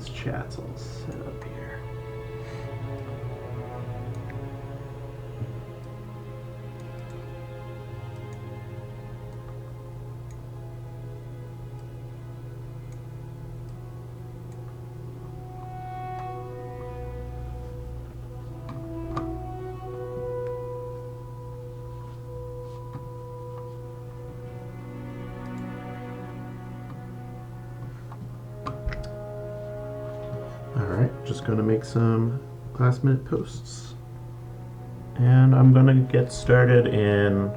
this chat's all set up here. Just going to make some last minute posts, and I'm going to get started in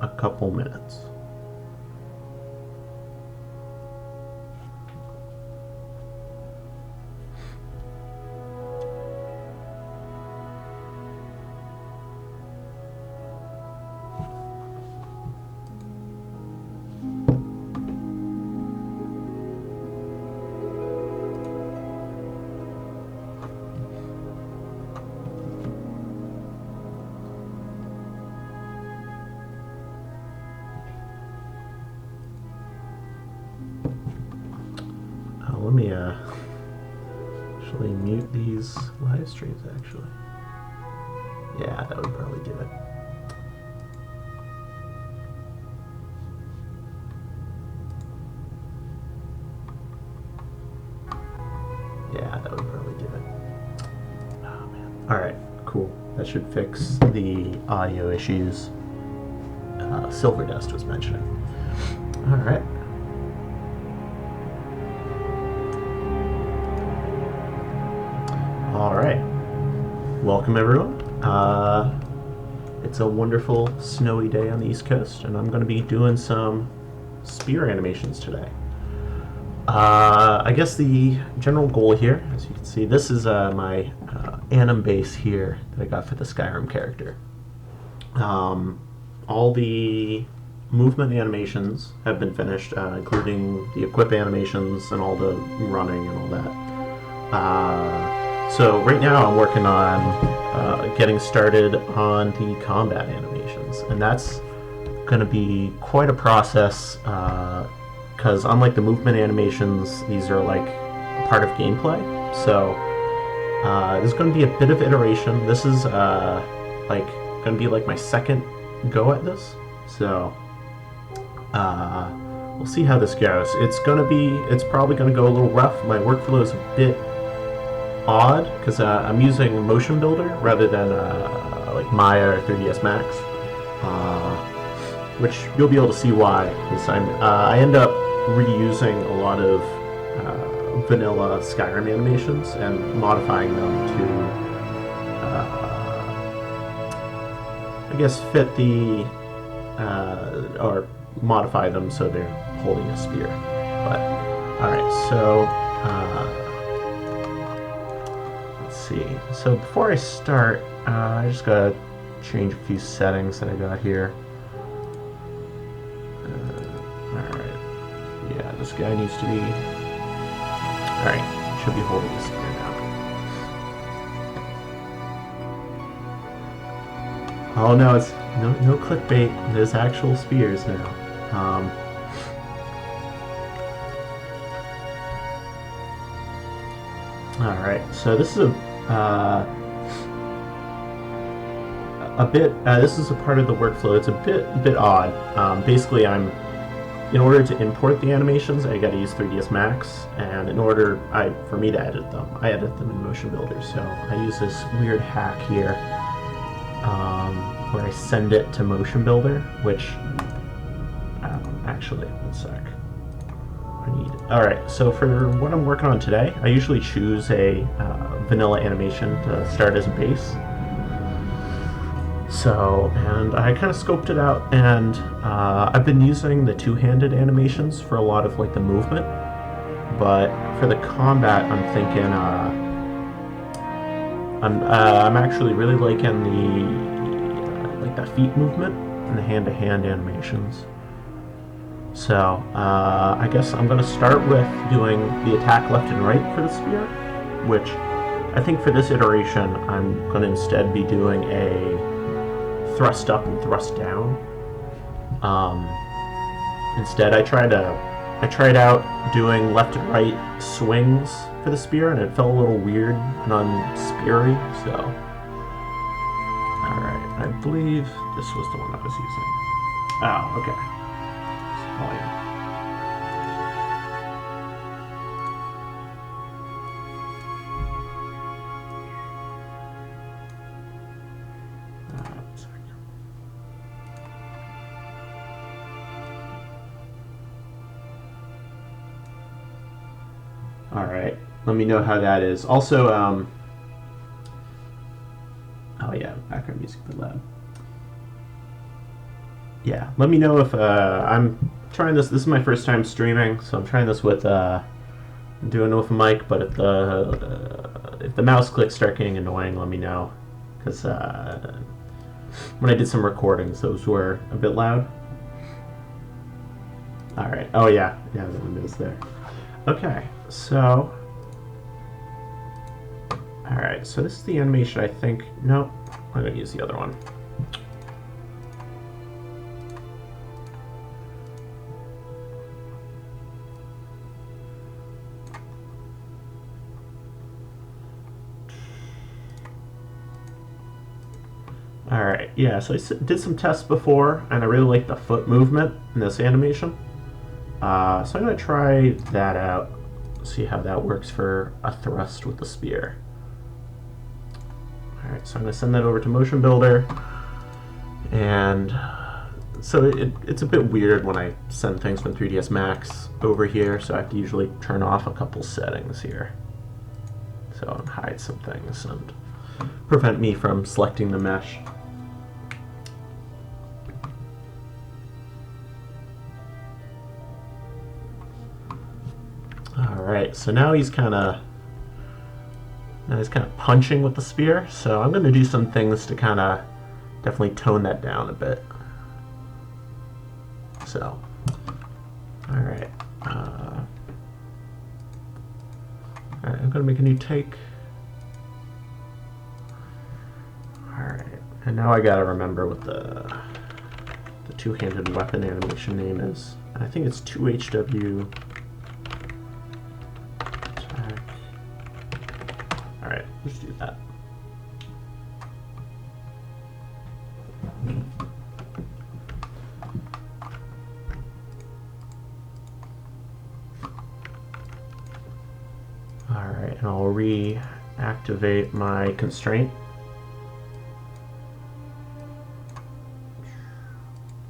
a couple minutes. Let me actually mute these live streams, actually. Yeah, that would probably do it. Yeah, that would probably do it. Oh, man. Alright, cool. That should fix the audio issues Silverdust was mentioning. Alright. Alright, welcome everyone. It's a wonderful snowy day on the East Coast, and I'm going to be doing some spear animations today. I guess the general goal here, as you can see, this is my anim base here that I got for the Skyrim character. All the movement animations have been finished, including the equip animations and all the running and all that. So right now I'm working on getting started on the combat animations, and that's going to be quite a process because unlike the movement animations, these are like part of gameplay. So there's going to be a bit of iteration. This is like going to be like my second go at this, so we'll see how this goes. It's probably going to go a little rough. My workflow is a bit odd because I'm using Motion Builder rather than like Maya or 3ds Max, which you'll be able to see why, because I end up reusing a lot of vanilla Skyrim animations and modifying them to I guess fit the or modify them so they're holding a spear. But alright, so see. So before I start, I just gotta change a few settings that I got here. Alright. Yeah, this guy needs to be... Alright, should be holding a spear now. Oh no, it's no clickbait. There's actual spears now. Alright, so this is this is a part of the workflow. It's a bit odd. Basically, in order to import the animations, I got to use 3ds Max, and for me to edit them, I edit them in Motion Builder. So I use this weird hack here, where I send it to Motion Builder, which actually, one sec. Alright, so for what I'm working on today, I usually choose a vanilla animation to start as a base. So, and I kind of scoped it out, and I've been using the two-handed animations for a lot of like the movement, but for the combat, I'm thinking I'm actually really liking the that feet movement and the hand-to-hand animations. So I guess I'm going to start with doing the attack left and right for the spear, which I think for this iteration I'm going to instead be doing a thrust up and thrust down. Instead I try to I tried out doing left and right swings for the spear, and it felt a little weird and unspeary, so... Alright, I believe this was the one I was using. Oh, okay. Volume. Alright, let me know how that is. Also, oh yeah, background music a bit loud. Yeah, let me know if, I'm trying this is my first time streaming, so I'm trying this with, doing it with a mic, but if the mouse clicks start getting annoying, let me know. Because, when I did some recordings, those were a bit loud. Alright, oh yeah, the windows there. Okay, so... Alright, so this is the animation, I think... Nope, I'm going to use the other one. Alright, yeah, so I did some tests before, and I really like the foot movement in this animation. So I'm going to try that out, see how that works for a thrust with the spear. Alright, so I'm going to send that over to Motion Builder, and so it's a bit weird when I send things from 3ds Max over here, so I have to usually turn off a couple settings here. So hide some things and prevent me from selecting the mesh. Alright, so now he's kind of punching with the spear, so I'm going to do some things to kind of definitely tone that down a bit. So, alright. Alright, I'm going to make a new take. Alright, and now I gotta remember what the two-handed weapon animation name is. I think it's 2HW. Alright, let's do that. Alright, and I'll reactivate my constraint.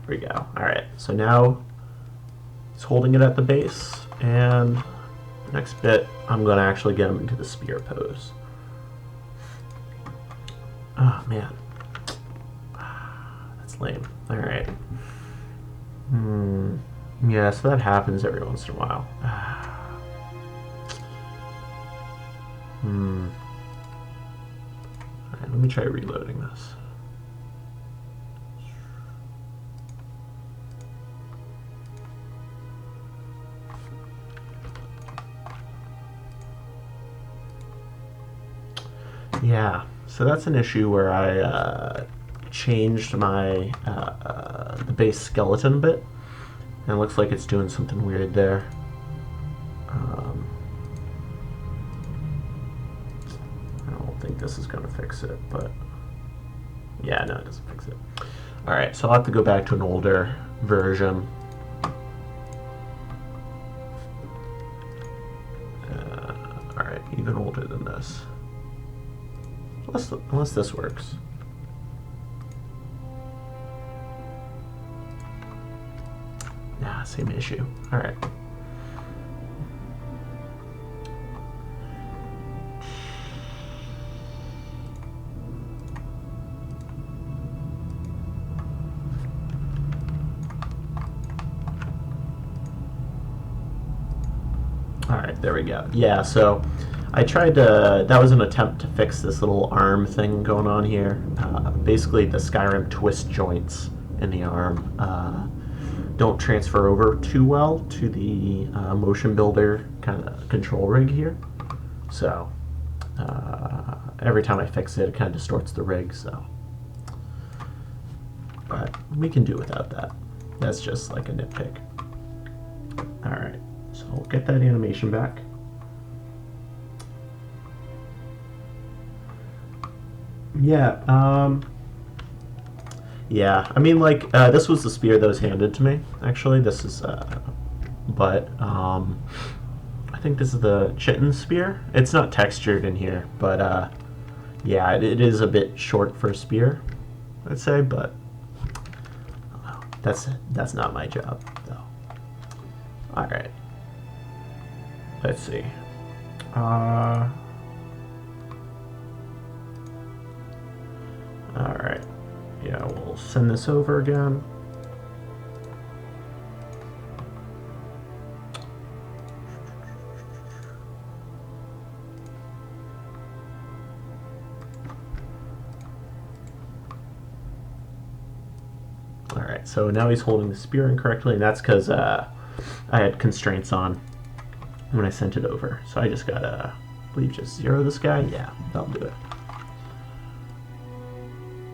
There we go. Alright, so now it's holding it at the base, and the next bit I'm going to actually get him into the spear pose. Oh man, that's lame. Alright. Yeah, so that happens every once in a while. Alright, let me try reloading this. Yeah, so that's an issue where I changed my the base skeleton a bit, and it looks like it's doing something weird there. I don't think this is going to fix it, but yeah, no, it doesn't fix it. Alright, so I'll have to go back to an older version. Alright, even older than this. Unless this works. Nah, same issue. Alright. Alright, there we go. Yeah, so I tried to, that was an attempt to fix this little arm thing going on here. Basically the Skyrim twist joints in the arm don't transfer over too well to the motion builder kind of control rig here. So every time I fix it, it kind of distorts the rig, so. But we can do without that. That's just like a nitpick. Alright, so I'll get that animation back. Yeah, yeah, I mean, like, this was the spear that was handed to me, actually. This is, but, I think this is the chitin spear. It's not textured in here, but, yeah, it is a bit short for a spear, I'd say, but that's not my job, though. Alright. Let's see. Alright. Yeah, we'll send this over again. Alright, so now he's holding the spear incorrectly, and that's because I had constraints on when I sent it over. So I just gotta, I believe, just 0 this guy. Yeah, that'll do it.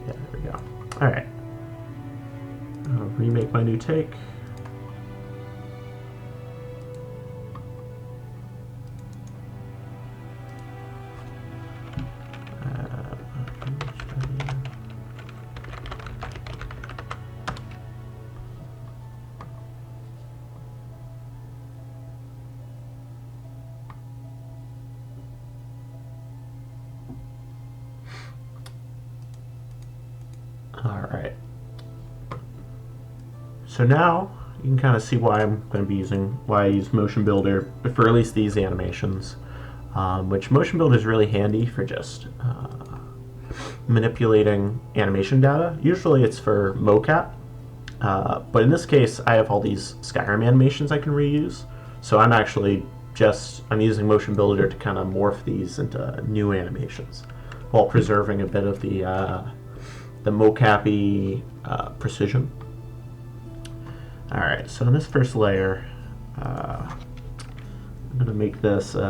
Yeah, there we go. Alright. Remake my new take. Alright. So now you can kind of see why I'm going to be why I use Motion Builder for at least these animations, which Motion Builder is really handy for just manipulating animation data. Usually it's for mocap, but in this case I have all these Skyrim animations I can reuse, so I'm actually I'm using Motion Builder to kind of morph these into new animations while preserving a bit of the mocap-y precision. Alright, so in this first layer, I'm going to make this, this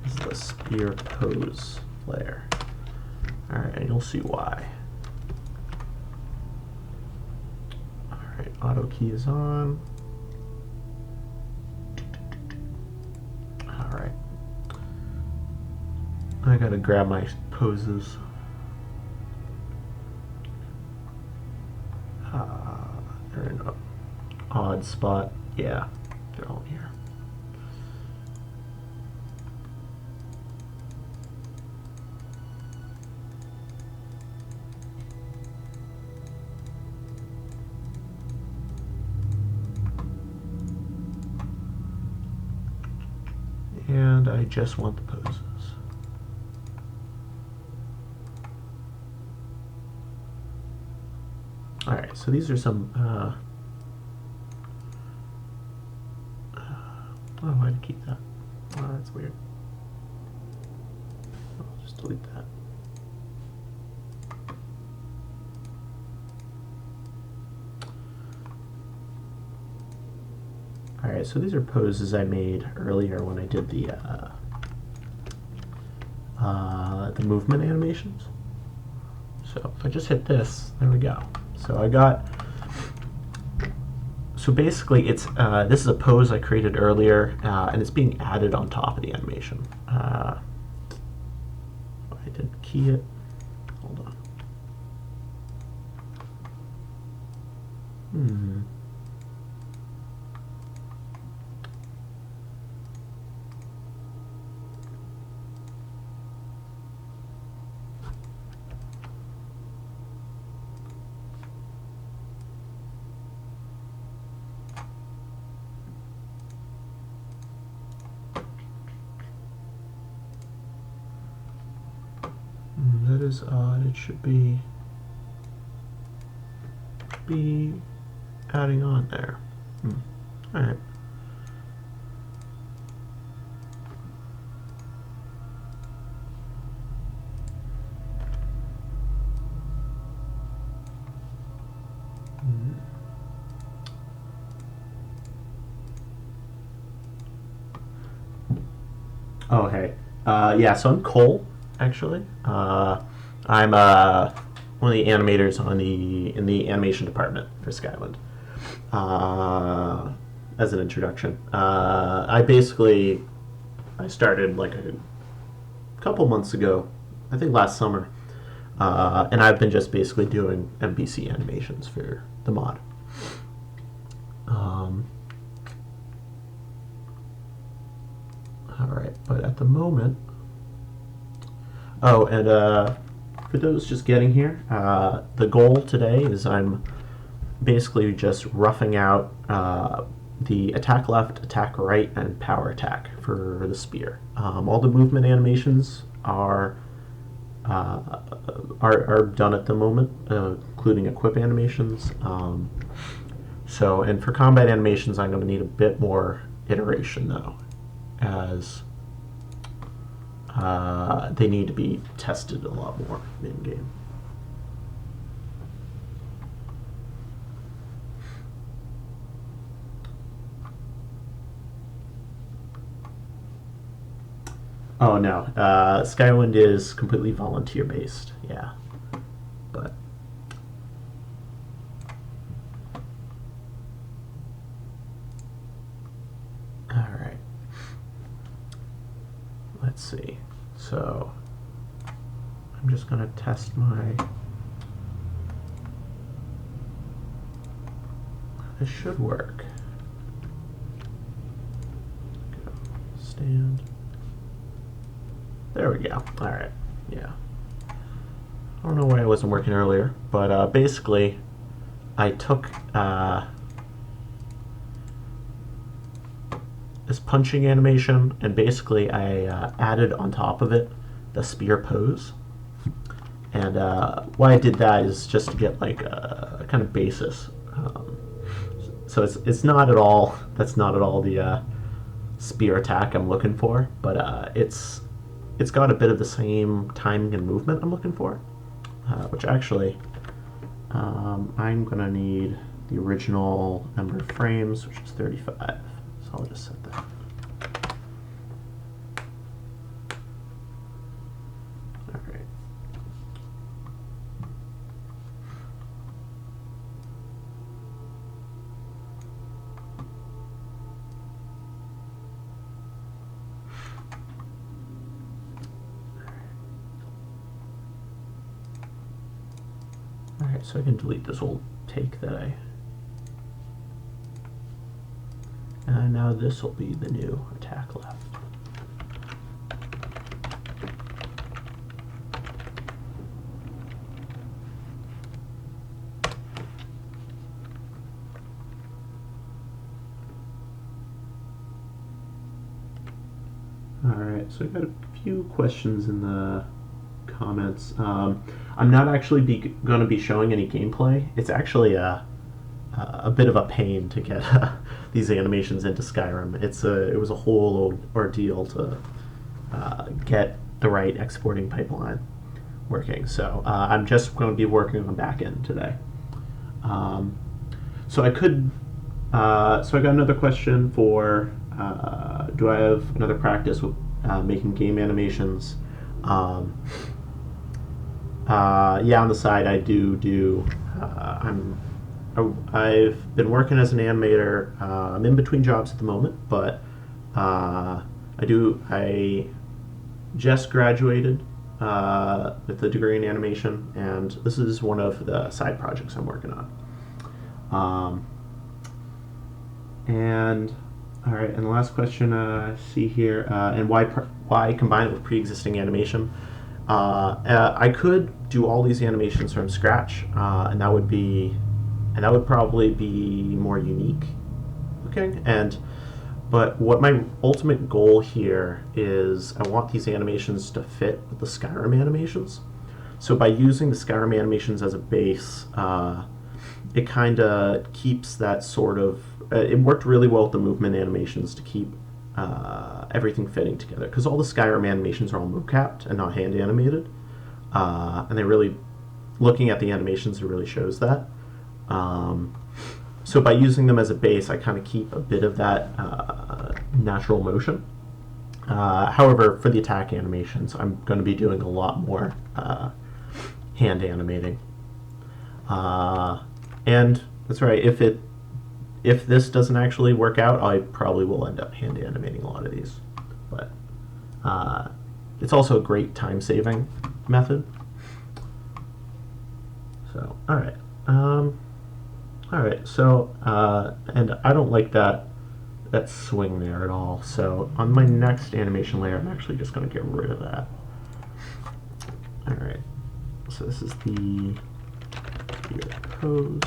is the spear pose layer. Alright, and you'll see why. Alright, auto key is on. Alright. I gotta grab my poses. They're in an odd spot. Yeah, they're all here. And I just want the poses. Alright, so these are some, oh, why'd I keep that? Oh, that's weird. I'll just delete that. Alright, so these are poses I made earlier when I did the movement animations. So if I just hit this, there we go. So basically it's, this is a pose I created earlier, and it's being added on top of the animation. I didn't key it. Hold on. That is odd. It should be adding on there. All right. Oh, hey. Yeah, so I'm Cole, actually. I'm one of the animators in the animation department for Skywind. as an introduction. I started like a couple months ago, I think last summer, and I've been just basically doing NPC animations for the mod. All right, but at the moment, oh, and for those just getting here, the goal today is I'm basically just roughing out the attack left, attack right, and power attack for the spear. All the movement animations are done at the moment, including equip animations. And for combat animations, I'm going to need a bit more iteration though, as they need to be tested a lot more in game. Oh no, Skywind is completely volunteer based. Yeah, but all right. Let's see. So I'm just gonna test my. This should work. Go. Stand. There we go. All right. Yeah. I don't know why it wasn't working earlier, but basically, I took this punching animation and basically I added on top of it the spear pose. And why I did that is just to get like a kind of basis. So it's not at all. That's not at all the spear attack I'm looking for, but it's got a bit of the same timing and movement I'm looking for, which actually I'm going to need the original number of frames, which is 35. So I'll just set that. All right. Alright, so I can delete this old take that I... And now this will be the new attack left. Alright, so I got a few questions in the comments. I'm not actually going to be showing any gameplay. It's actually a bit of a pain to get these animations into Skyrim. It was a whole ordeal to get the right exporting pipeline working. So I'm just going to be working on back end today. So I got another question for do I have another practice with making game animations? Yeah, on the side I do. I've been working as an animator. I'm in between jobs at the moment, but I just graduated with a degree in animation, and this is one of the side projects I'm working on. And all right, and the last question I see here, and why combine it with pre-existing animation? I could do all these animations from scratch, and that would probably be more unique looking. But what my ultimate goal here is, I want these animations to fit with the Skyrim animations. So by using the Skyrim animations as a base, it kind of keeps that sort of. It worked really well with the movement animations to keep everything fitting together, because all the Skyrim animations are all mocapped and not hand animated, and they really, looking at the animations, it really shows that. So by using them as a base, I kind of keep a bit of that natural motion. However, for the attack animations, I'm going to be doing a lot more hand animating. And that's right, if if this doesn't actually work out, I probably will end up hand animating a lot of these. But it's also a great time-saving method. So, all right. So, and I don't like that swing there at all. So on my next animation layer, I'm actually just going to get rid of that. All right. So this is the pose.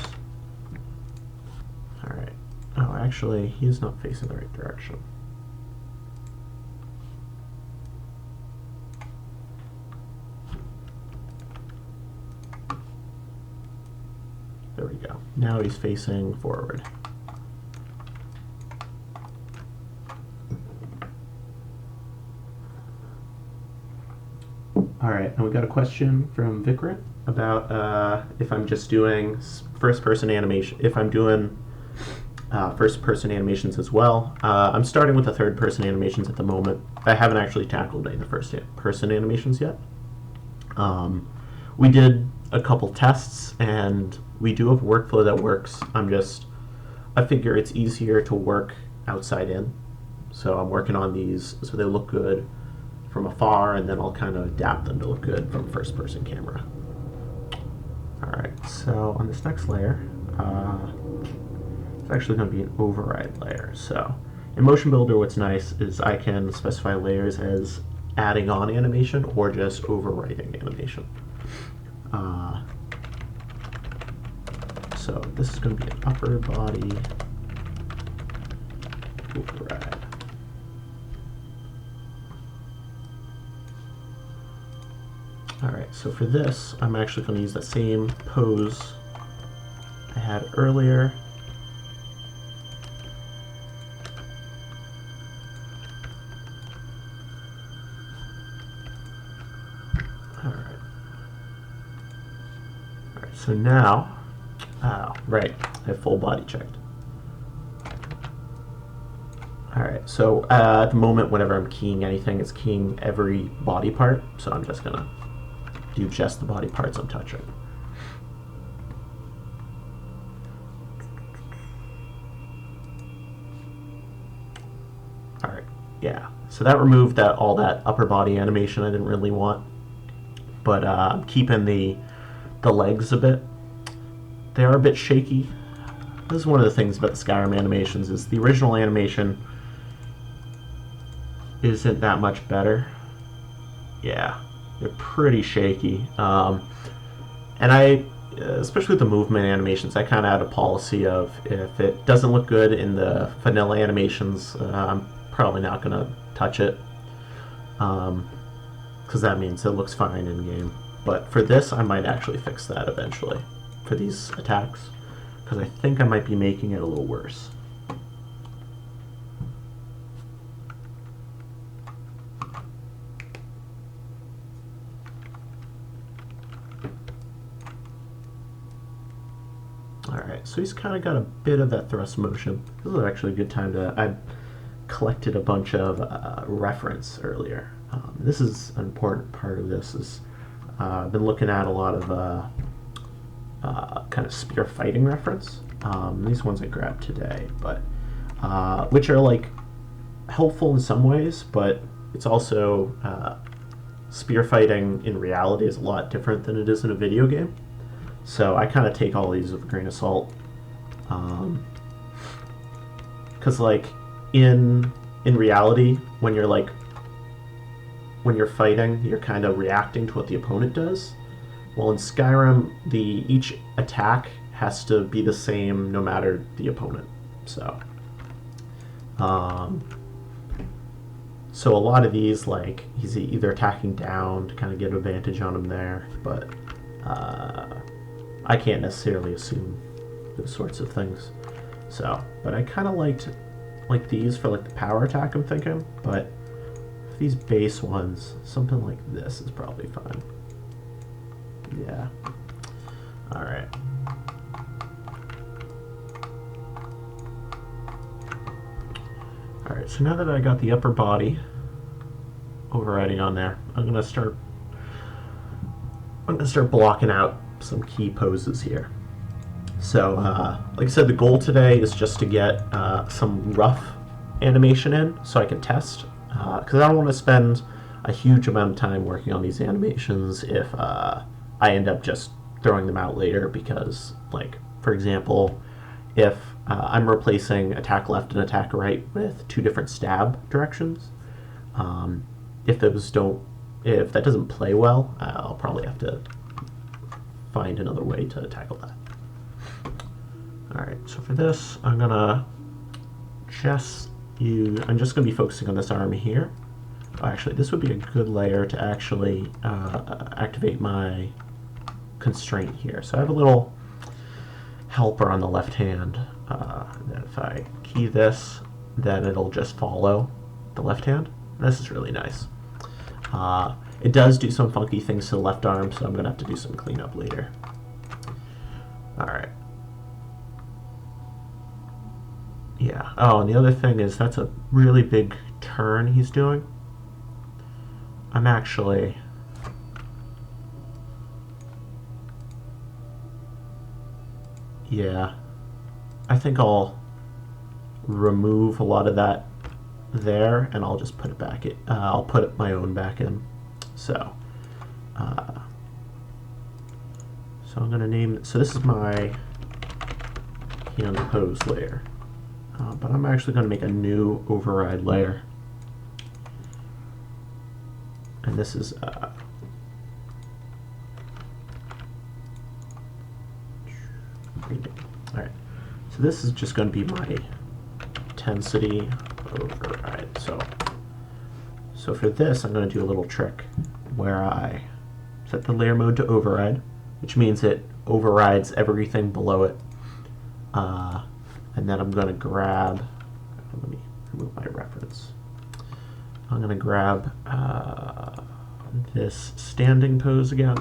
All right. Oh, actually, he's not facing the right direction. There we go. Now he's facing forward. All right, and we got a question from Vikrant about if I'm just doing first-person animation, if I'm doing first-person animations as well. I'm starting with the third-person animations at the moment. I haven't actually tackled any of the first-person animations yet. We did a couple tests, and we do have a workflow that works. I figure it's easier to work outside in. So I'm working on these so they look good from afar, and then I'll kind of adapt them to look good from first-person camera. All right, so on this next layer, it's actually going to be an override layer. So in Motion Builder, what's nice is I can specify layers as adding on animation or just overwriting animation. So this is going to be an upper body override. All right, so for this, I'm actually going to use the same pose I had earlier. All right, so now, right, I have full body checked. All right, so at the moment, whenever I'm keying anything, it's keying every body part, so I'm just gonna do just the body parts I'm touching. All right, yeah. So that removed all that upper body animation I didn't really want, but I'm keeping the legs a bit. They are a bit shaky. This is one of the things about the Skyrim animations is the original animation isn't that much better. Yeah. They're pretty shaky. And I, especially with the movement animations, I kind of had a policy of if it doesn't look good in the vanilla animations, I'm probably not going to touch it. Because that means it looks fine in game. But for this, I might actually fix that eventually for these attacks. Because I think I might be making it a little worse. Alright, so he's kind of got a bit of that thrust motion. This is actually a good time to... I collected a bunch of reference earlier. This is an important part of this. I've been looking at a lot of kind of spear fighting reference. These ones I grabbed today, but which are like helpful in some ways, but it's also spear fighting in reality is a lot different than it is in a video game. So I kind of take all these with a grain of salt, because like in reality, when you're fighting, you're kind of reacting to what the opponent does. Well, in Skyrim, each attack has to be the same no matter the opponent. So, so a lot of these, like he's either attacking down to kind of get advantage on him there, but I can't necessarily assume those sorts of things. So, but I kind of liked these for like the power attack I'm thinking, but these base ones, something like this is probably fine. Yeah. All right. All right, so now that I got the upper body overriding on there, I'm gonna start blocking out some key poses here. So, like I said, the goal today is just to get some rough animation in so I can test. Because I don't want to spend a huge amount of time working on these animations if I end up just throwing them out later. Because, like, for example, if I'm replacing attack left and attack right with two different stab directions, if that doesn't play well, I'll probably have to find another way to tackle that. Alright, so for this, I'm just gonna be focusing on this arm here. Oh, actually, this would be a good layer to actually activate my constraint here. So I have a little helper on the left hand that if I key this, then it'll just follow the left hand. This is really nice. It does do some funky things to the left arm, so I'm gonna have to do some cleanup later. Alright. Yeah. Oh, and the other thing is that's a really big turn he's doing. I'm actually... Yeah. I think I'll remove a lot of that there, and I'll just put it back in. I'll put my own back in. So I'm going to name... So this is my hand pose layer. But I'm actually going to make a new override layer. And this is alright. So this is just going to be my intensity override. So for this, I'm going to do a little trick where I set the layer mode to override, which means it overrides everything below it. And then I'm going to grab, let me remove my reference. I'm going to grab this standing pose again.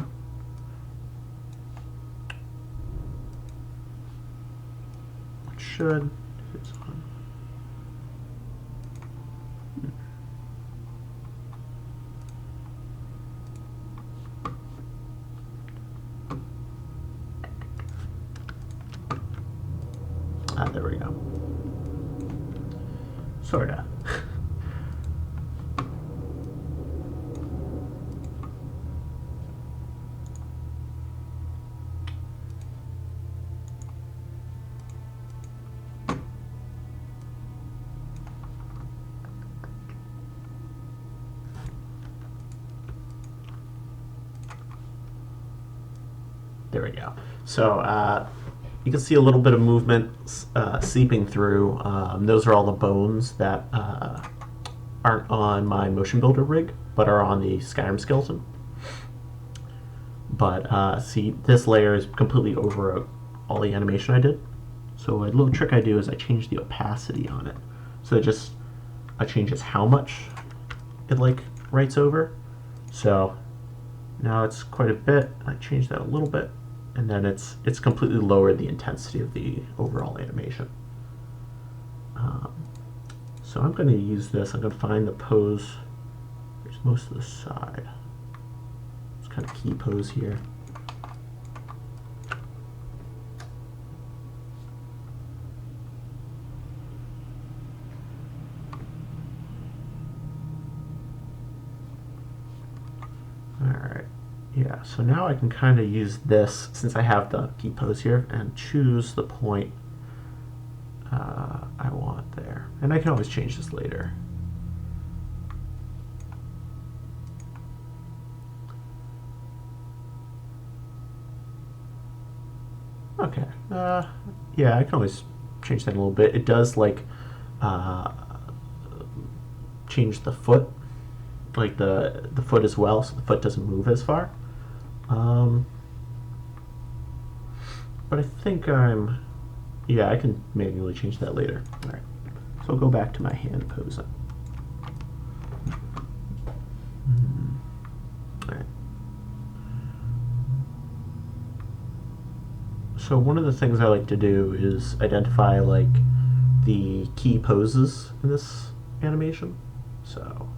Which should, if it's on. There we go. Sorta. There we go. So, you can see a little bit of movement seeping through. Those are all the bones that aren't on my motion builder rig, but are on the Skyrim skeleton. But see, this layer is completely over all the animation I did. So a little trick I do is I change the opacity on it. So it just changes how much it like writes over. So now it's quite a bit. I change that a little bit. And then it's completely lowered the intensity of the overall animation. So I'm going to use this. I'm going to find the pose. There's most of the side. It's kind of key pose here. Alright, yeah, so now I can kind of use this, since I have the key pose here, and choose the point I want there. And I can always change this later. Okay, yeah, I can always change that a little bit. It does, like, change the foot, like the foot as well, so the foot doesn't move as far. But I think yeah, I can manually change that later. Alright, so I'll go back to my hand posing. Alright. So one of the things I like to do is identify like the key poses in this animation. So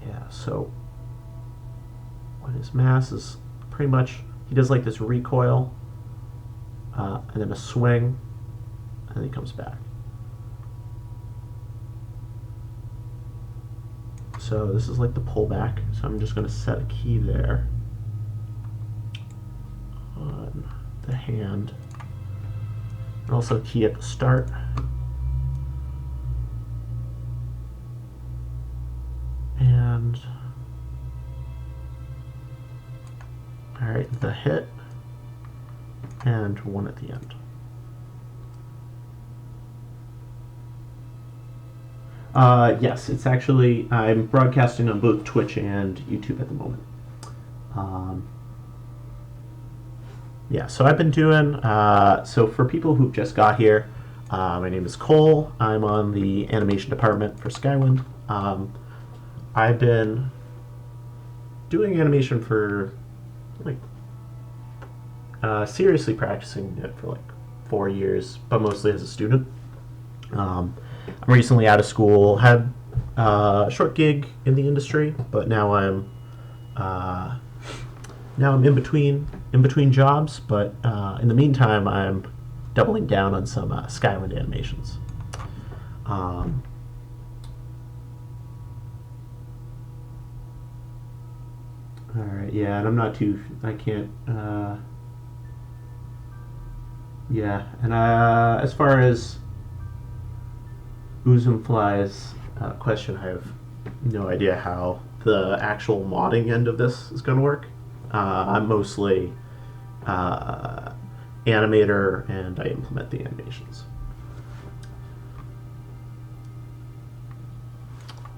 yeah, so what his mass is pretty much, he does like this recoil and then a swing, and then he comes back. So this is like the pullback. So I'm just going to set a key there on the hand, and also a key at the start. And all right, the hit, and one at the end. Yes, it's actually, I'm broadcasting on both Twitch and YouTube at the moment. Yeah, so I've been doing, so for people who just got here, my name is Cole. I'm on the animation department for Skywind. I've been doing animation for, like, seriously practicing it for like 4 years, but mostly as a student. I'm recently out of school, had a short gig in the industry, but now I'm in between jobs. But in the meantime, I'm doubling down on some Skywind animations. All right, yeah, and I'm not too. I can't. Yeah, and as far as Oozumfly's question, I have no idea how the actual modding end of this is going to work. I'm mostly animator, and I implement the animations.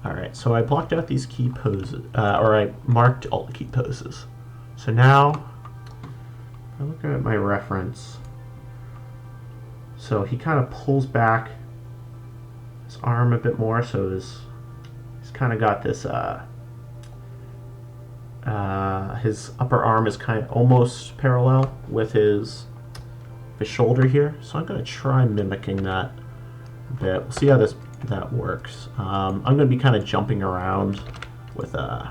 All right, so I blocked out these key poses, or I marked all the key poses. So now, if I look at my reference, so he kind of pulls back his arm a bit more, so he's kind of got this, his upper arm is kind of almost parallel with his shoulder here. So I'm going to try mimicking that a bit. We'll see how that works. I'm going to be kind of jumping around with oh,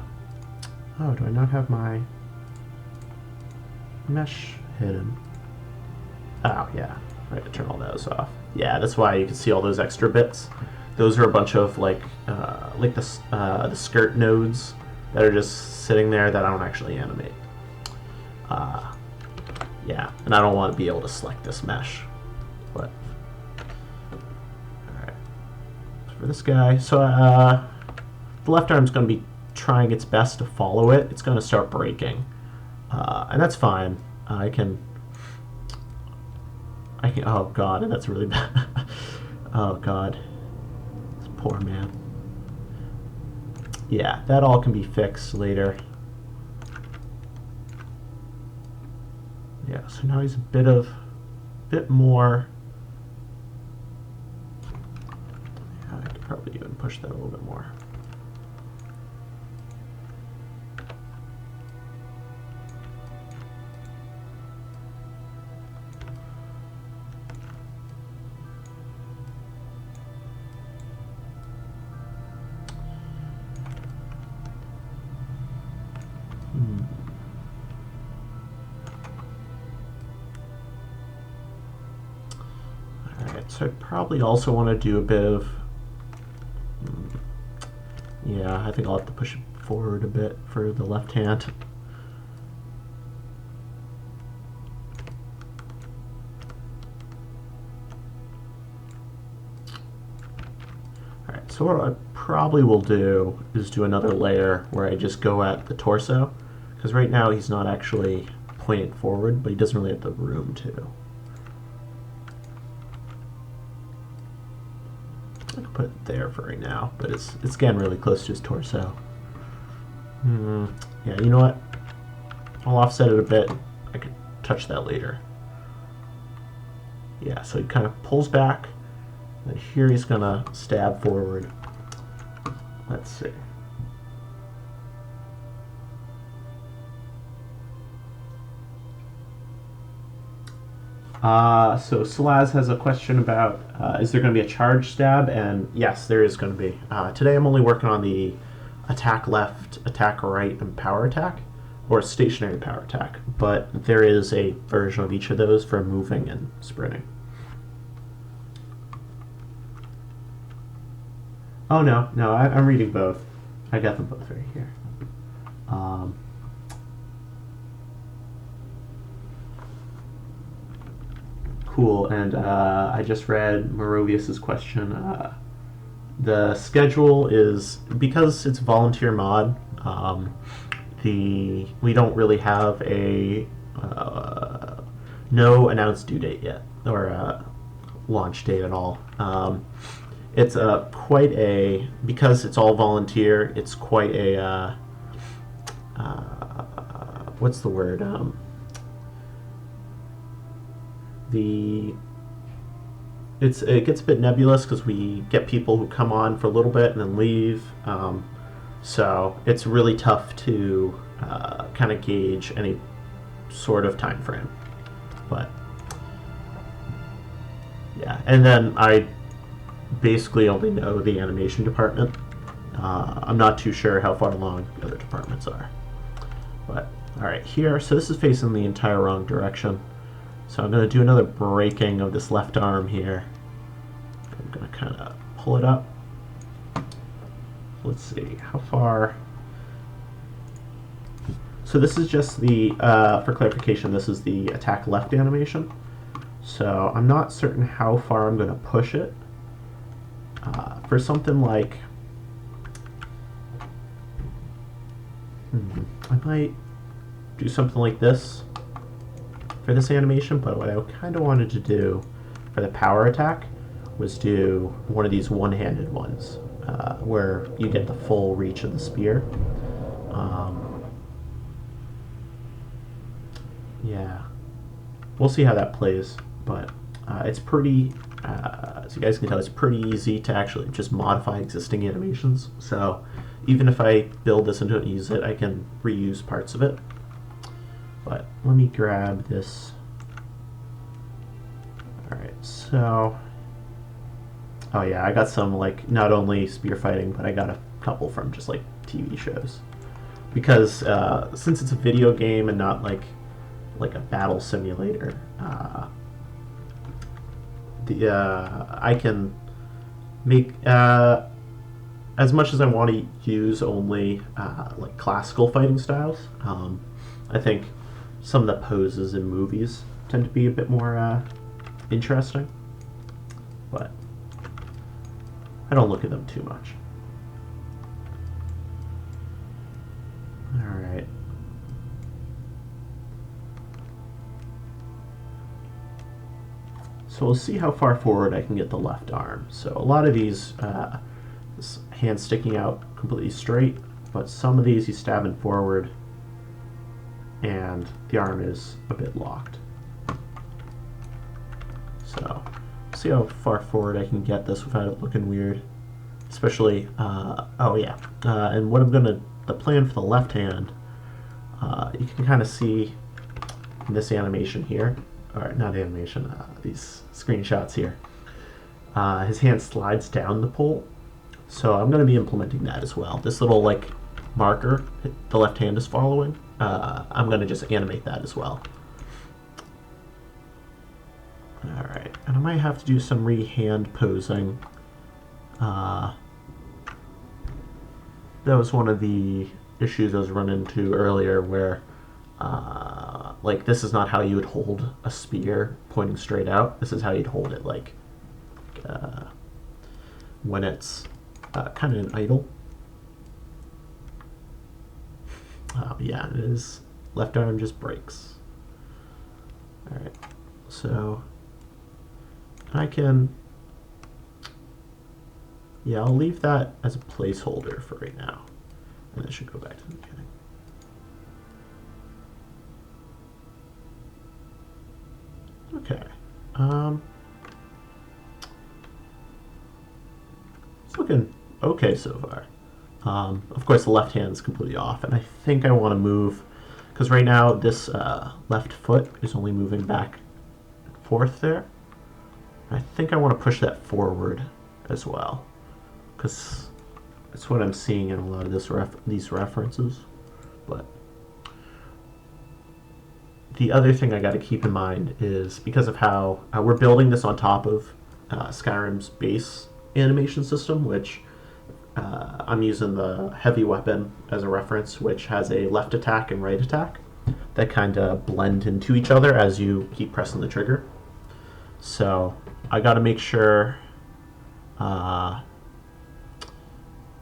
do I not have my mesh hidden? Oh yeah, I have to turn all those off. Yeah, that's why you can see all those extra bits. Those are a bunch of like the skirt nodes that are just sitting there that I don't actually animate. Yeah, and I don't want to be able to select this mesh, but all right. So for this guy, so the left arm's going to be trying its best to follow it. It's going to start breaking, and that's fine. I can. Oh god, and that's really bad. Oh god, this poor man. Yeah, that all can be fixed later. Yeah, so now he's a bit more. Yeah, I could probably even push that a little bit more. So I probably also want to do a bit of, yeah, I think I'll have to push it forward a bit for the left hand. All right, so what I probably will do is do another layer where I just go at the torso, because right now he's not actually pointing forward, but he doesn't really have the room to. I can put it there for right now, but it's getting really close to his torso. Yeah, you know what? I'll offset it a bit. I could touch that later. Yeah, so he kind of pulls back, and here he's gonna stab forward. Let's see. So Salaz has a question about, is there going to be a charge stab? And yes, there is going to be. Today I'm only working on the attack left, attack right, and power attack. or stationary power attack, but there is a version of each of those for moving and sprinting. Oh no, I'm reading both. I got them both right here. Cool, and I just read Morrowius's question. The schedule is, because it's volunteer mod, we don't really have a no announced due date yet, or launch date at all. It's quite a, because it's all volunteer, it's quite a what's the word? It gets a bit nebulous because we get people who come on for a little bit and then leave. So it's really tough to kind of gauge any sort of time frame. But yeah, and then I basically only know the animation department. I'm not too sure how far along the other departments are. But all right, here, so this is facing the entire wrong direction. So I'm going to do another breaking of this left arm here. I'm going to kind of pull it up. Let's see, how far... So this is just the, for clarification, this is the attack left animation. So I'm not certain how far I'm going to push it. For something like... I might do something like this for this animation, but what I kind of wanted to do for the power attack was do one of these one-handed ones, where you get the full reach of the spear. Yeah, we'll see how that plays, but it's pretty, as you guys can tell, it's pretty easy to actually just modify existing animations. So even if I build this into it and use it, I can reuse parts of it. But let me grab this. Alright, so... Oh yeah, I got some, like, not only spear fighting, but I got a couple from just, like, TV shows. Because, since it's a video game and not, like a battle simulator, I can make, as much as I want to use only, like, classical fighting styles, I think some of the poses in movies tend to be a bit more interesting, but I don't look at them too much. Alright. So we'll see how far forward I can get the left arm. So a lot of these, this hand sticking out completely straight, but some of these he's stabbing forward and the arm is a bit locked. So, see how far forward I can get this without it looking weird. Especially, oh yeah, and what the plan for the left hand, you can kind of see in this animation here, or not animation, these screenshots here. His hand slides down the pole, so I'm going to be implementing that as well. This little, like, marker the left hand is following, I'm going to just animate that as well. Alright, and I might have to do some re-hand posing. That was one of the issues I was running into earlier where, like, this is not how you would hold a spear pointing straight out. This is how you'd hold it, like, when it's kind of an idle. Yeah, it is. Left arm just breaks. Alright, so I can... Yeah, I'll leave that as a placeholder for right now. And it should go back to the beginning. Okay. It's looking okay so far. Of course, the left hand is completely off, and I think I want to move, because right now this left foot is only moving back and forth there. I think I want to push that forward as well, because that's what I'm seeing in a lot of these references. But the other thing I got to keep in mind is because of how we're building this on top of Skyrim's base animation system, which I'm using the heavy weapon as a reference, which has a left attack and right attack that kind of blend into each other as you keep pressing the trigger. So I got to make sure, so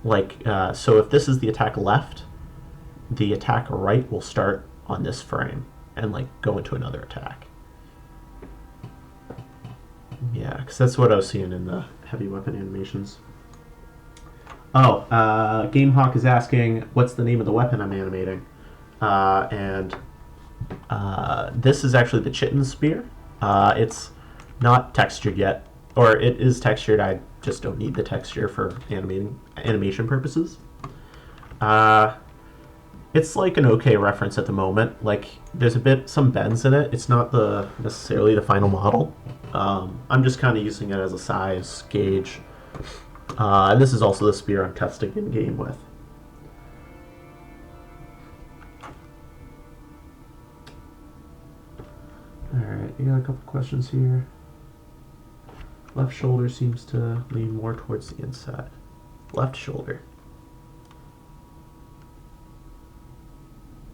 if this is the attack left, the attack right will start on this frame and like go into another attack. Yeah, because that's what I was seeing in the heavy weapon animations. Oh, GameHawk is asking what's the name of the weapon I'm animating, and this is actually the Chitin Spear. It's not textured yet, or it is textured. I just don't need the texture for animation purposes. It's like an okay reference at the moment. Like there's some bends in it. It's not necessarily the final model. I'm just kind of using it as a size gauge. And this is also the spear I'm testing in game with. Alright, you got a couple questions here. Left shoulder seems to lean more towards the inside. Left shoulder.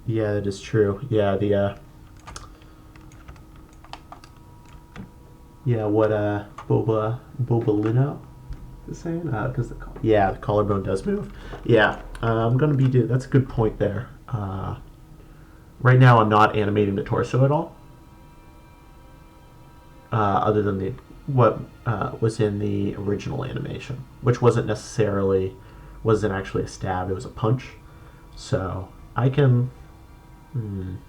Yeah, that is true. Yeah, what Bobalino is saying? Because the collarbone does move. Yeah, I'm gonna be that's a good point there. Right now, I'm not animating the torso at all. Other than what was in the original animation, which wasn't actually a stab; it was a punch. So I can. I'm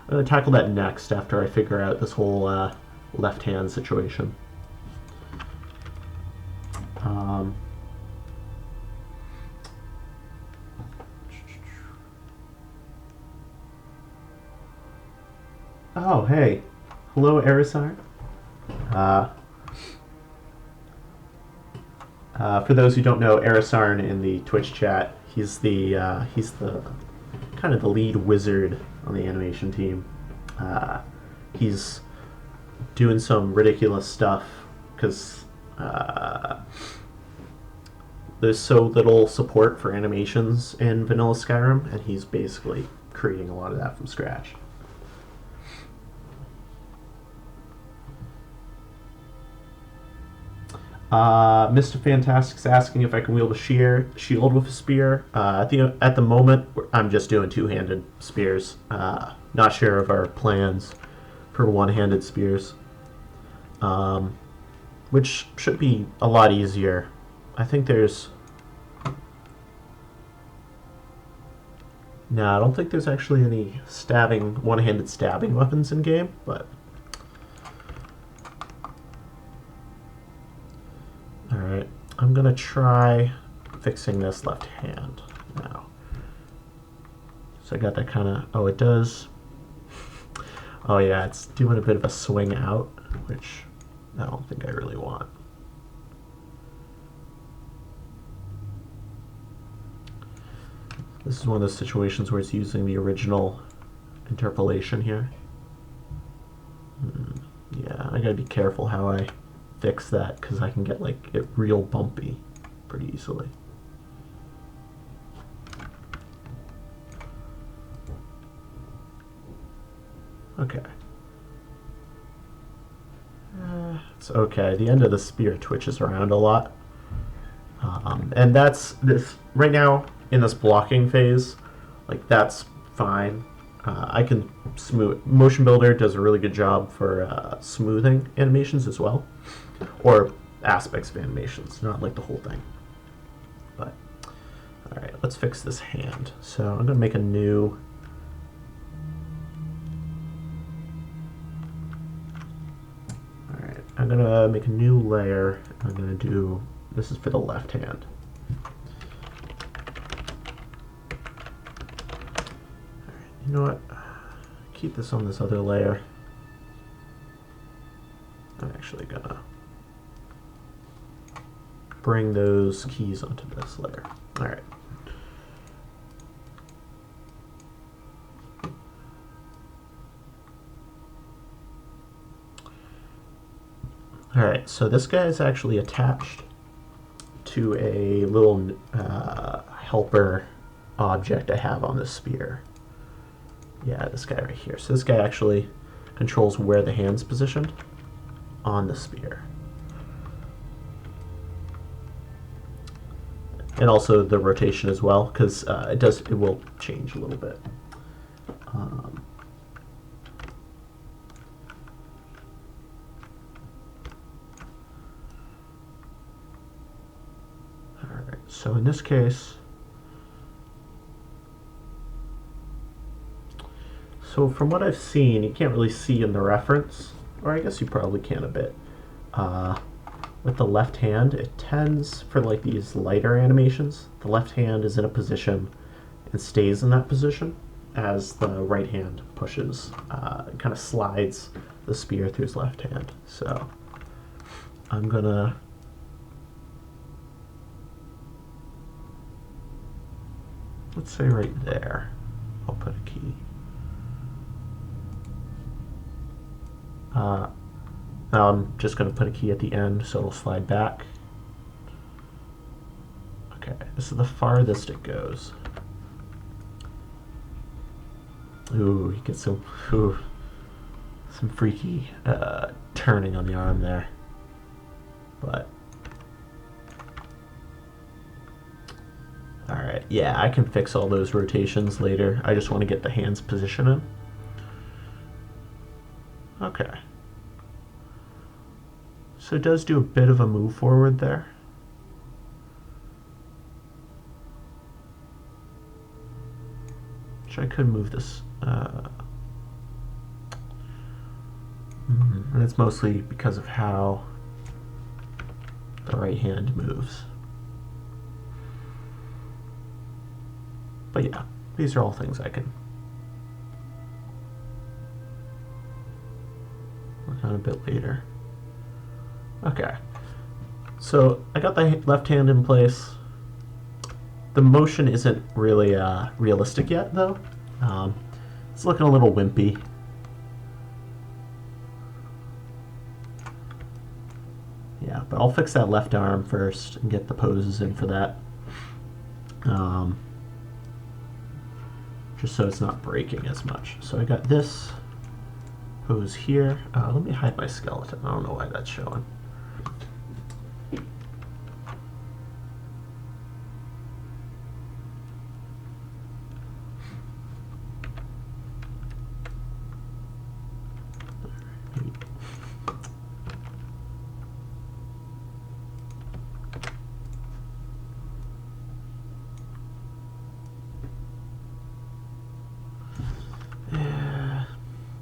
gonna tackle that next after I figure out this whole left hand situation. Oh, hey. Hello, Erisar. For those who don't know, Erisarn in the Twitch chat, he's the kind of the lead wizard on the animation team. He's doing some ridiculous stuff because there's so little support for animations in vanilla Skyrim, and he's basically creating a lot of that from scratch. Mr. Fantastic's asking if I can wield a shield with a spear. At the moment, I'm just doing two-handed spears. Not sure of our plans for one-handed spears, which should be a lot easier. I think there's... No, I don't think there's actually any one-handed stabbing weapons in game, but... Alright, I'm gonna try fixing this left hand now. So I got that kind of... Oh, it does... Oh yeah, it's doing a bit of a swing out, which I don't think I really want. This is one of those situations where it's using the original interpolation here. Yeah, I gotta be careful how I fix that, because I can get it real bumpy pretty easily. Okay. It's okay. The end of the spear twitches around a lot. And that's this right now in this blocking phase, that's fine. I can smooth. Motion Builder does a really good job for smoothing animations as well, or aspects of animations, not the whole thing. But all right, let's fix this hand. So I'm gonna make a new. All right, I'm gonna make a new layer. I'm gonna do. This is for the left hand. You know what? Keep this on this other layer. I'm actually gonna bring those keys onto this layer. All right. Alright, so this guy is actually attached to a little helper object I have on this spear. Yeah, this guy right here. So this guy actually controls where the hand's positioned on the spear. And also the rotation as well, because it will change a little bit. Alright, so in this case, so from what I've seen, you can't really see in the reference, or I guess you probably can a bit. With the left hand, it tends, for like these lighter animations, the left hand is in a position and stays in that position as the right hand pushes, kind of slides the spear through his left hand. So I'm gonna let's say right there, I'll put a key. Now I'm just going to put a key at the end so it'll slide back. Okay, this is the farthest it goes. Ooh, you get some freaky turning on the arm there. But alright, yeah, I can fix all those rotations later. I just want to get the hand's position in. Okay. So it does do a bit of a move forward there. Which I could move this. And it's mostly because of how the right hand moves. But yeah, these are all things I can work on a bit later. Okay, so I got the left hand in place. The motion isn't really realistic yet, though. It's looking a little wimpy. Yeah, but I'll fix that left arm first and get the poses in for that. Just so it's not breaking as much. So I got this pose here. Let me hide my skeleton. I don't know why that's showing.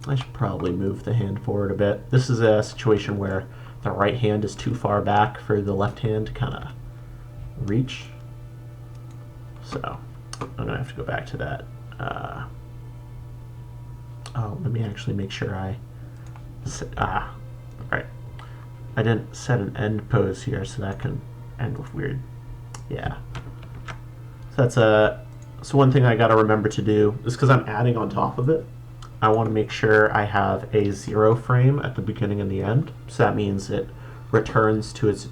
I should probably move the hand forward a bit. This is a situation where the right hand is too far back for the left hand to kind of reach. So I'm going to have to go back to that. Oh, let me actually make sure I... right. I didn't set an end pose here, so that can end with weird... Yeah. So that's so one thing I got to remember to do is because I'm adding on top of it, I want to make sure I have a 0 frame at the beginning and the end. So that means it returns to its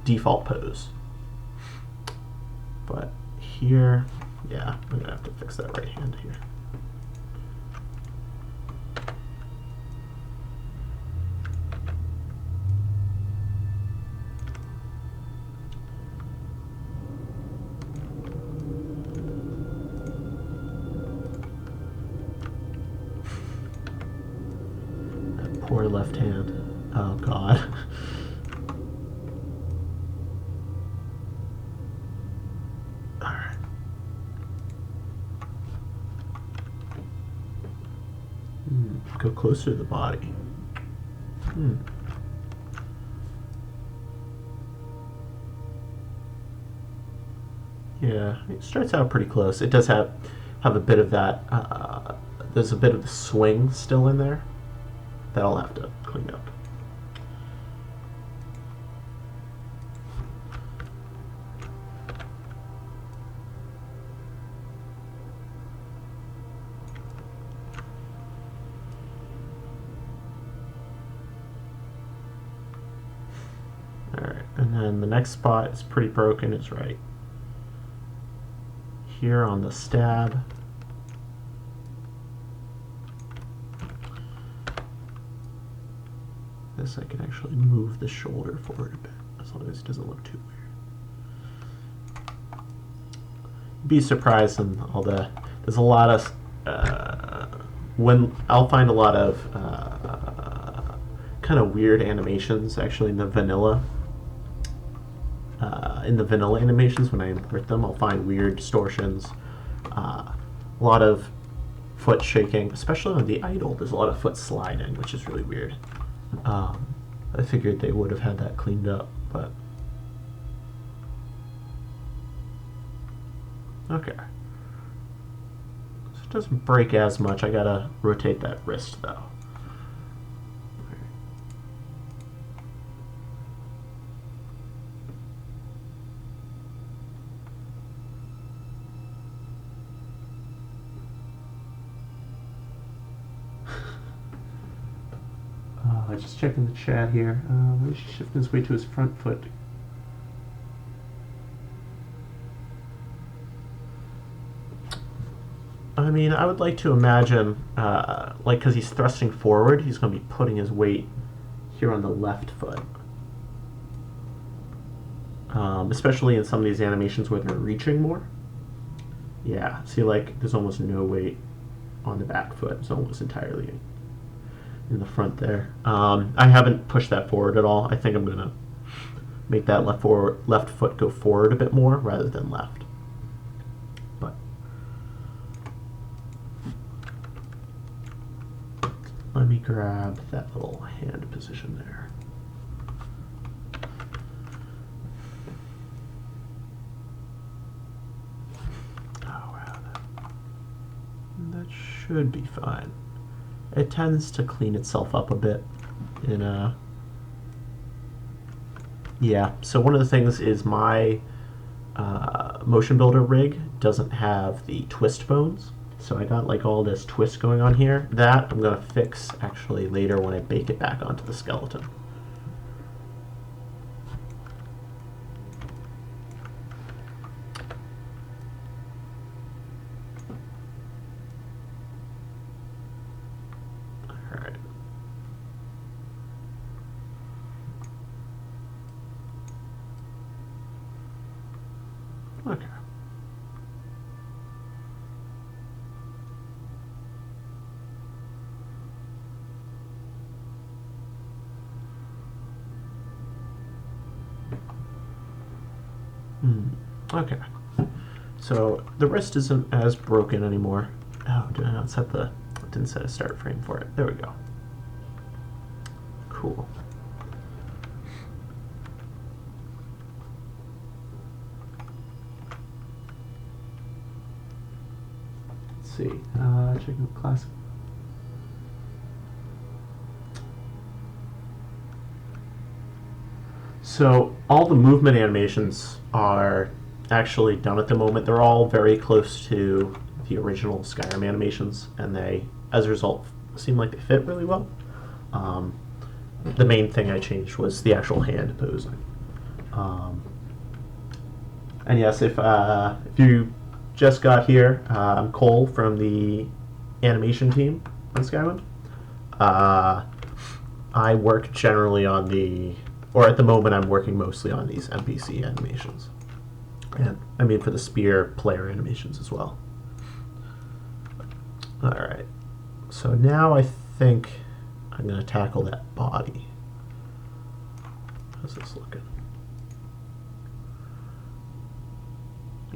default pose. But here, yeah, I'm going to have to fix that right hand here. Poor left hand. Oh god. Alright. Go closer to the body. Yeah, it starts out pretty close. It does have a bit of that, there's a bit of the swing still in there. That I'll have to clean up. then the next spot is pretty broken. It's right here on the stab. This I can actually move the shoulder forward a bit, as long as it doesn't look too weird. Be surprised in all the, there's a lot of, when I'll find a lot of kind of weird animations actually in the vanilla. In the vanilla animations, when I import them, I'll find weird distortions, a lot of foot shaking, especially on the idol. There's a lot of foot sliding, which is really weird. I figured they would have had that cleaned up, but okay. So it doesn't break as much. I gotta rotate that wrist though. Just checking the chat here. Where's he shifting his way to his front foot? I mean, I would like to imagine, like, because he's thrusting forward, he's going to be putting his weight here on the left foot. Especially in some of these animations where they're reaching more. Yeah, see, like, there's almost no weight on the back foot. It's almost entirely in the front there. I haven't pushed that forward at all. I think I'm gonna make that left foot go forward a bit more rather than left. But let me grab that little hand position there. Oh wow, that should be fine. It tends to clean itself up a bit in a... Yeah, so one of the things is my motion builder rig doesn't have the twist bones. So I got like all this twist going on here. That I'm going to fix actually later when I bake it back onto the skeleton. Okay. Okay. So the wrist isn't as broken anymore. Oh, did I not set the... Didn't set a start frame for it. There we go. Cool. See, checking the classic. So all the movement animations are actually done at the moment. They're all very close to the original Skyrim animations, and they, as a result, seem like they fit really well. The main thing I changed was the actual hand posing. And yes, if you just got here, I'm Cole from the animation team on Skywind. I work generally on the, or at the moment I'm working mostly on these NPC animations. And I mean for the spear player animations as well. Alright, so now I think I'm going to tackle that body. How's this looking?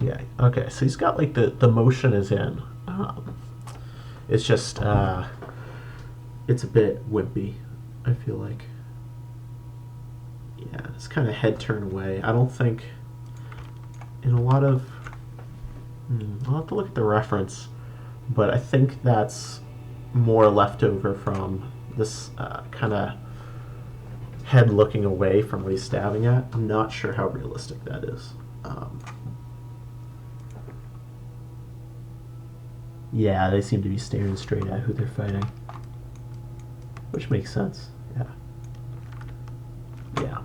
Yeah, okay, so he's got like the motion is in. It's just, it's a bit wimpy, I feel like. Yeah, it's kind of head turn away. I don't think, in a lot of, I'll have to look at the reference, but I think that's more leftover from this kind of head looking away from what he's stabbing at. I'm not sure how realistic that is. Yeah, they seem to be staring straight at who they're fighting. Which makes sense, yeah. Yeah.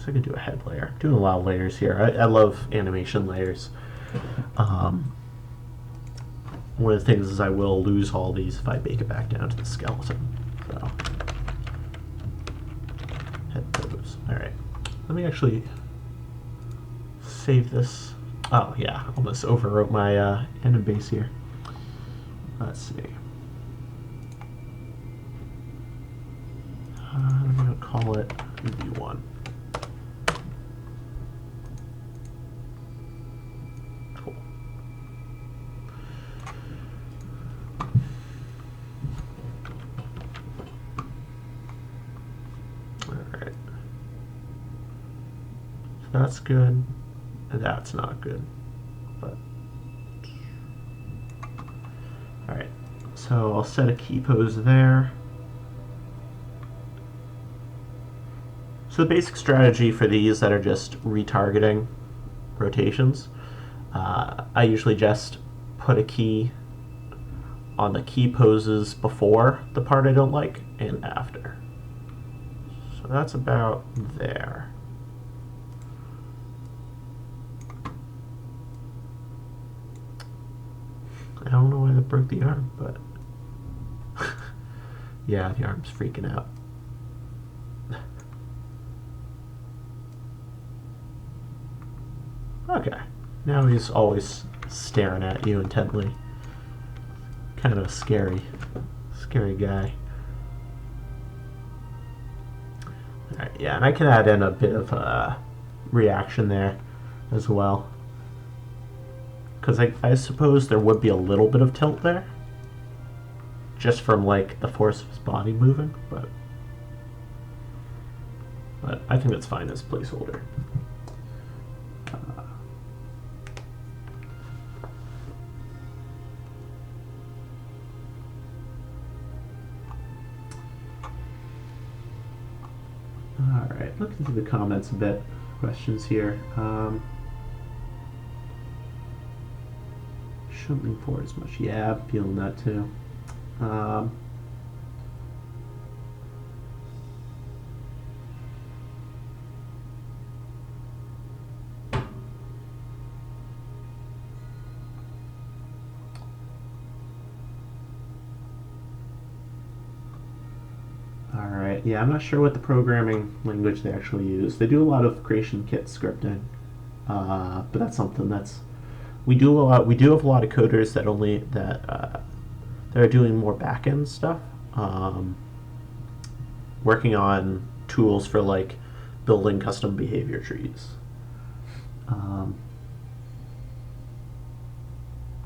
guess I could do a head layer. I'm doing a lot of layers here. I love animation layers. One of the things is I will lose all these if I bake it back down to the skeleton. So, head pose. Alright. Let me actually save this. Oh, yeah. Almost overwrote my anim base here. Let's see. I'm going to call it V1. Cool. Alright. So that's good. That's not good. But alright. So I'll set a key pose there. So the basic strategy for these that are just retargeting rotations, I usually just put a key on the key poses before the part I don't like and after. So that's about there. I don't know why that broke the arm, but yeah, the arm's freaking out. Okay, now he's always staring at you intently. Kind of a scary guy. Alright, yeah, and I can add in a bit of reaction there as well. Because I suppose there would be a little bit of tilt there. Just from, like, the force of his body moving, but I think that's fine as placeholder. Alright, looking through the comments a bit. Questions here. Shouldn't lean forward as much. Yeah, I'm feeling that too. Alright, yeah, I'm not sure what the programming language they actually use. They do a lot of creation kit scripting, but that's something that's we do have a lot of coders that are doing more back-end stuff, working on tools for like building custom behavior trees.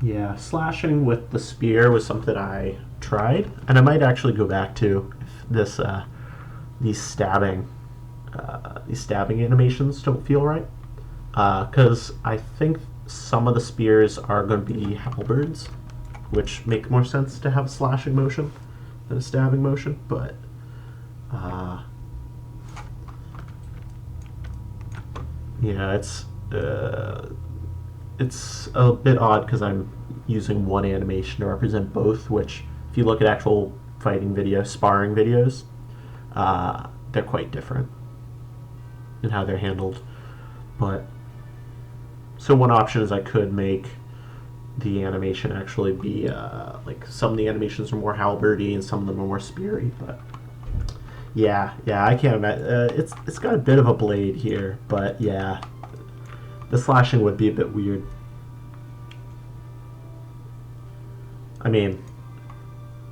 Yeah, slashing with the spear was something I tried, and I might actually go back to if this these stabbing animations don't feel right, because I think some of the spears are going to be halberds, which make more sense to have a slashing motion than a stabbing motion, but yeah, it's a bit odd because I'm using one animation to represent both, which if you look at actual fighting videos, sparring videos, they're quite different in how they're handled. But so one option is I could make the animation actually be like some of the animations are more halberdy and some of them are more speary, but yeah, I can't imagine. It's got a bit of a blade here, but yeah, the slashing would be a bit weird. I mean,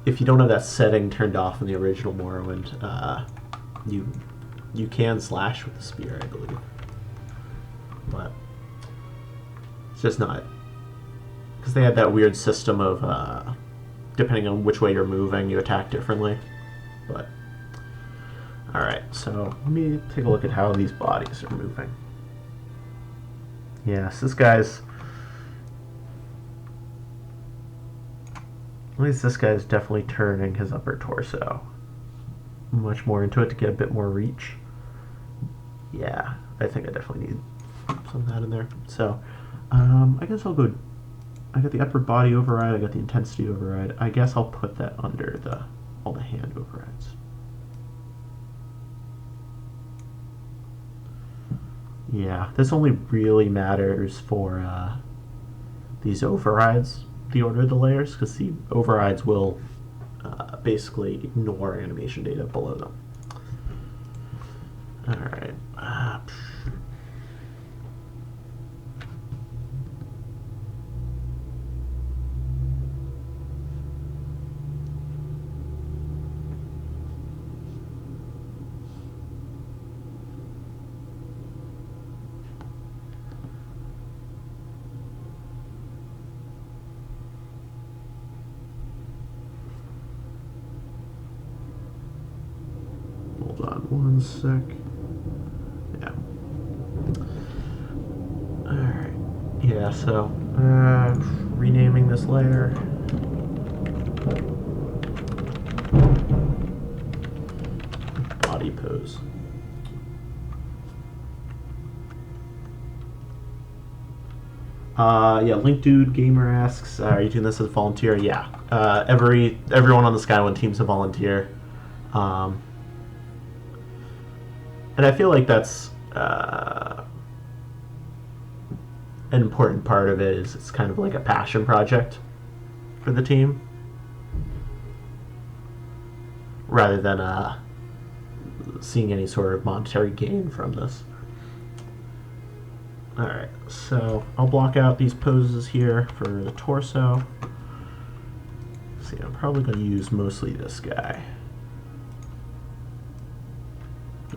if you don't have that setting turned off in the original Morrowind, you can slash with the spear, I believe, but it's just not, because they had that weird system of depending on which way you're moving, you attack differently. But alright, so let me take a look at how these bodies are moving. Yes, this guy's, at least this guy's definitely turning his upper torso much more into it to get a bit more reach. Yeah, I think I definitely need some of that in there. So I guess I'll go, I got the upper body override, I got the intensity override. I guess I'll put that under all the hand overrides. Yeah, this only really matters for these overrides, the order of the layers, because the overrides will basically ignore animation data below them. Alright. Hold on one sec. Yeah. Alright. Yeah, so renaming this layer. Body pose. Yeah, Link Dude Gamer asks, are you doing this as a volunteer? Yeah. Everyone on the Skywind team's a volunteer. And I feel like that's an important part of it is it's kind of like a passion project for the team rather than seeing any sort of monetary gain from this. Alright, so I'll block out these poses here for the torso. See, I'm probably going to use mostly this guy.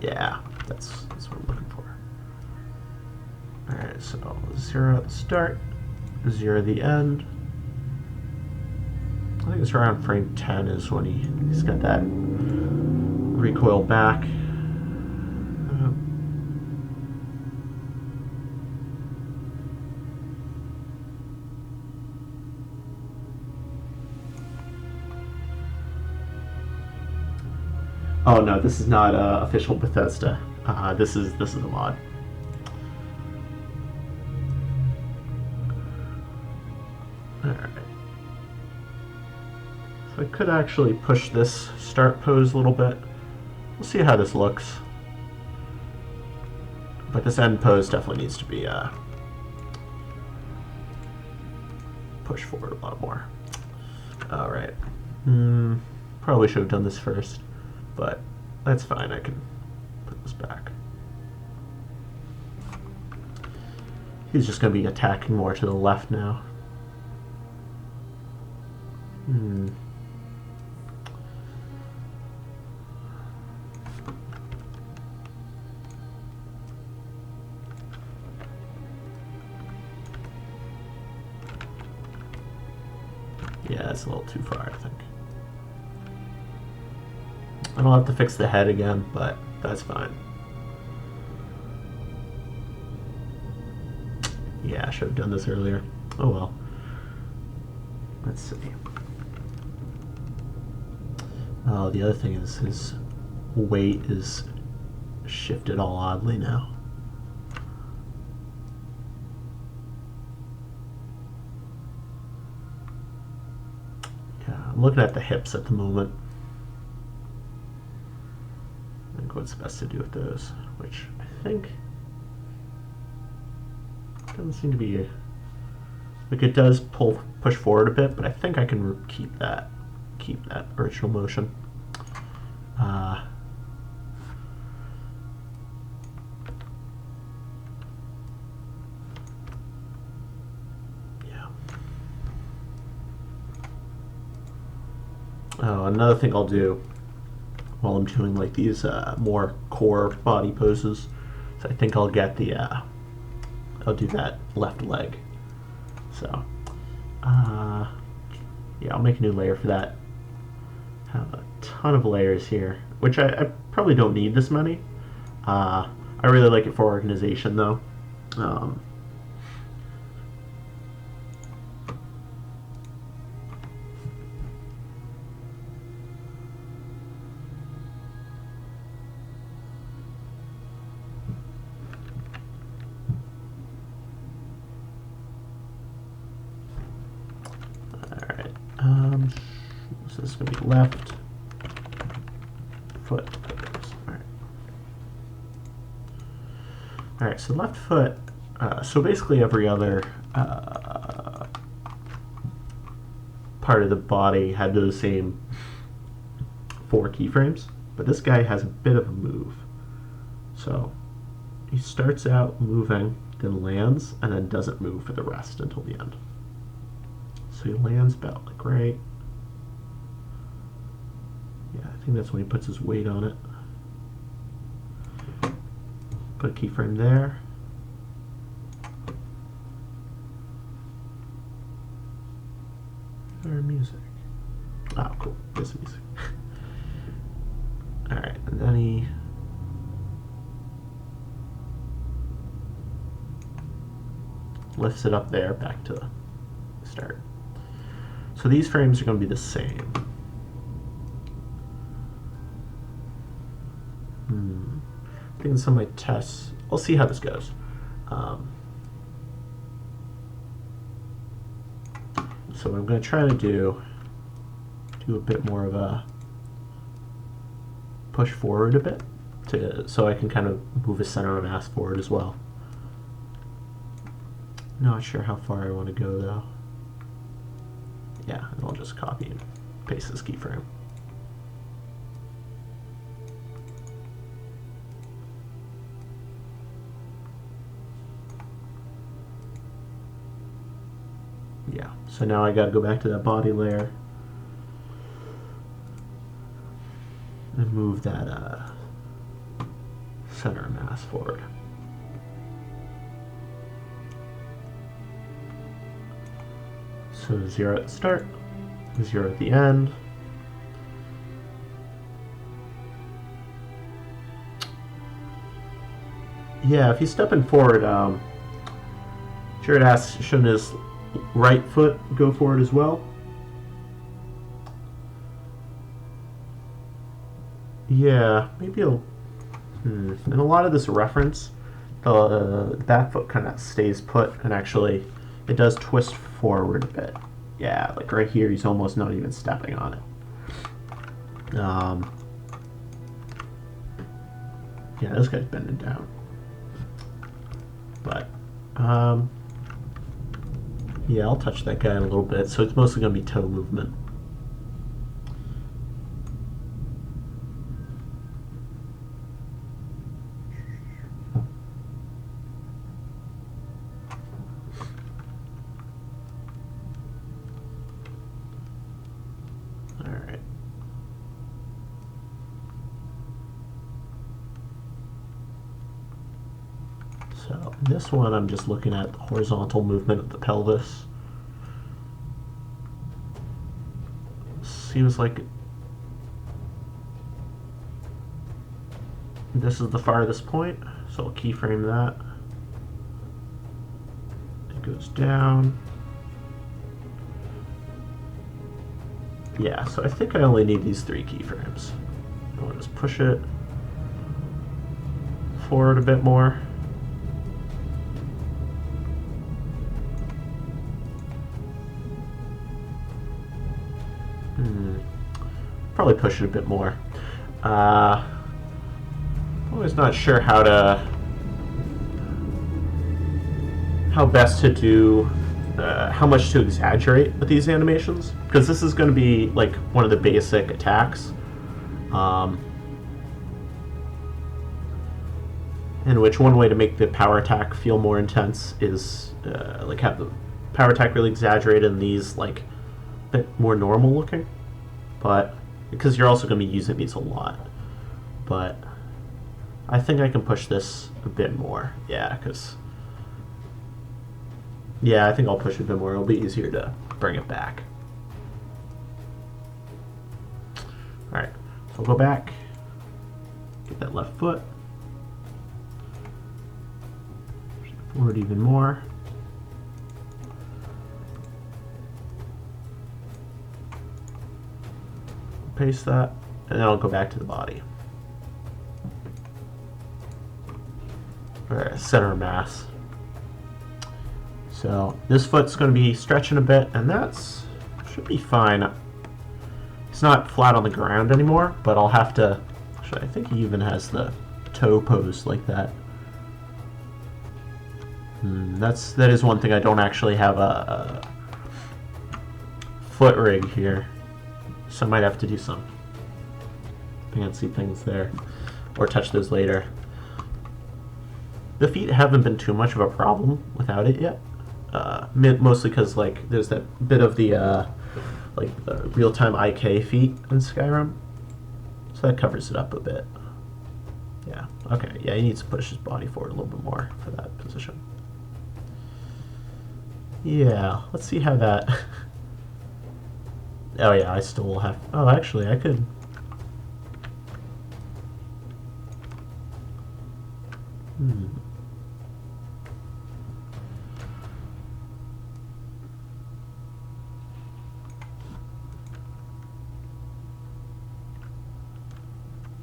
Yeah, that's what I'm looking for. Alright, so 0 at the start, 0 at the end. I think it's around frame 10 is when he's got that recoil back. Oh no, this is not official Bethesda. This is a mod. Alright. So I could actually push this start pose a little bit. We'll see how this looks. But this end pose definitely needs to be pushed forward a lot more. Alright. Probably should have done this first. But that's fine, I can put this back. He's just going to be attacking more to the left now. Yeah, that's a little too far, I think. I'll have to fix the head again, but that's fine. Yeah, I should have done this earlier. Oh well. Let's see. Oh, the other thing is his weight is shifted all oddly now. Yeah, I'm looking at the hips at the moment. What's best to do with those, which I think doesn't seem to be like it does push forward a bit, but I think I can keep that original motion. Yeah. Oh, another thing I'll do while I'm doing like these more core body poses. So I think I'll get the I'll do that left leg. So yeah, I'll make a new layer for that. Have a ton of layers here, which I probably don't need this many. I really like it for organization though. So this is going to be left foot pose. All right. Alright, so left foot, so basically every other part of the body had those same 4 keyframes, but this guy has a bit of a move. So he starts out moving, then lands, and then doesn't move for the rest until the end. So he lands about like right. Yeah, I think that's when he puts his weight on it. Put a keyframe there. Or music. Oh, cool. This music. Alright, and then he lifts it up there back to the start. So these frames are going to be the same. I think some of my tests, I'll see how this goes. So what I'm going to try to do a bit more of a push forward a bit, so I can kind of move the center of mass forward as well. Not sure how far I want to go though. Yeah, and I'll just copy and paste this keyframe. Yeah, so now I got to go back to that body layer and move that center of mass forward. So 0 at the start, 0 at the end. Yeah, if he's stepping forward, Jared asks, shouldn't his right foot go forward as well? Yeah, maybe he'll... In a lot of this reference, the that foot kind of stays put, and actually it does twist forward a bit. Yeah, like right here, he's almost not even stepping on it. Yeah, this guy's bending down. But, yeah, I'll touch that guy in a little bit, so it's mostly going to be toe movement. Alright. So this one I'm just looking at the horizontal movement of the pelvis. Seems like this is the farthest point, so I'll keyframe that. It goes down. Yeah, so I think I only need these 3 keyframes. I'll just push it forward a bit more. Probably push it a bit more. Always not sure how best to do, how much to exaggerate with these animations, because this is going to be like one of the basic attacks, in which one way to make the power attack feel more intense is like have the power attack really exaggerated and these like a bit more normal looking, but because you're also going to be using these a lot. But I think I can push this a bit more. Yeah, because... Yeah, I think I'll push it a bit more. It'll be easier to bring it back. Alright, so I'll go back. Get that left foot. Push it forward even more. Paste that, and then I'll go back to the body. Alright, center of mass. So this foot's going to be stretching a bit, and that's should be fine. It's not flat on the ground anymore, but I'll have to... Actually, I think he even has the toe post like that. That is one thing. I don't actually have a foot rig here, so I might have to do some fancy things there, or touch those later. The feet haven't been too much of a problem without it yet, mostly because like there's that bit of the real-time IK feat in Skyrim, so that covers it up a bit. Yeah. Okay. Yeah, he needs to push his body forward a little bit more for that position. Yeah. Let's see how that. Oh yeah, I still will have. Oh, actually, I could.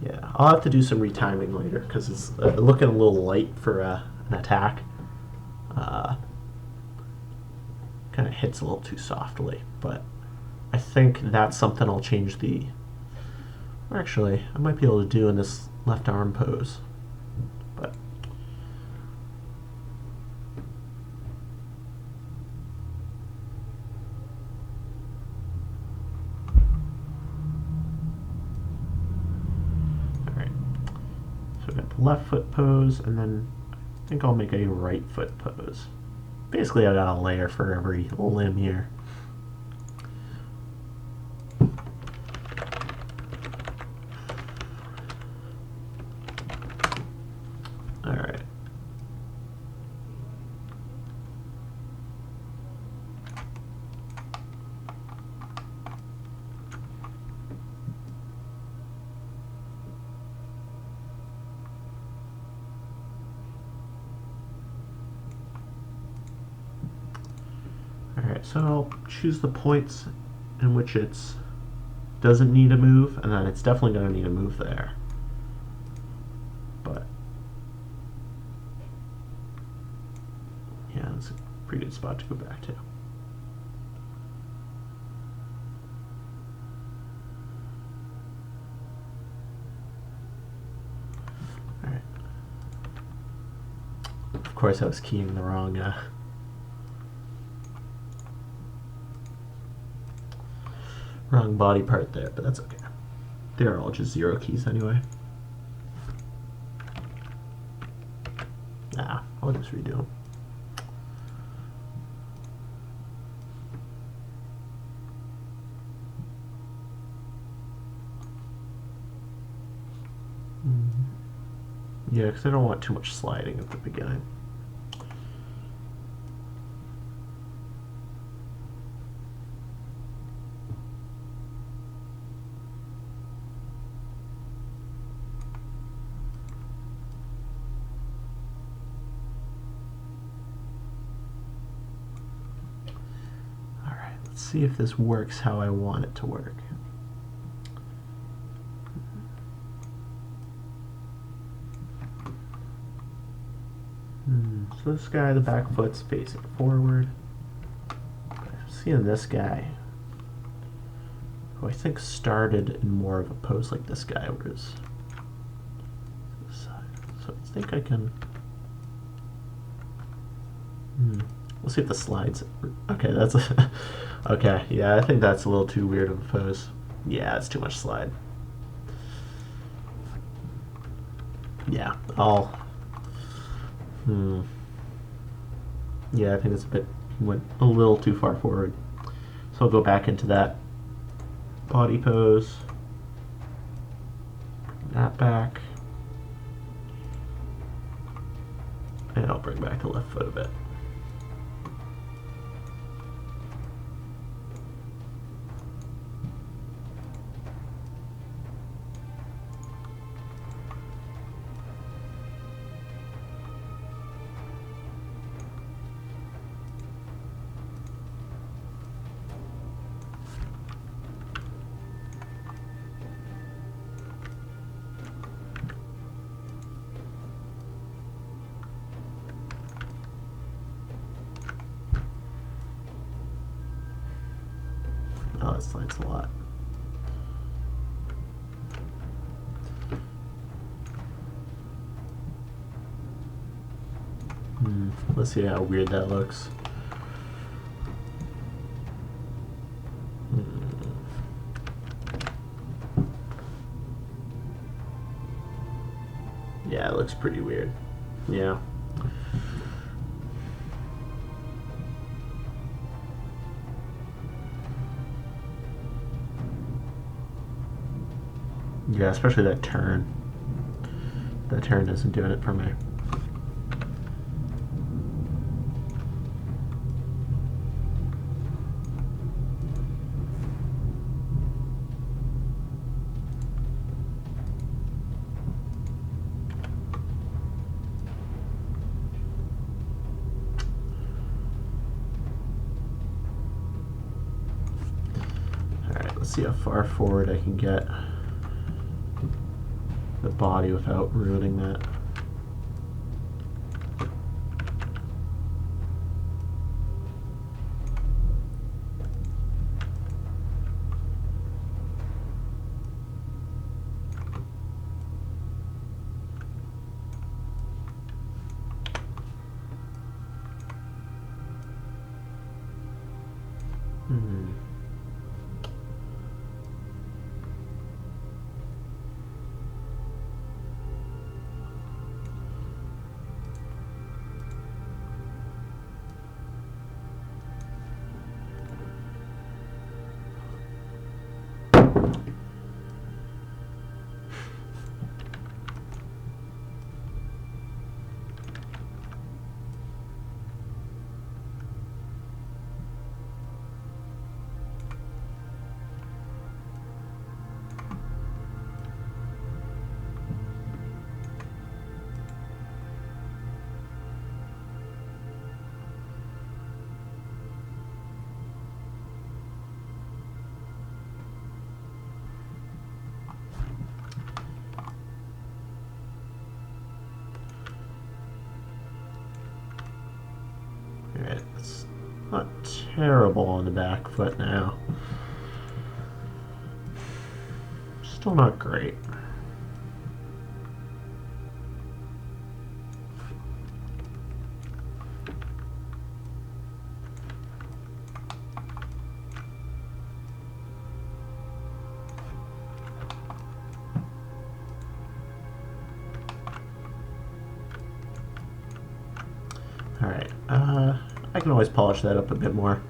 Yeah, I'll have to do some retiming later because it's looking a little light for an attack. Kind of hits a little too softly, but I think that's something I'll change the. Actually, I might be able to do in this left arm pose, but. Left foot pose, and then I think I'll make a right foot pose. Basically, I got a layer for every limb here. All right. So I'll choose the points in which it doesn't need a move, and then it's definitely going to need a move there. But yeah, that's a pretty good spot to go back to. All right. Of course, I was keying the wrong. Wrong body part there, but that's okay. They're all just 0 keys anyway. Nah, I'll just redo them. Yeah, because I don't want too much sliding at the beginning. See if this works how I want it to work. So this guy, the back foot's facing forward. I'm seeing this guy, who I think started in more of a pose like this guy, whereas this side. So I think I can. We'll see if the slides. Okay, that's a. Okay, yeah, I think that's a little too weird of a pose. Yeah, it's too much slide. Yeah, I'll. Yeah, I think it's went a little too far forward. So I'll go back into that body pose. Bring that back. And I'll bring back the left foot a bit. Oh, that slides a lot. Let's see how weird that looks. Yeah, it looks pretty weird. Yeah. Yeah, especially that turn. That turn isn't doing it for me. Alright, let's see how far forward I can get the body without ruining that. Alright, it's not terrible on the back foot now. Still not great. Alright, I can always polish that up a bit more.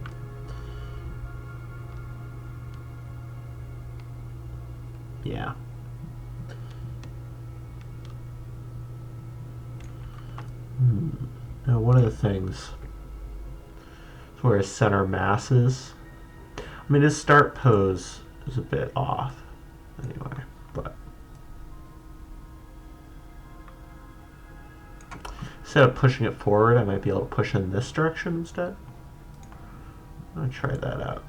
Yeah. Now, one of the things is where his center mass is. I mean, his start pose is a bit off, anyway, but instead of pushing it forward, I might be able to push in this direction instead. I'll try that out.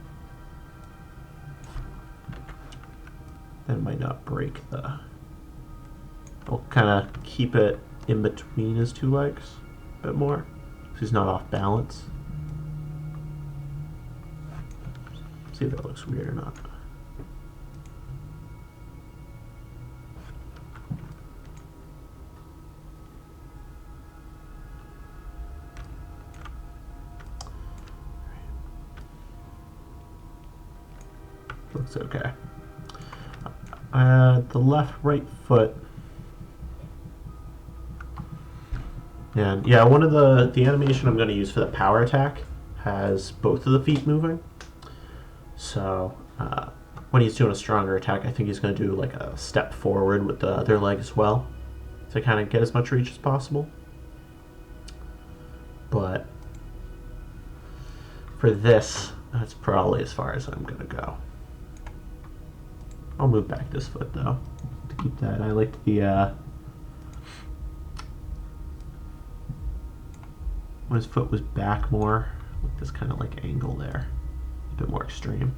That might not break the... I'll kind of keep it in between his two legs a bit more, so he's not off balance. See if that looks weird or not. Looks okay. The left right foot. And yeah, one of the animation I'm going to use for the power attack has both of the feet moving. So when he's doing a stronger attack, I think he's going to do like a step forward with the other leg as well to kind of get as much reach as possible. But for this, that's probably as far as I'm going to go. I'll move back this foot though to keep that. I like the when his foot was back more, with this kind of like angle there, a bit more extreme.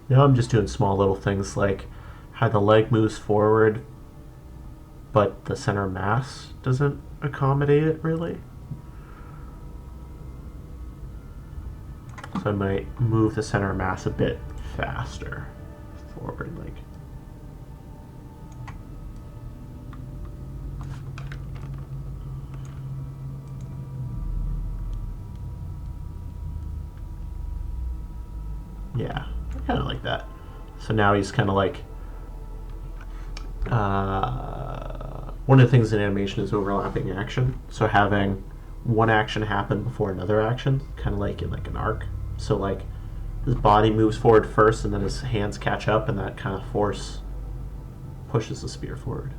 Now I'm just doing small little things like how the leg moves forward, but the center mass doesn't accommodate it really. So I might move the center mass a bit faster forward, like. Yeah, I kind of like that. So now he's kind of like, one of the things in animation is overlapping action. So having one action happen before another action, kind of like in like an arc. So like his body moves forward first, and then his hands catch up, and that kind of force pushes the spear forward.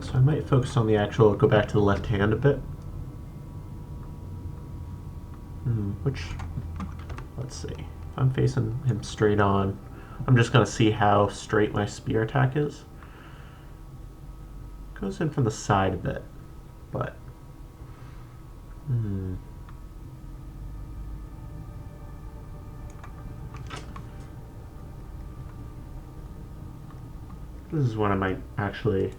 So I might focus on the actual, go back to the left hand a bit. Which, let's see. If I'm facing him straight on, I'm just going to see how straight my spear attack is. Goes in from the side a bit, but... This is when I might actually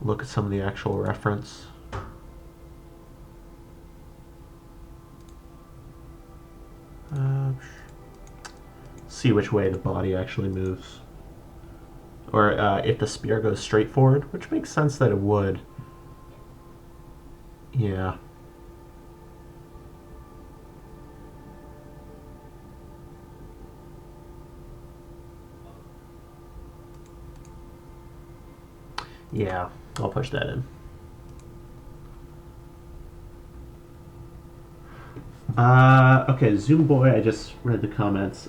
look at some of the actual reference. See which way the body actually moves. Or if the spear goes straight forward, which makes sense that it would. Yeah. Yeah, I'll push that in. Okay, Zoom Boy, I just read the comments.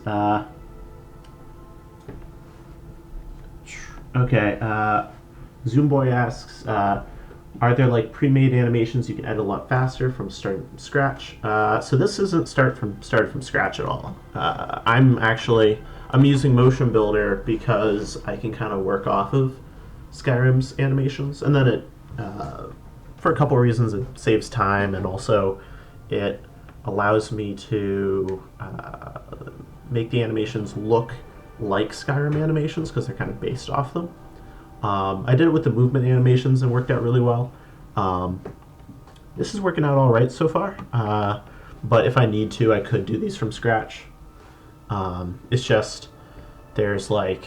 Zoom Boy asks, are there like pre-made animations you can edit a lot faster from starting from scratch? So this isn't started from scratch at all. I'm using Motion Builder because I can kind of work off of Skyrim's animations, and then it, for a couple of reasons, it saves time, and also it allows me to make the animations look like Skyrim animations because they're kind of based off them. I did it with the movement animations and worked out really well. This is working out all right so far, but if I need to, I could do these from scratch. It's just there's like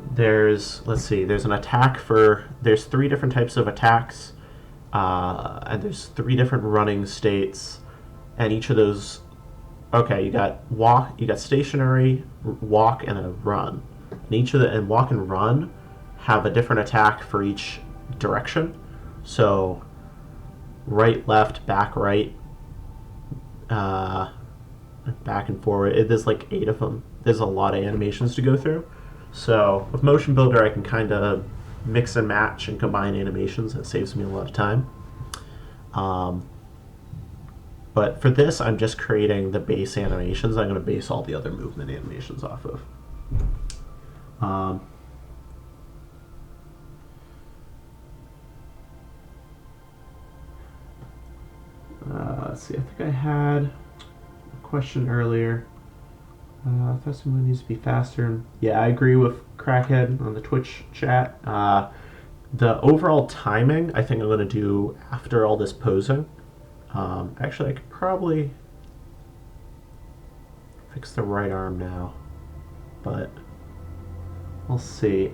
there's an attack there's 3 different types of attacks, and there's 3 different running states, and each of those, okay, you got stationary, walk, and a run, and walk and run have a different attack for each direction. So right, left, back, right, back and forward. There's like 8 of them. There's a lot of animations to go through. So with Motion Builder, I can kind of mix and match and combine animations. It saves me a lot of time. But for this, I'm just creating the base animations. I'm going to base all the other movement animations off of. Let's see, I think I had a question earlier. Festival needs to be faster. Yeah, I agree with Crackhead on the Twitch chat. The overall timing, I think I'm going to do after all this posing. Actually, I could probably fix the right arm now, but we'll see.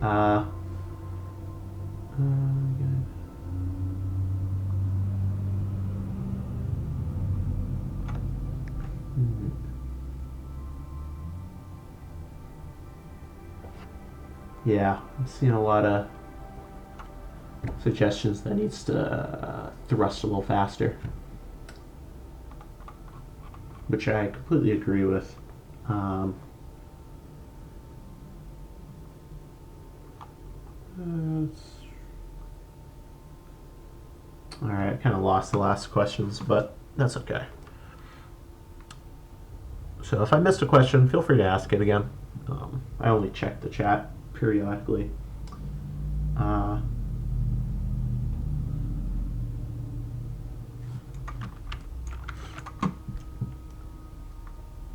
Yeah, I'm seeing a lot of suggestions that needs to thrust a little faster, which I completely agree with. Alright, I kind of lost the last questions, but that's okay. So if I missed a question, feel free to ask it again. I only check the chat periodically.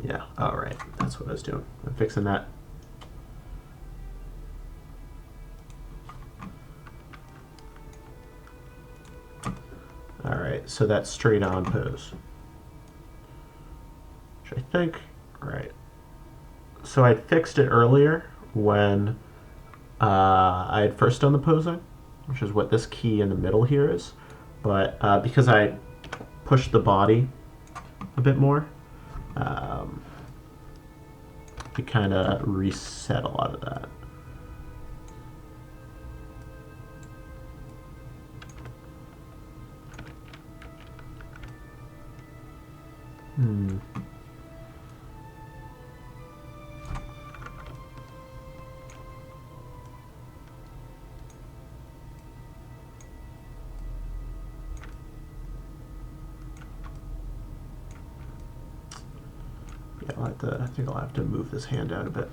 Yeah, all right. That's what I was doing. I'm fixing that. All right, so that's straight on pose. Which I think, right. So I fixed it earlier when I had first done the posing, which is what this key in the middle here is. But because I pushed the body a bit more, it kind of reset a lot of that. I think I'll have to move this hand out a bit.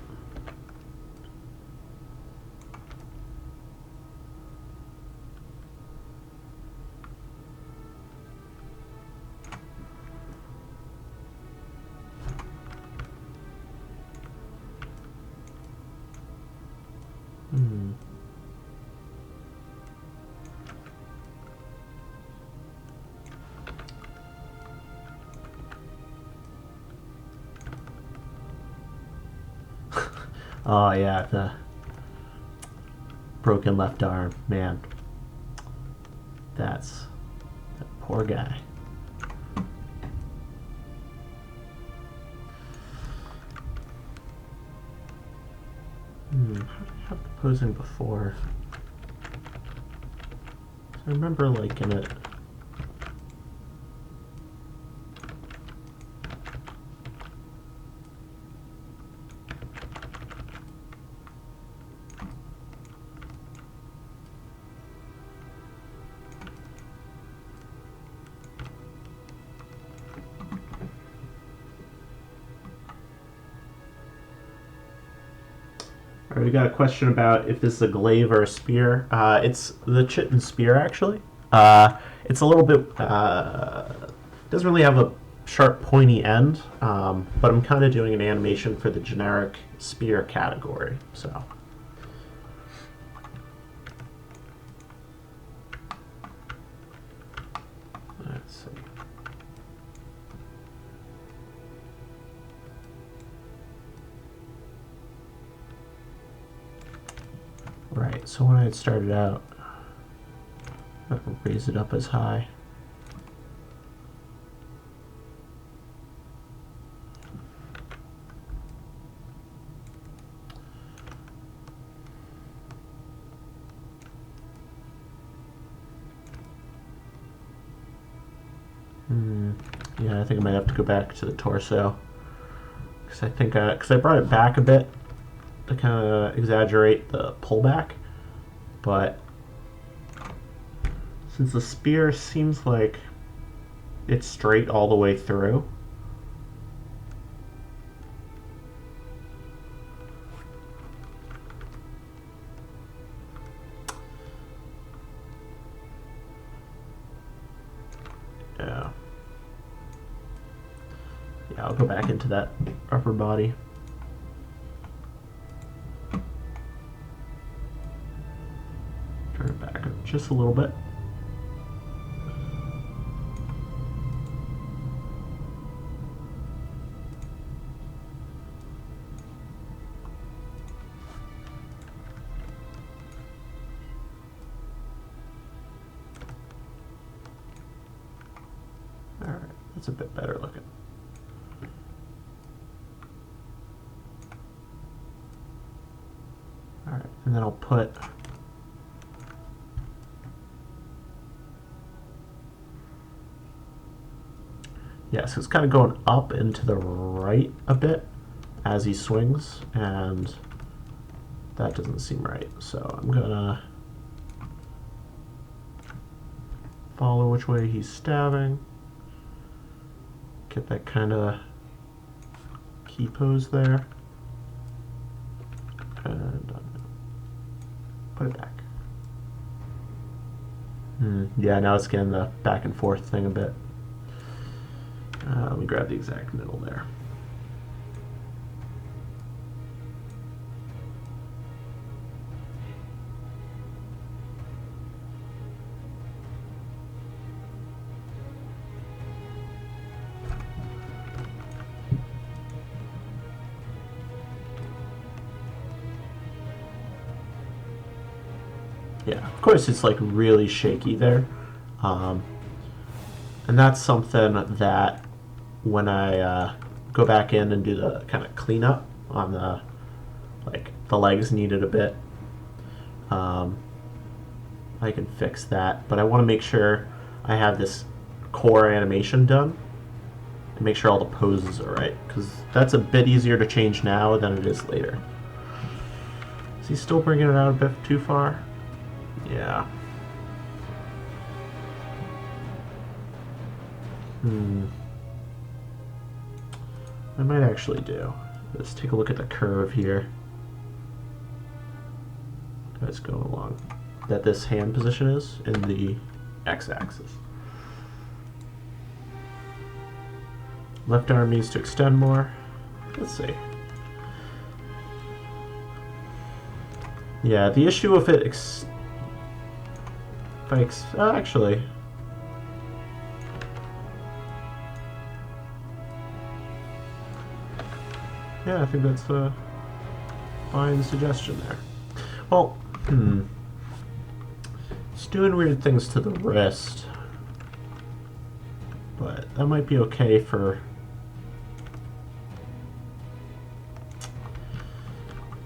Oh yeah, the broken left arm, man. That poor guy. How did I have the posing before? I remember liking it. All right, we got a question about if this is a glaive or a spear. It's the chitin spear, actually. It's a little bit, doesn't really have a sharp pointy end, but I'm kind of doing an animation for the generic spear category, so. Let's see. Right, so when I had started out, I raise it up as high. Yeah, I think I might have to go back to the torso, because I think because I brought it back a bit to kind of exaggerate the pullback, but since the spear seems like it's straight all the way through, yeah, I'll go back into that upper body. Turn it back just a little bit. All right, that's a bit better looking. All right, and then I'll put so it's kind of going up and to the right a bit as he swings, and that doesn't seem right. So I'm gonna follow which way he's stabbing, get that kind of T pose there. And put it back. Yeah, now it's getting the back and forth thing a bit. Let me grab the exact middle there. Yeah, of course it's like really shaky there. And that's something that when I go back in and do the kind of cleanup on the, like the legs needed a bit, I can fix that. But I want to make sure I have this core animation done and make sure all the poses are right, because that's a bit easier to change now than it is later. Is he still bringing it out a bit too far? Yeah. I might actually do. Let's take a look at the curve here. That's going along. That this hand position is in the x-axis. Left arm needs to extend more. Let's see. Yeah, the issue with it actually, yeah, I think that's a fine suggestion there. Well, it's doing weird things to the wrist, but that might be okay for.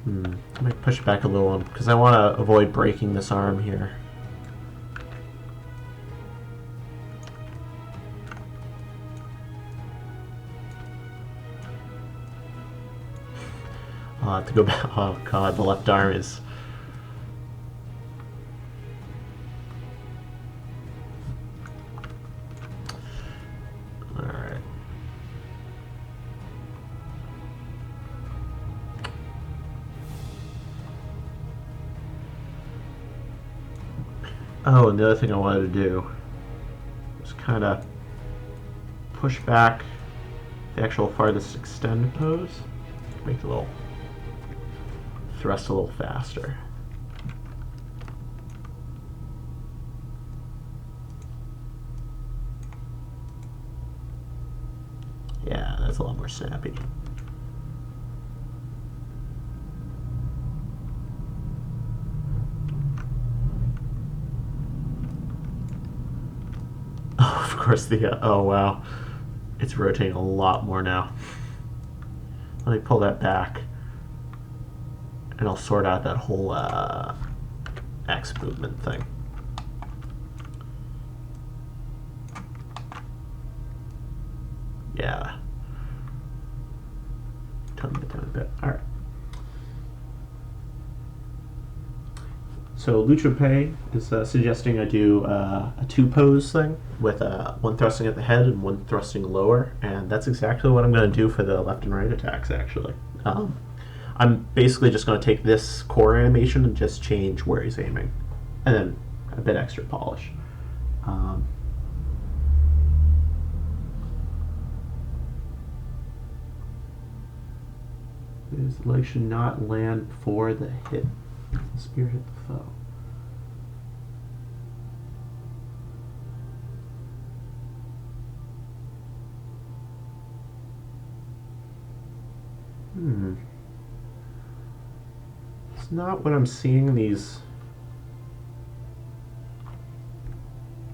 I might push it back a little because I want to avoid breaking this arm here. I'll have to go back. Oh god, the left arm is. Alright. Oh, and the other thing I wanted to do was kind of push back the actual farthest extend pose. Make the little thrust a little faster. Yeah, that's a lot more snappy. Oh, of course oh wow. It's rotating a lot more now. Let me pull that back. And I'll sort out that whole X movement thing. Yeah. Tone it down a bit. All right. So Lucha Pay is suggesting I do a two pose thing with one thrusting at the head and one thrusting lower, and that's exactly what I'm going to do for the left and right attacks, actually. I'm basically just going to take this core animation and just change where he's aiming, and then a bit extra polish. The leg should not land before the spear hit the foe. It's not what I'm seeing these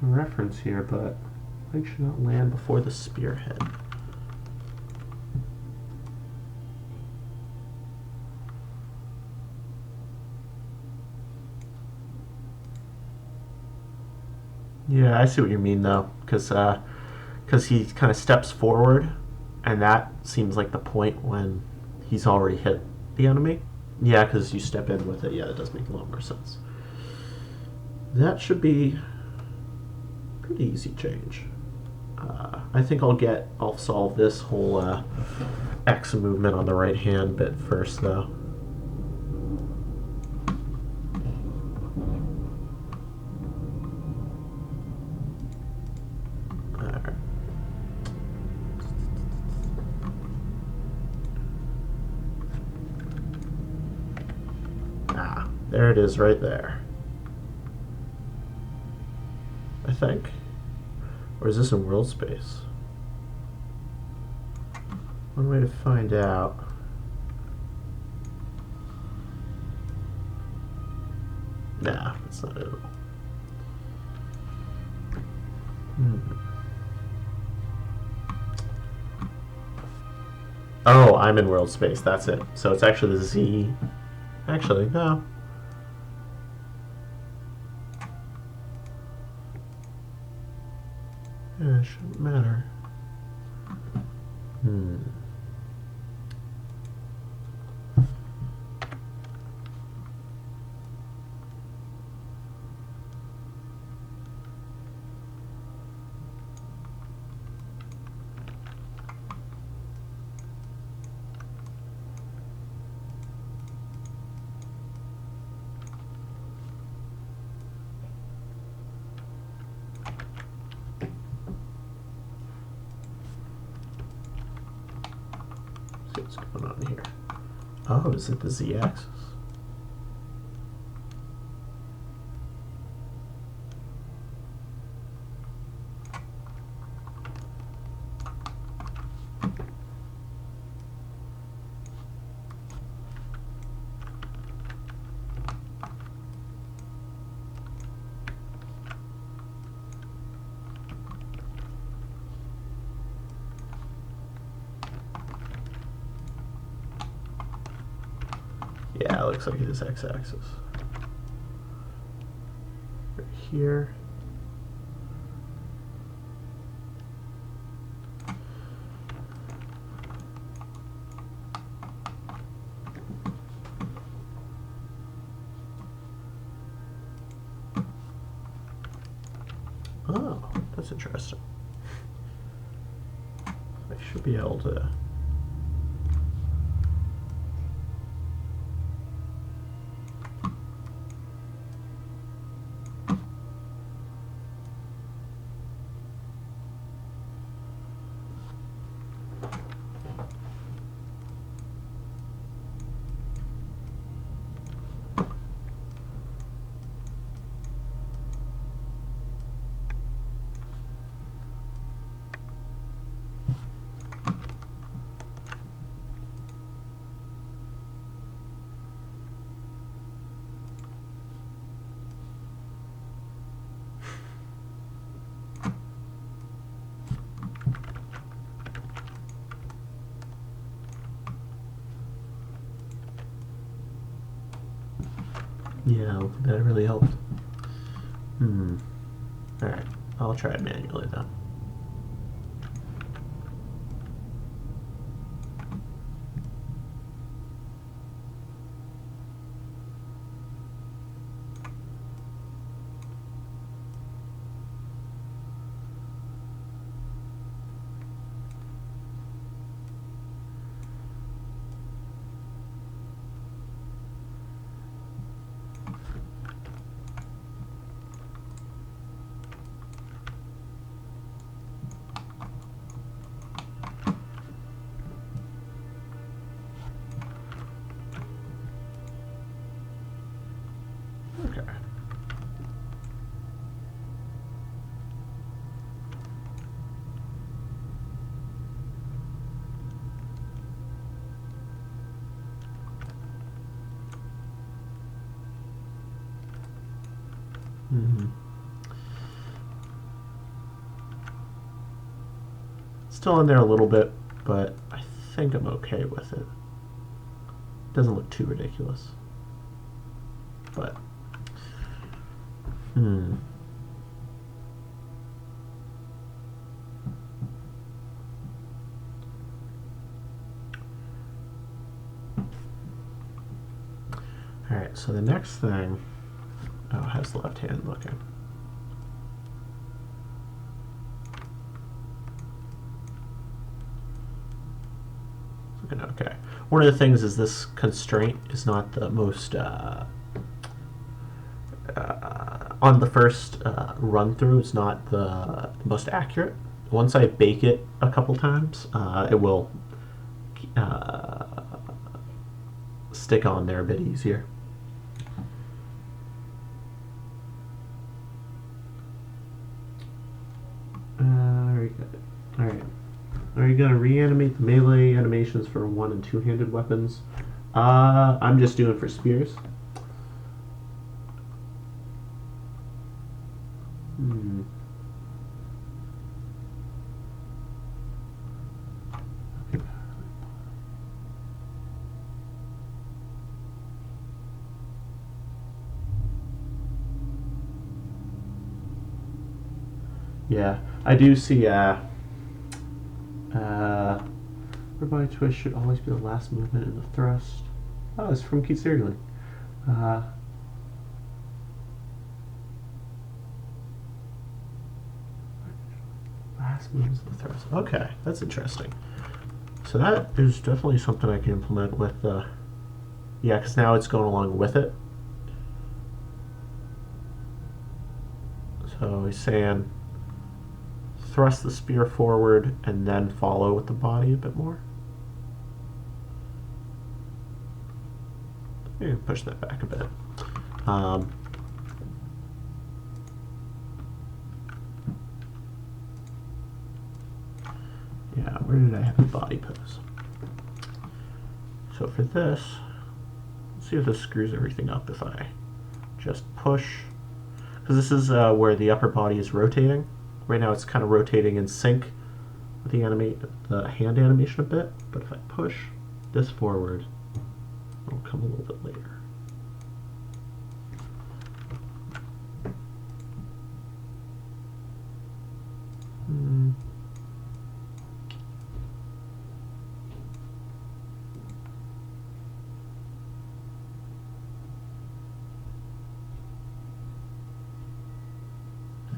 reference here, but leg should not land before the spearhead. Yeah, I see what you mean though, because he kind of steps forward, and that seems like the point when he's already hit the enemy. Yeah, because you step in with it. Yeah, it does make a lot more sense. That should be a pretty easy change. I think I'll solve this whole X movement on the right hand bit first, though. There it is right there. I think. Or is this in world space? One way to find out. Nah, that's not it at all. Oh, I'm in world space, that's it. So it's actually the Z. Actually, no. Yeah, it shouldn't matter. What's going on here? Oh, is it the Z-axis? Yeah, it looks like it is x-axis. Right here. Oh, that's interesting. I should be able to... Yeah, that really helped. Alright, I'll try it manually then. Okay. Still in there a little bit, but I think I'm okay with it. Doesn't look too ridiculous. But Alright, so the next thing... Oh, how's the left hand looking? Okay. One of the things is this constraint is not the most on the first run through. It's not the most accurate. Once I bake it a couple times, it will stick on there a bit easier. Very good. All right. Are you going to reanimate the melee animations for one- and two-handed weapons? I'm just doing for spears. Yeah, I do see whereby twist should always be the last movement in the thrust. Oh, it's from Keith Sterling. Last movement in the thrust. Okay, that's interesting. So that is definitely something I can implement with yeah, because now it's going along with it. So he's saying thrust the spear forward and then follow with the body a bit more. Maybe push that back a bit. Yeah, where did I have the body pose? So for this, let's see if this screws everything up if I just push. Because this is where the upper body is rotating. Right now it's kind of rotating in sync with the hand animation a bit, but if I push this forward, it'll come a little bit later.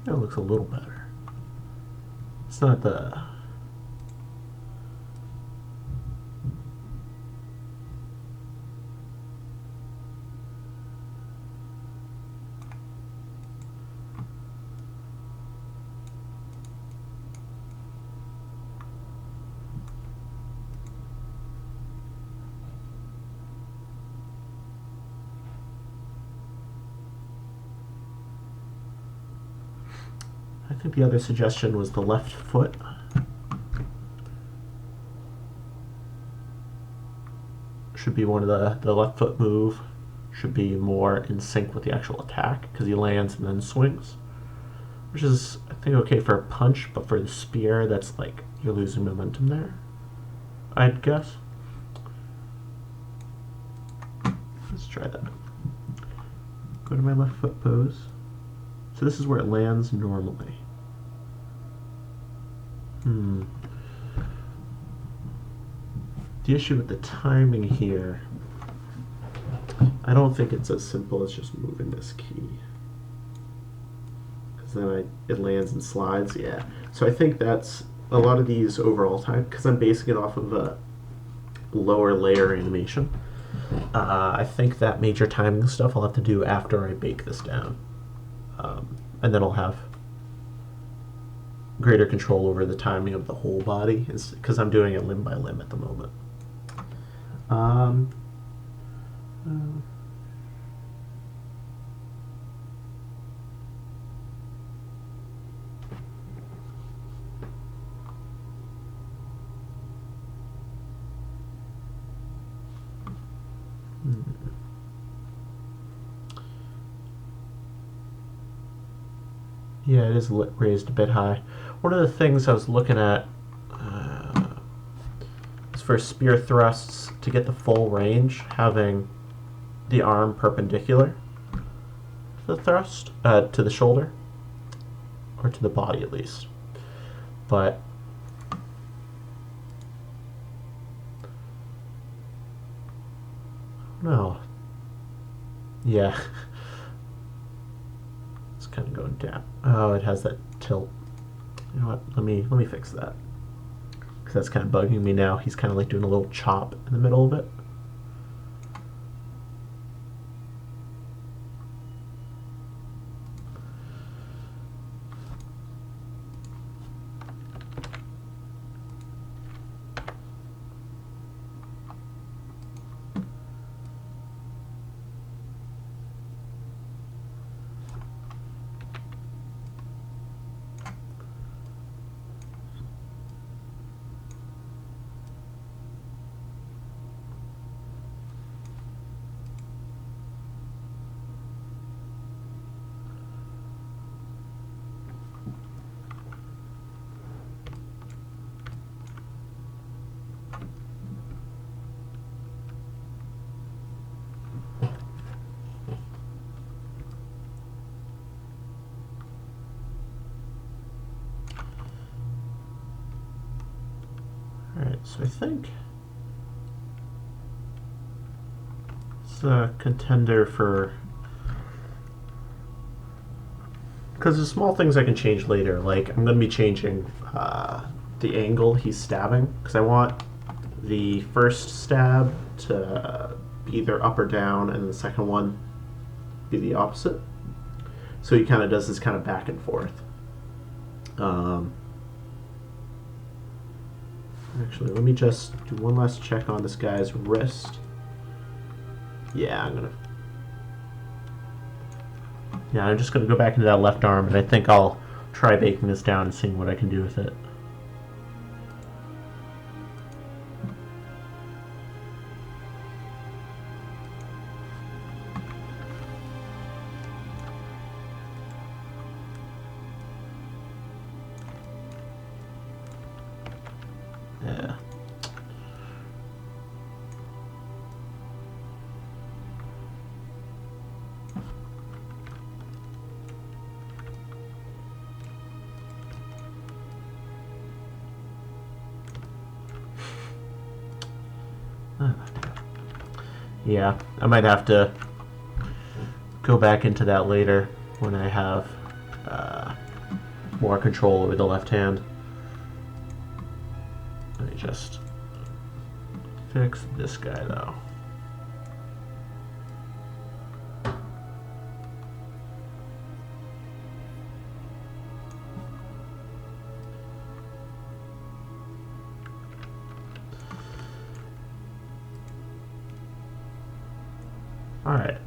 That looks a little better. It's not the... I think the other suggestion was the left foot. Should be one of the left foot move should be more in sync with the actual attack because he lands and then swings, which is I think okay for a punch, but for the spear that's like you're losing momentum there, I'd guess. Let's try that. Go to my left foot pose. So this is where it lands normally. The issue with the timing here, I don't think it's as simple as just moving this key. Because then it lands and slides, yeah. So I think that's a lot of these overall time, because I'm basing it off of a lower layer animation. I think that major timing stuff I'll have to do after I bake this down. And then I'll have greater control over the timing of the whole body, because I'm doing it limb by limb at the moment. Yeah, it is raised a bit high. One of the things I was looking at is for spear thrusts, to get the full range, having the arm perpendicular to the thrust, to the shoulder, or to the body at least. But no, yeah. Kind of going down. Oh, it has that tilt. You know what? Let me fix that. because that's kind of bugging me now. He's kind of like doing a little chop in the middle of it. Alright, so I think it's a contender for... Because there's small things I can change later, like I'm going to be changing the angle he's stabbing, because I want the first stab to be either up or down, and the second one be the opposite. So he kind of does this kind of back and forth. Actually, let me just do one last check on this guy's wrist. Yeah, I'm just gonna go back into that left arm, and I think I'll try baking this down and seeing what I can do with it. Yeah. Yeah, I might have to go back into that later when I have more control over the left hand. Let me just fix this guy though. Alright.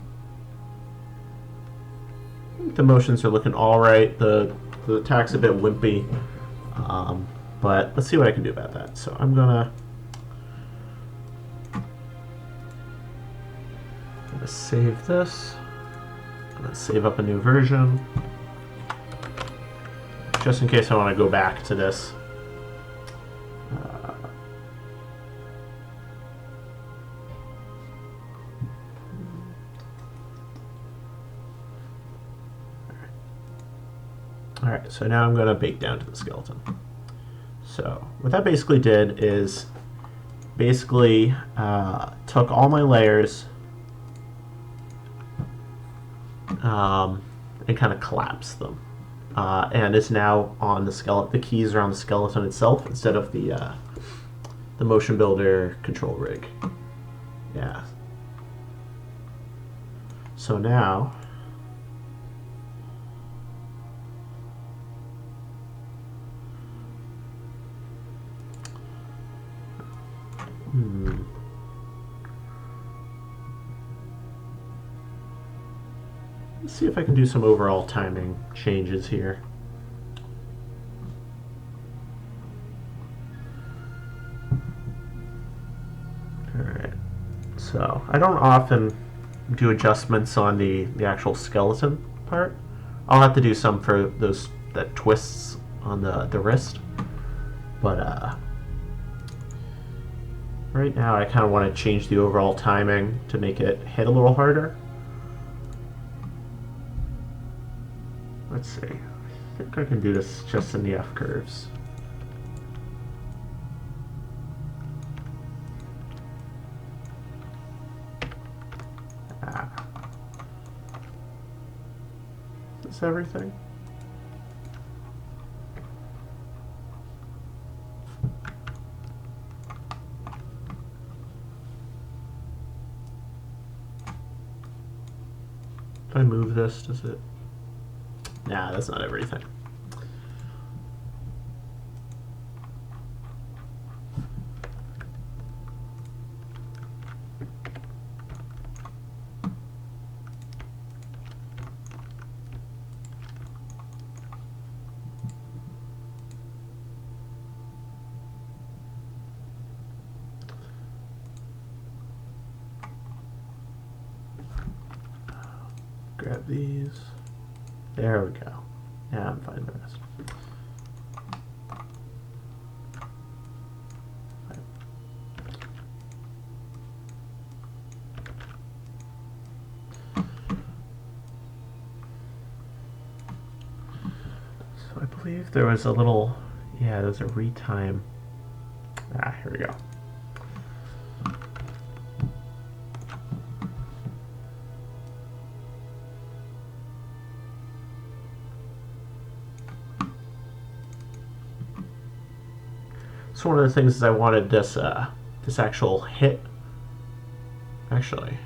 I think the motions are looking alright. The attack's a bit wimpy. But let's see what I can do about that. So I'm gonna save this. I'm gonna save up a new version, just in case I want to go back to this. Alright, so now I'm going to bake down to the skeleton. So what that basically did is basically took all my layers and kind of collapsed them. And it's now on the skeleton. The keys are on the skeleton itself instead of the motion builder control rig. Yeah. So now let's see if I can do some overall timing changes here. Alright, so I don't often do adjustments on the actual skeleton part. I'll have to do some for those that twists on the wrist, but right now I kind of want to change the overall timing to make it hit a little harder. Let's see. I think I can do this just in the F curves. Is this everything? If I move this, does it? Nah, that's not everything. Grab these. There we go. Yeah, I'm finding the rest. So I believe there was a little, yeah, there's a retime. Ah, here we go. So one of the things is I wanted this this actual hit. Actually,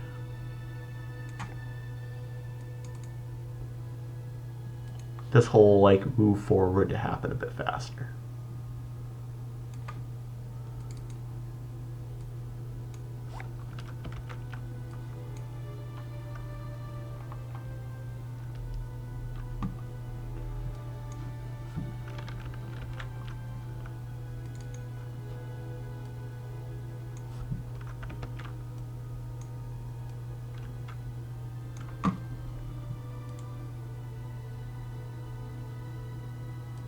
this whole like move forward to happen a bit faster.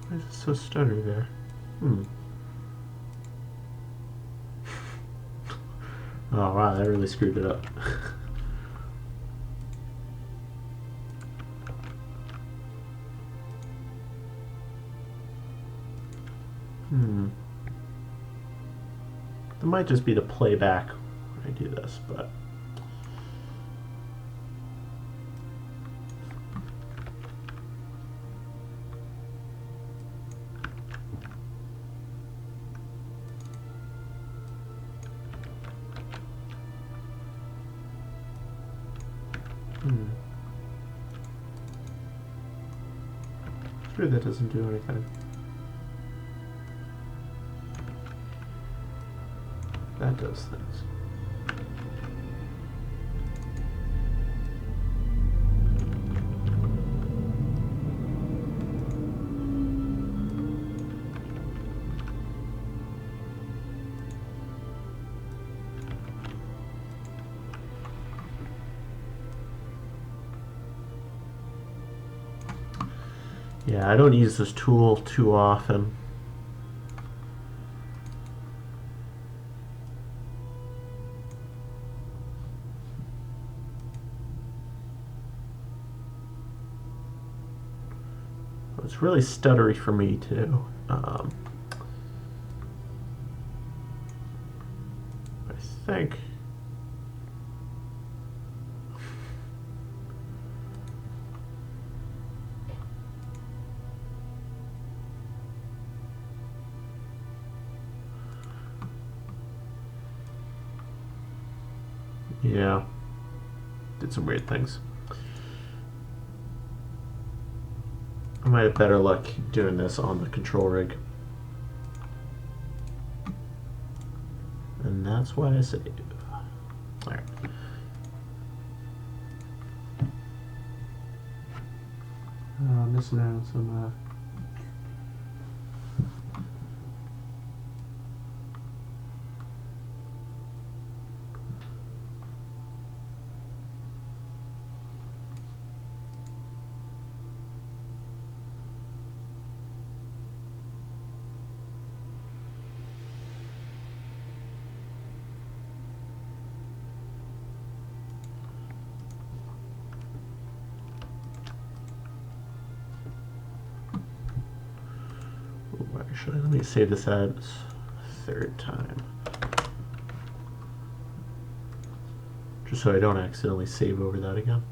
Why is it so stuttery there? Oh wow, that really screwed it up. It might just be the playback when I do this, but sure that doesn't do anything. That does things. Yeah, I don't use this tool too often. It's really stuttery for me too. I think. Yeah, did some weird things. I might have better luck doing this on the control rig. And that's why I save. Alright. Missing out on some Actually, let me save this as third time. Just so I don't accidentally save over that again.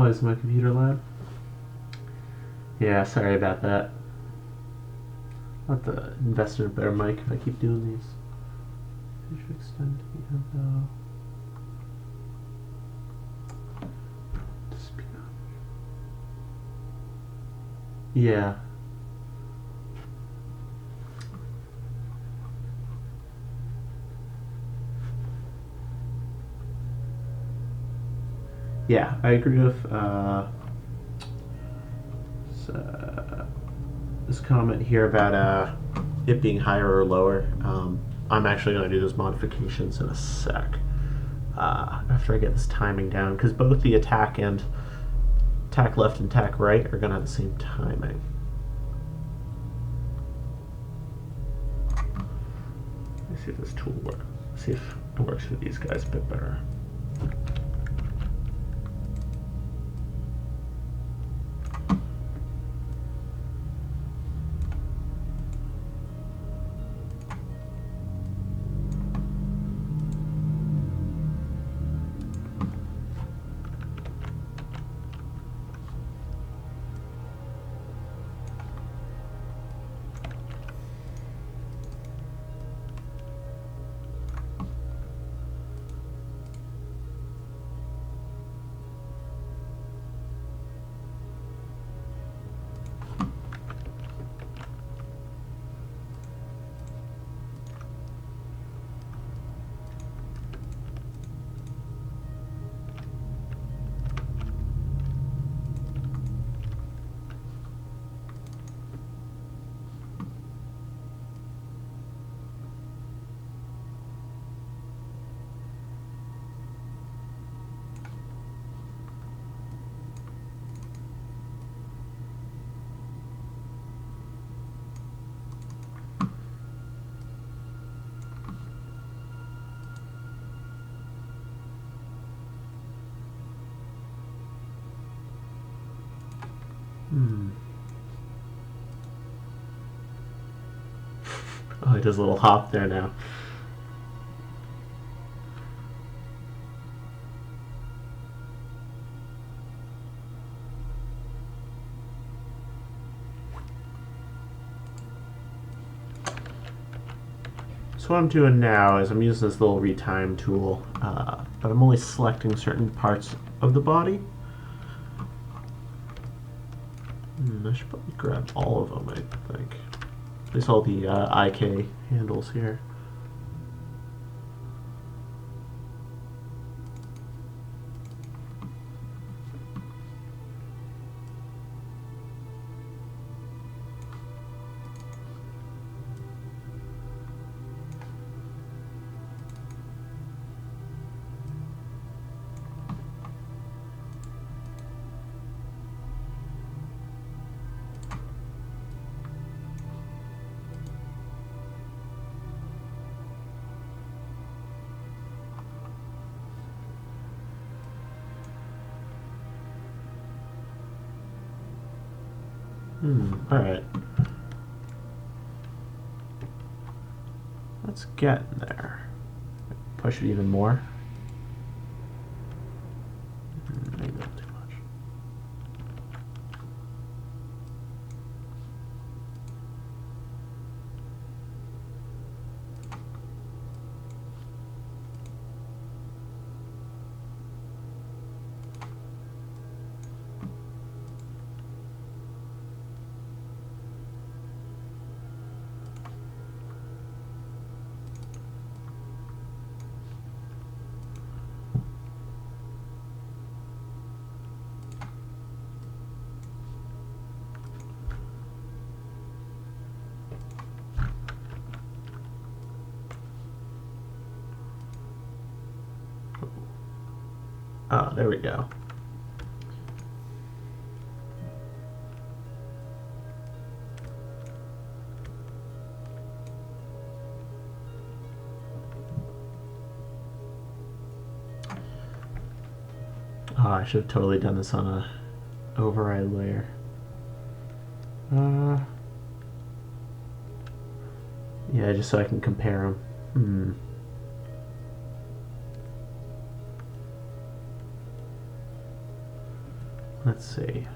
noise in my computer lab. Yeah, sorry about that. I'll have to invest in a better mic if I keep doing these. I should extend the info. Yeah. Yeah, I agree with this comment here about it being higher or lower. I'm actually going to do those modifications in a sec after I get this timing down, because both the attack and attack left and attack right are going to have the same timing. Let's see if this tool works. See if it works for these guys a bit better. Oh, he does a little hop there now. So what I'm doing now is I'm using this little retime tool, but I'm only selecting certain parts of the body. I should probably grab all of them, I think. At least all the IK handles here. Alright. Let's get in there. Push it even more. Maybe not too much. Oh, there we go. Oh, I should have totally done this on a override layer. Yeah, just so I can compare them. Let's see.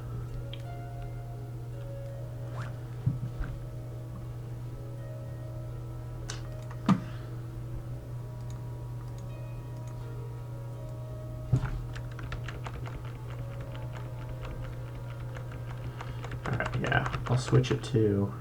Alright, yeah, I'll switch it to...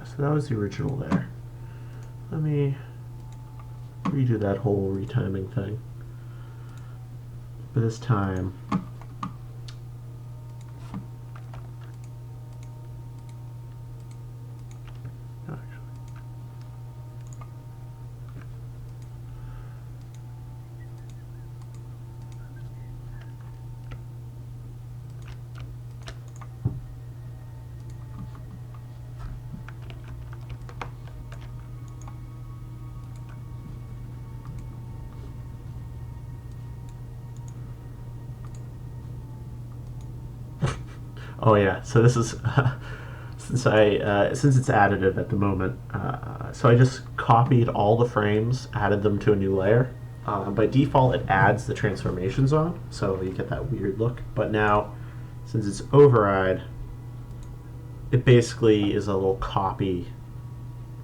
So that was the original there. Let me redo that whole retiming thing. But this time, oh yeah, so this is since it's additive at the moment. So I just copied all the frames, added them to a new layer. By default, it adds the transformation zone, so you get that weird look. But now, since it's override, it basically is a little copy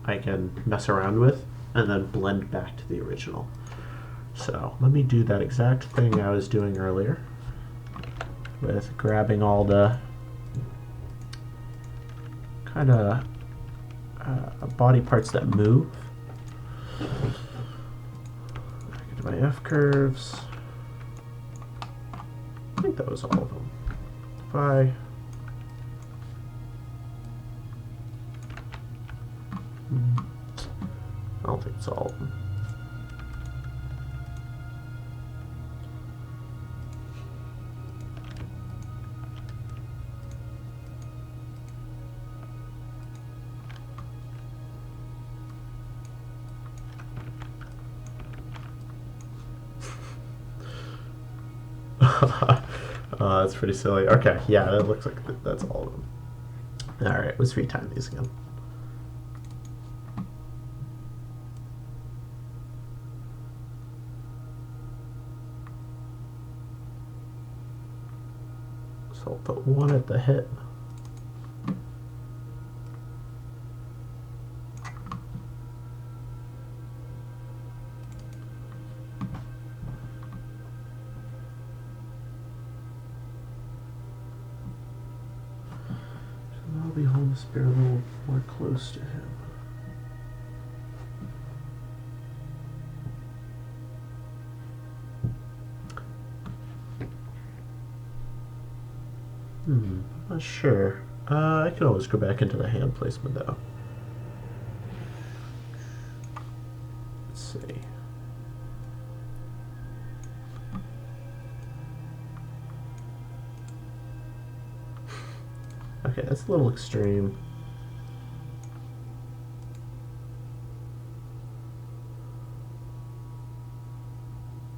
I can mess around with and then blend back to the original. So let me do that exact thing I was doing earlier with grabbing all the kind of body parts that move. Back into my F curves. I think that was all of them. If I don't think it's all of them. That's pretty silly. Okay, yeah, that looks like that's all of them. Alright, let's retime these again. So I'll put one at the hip. I'll be holding the spear a little more close to him. I'm not sure. I can always go back into the hand placement though. Let's see. Okay, that's a little extreme.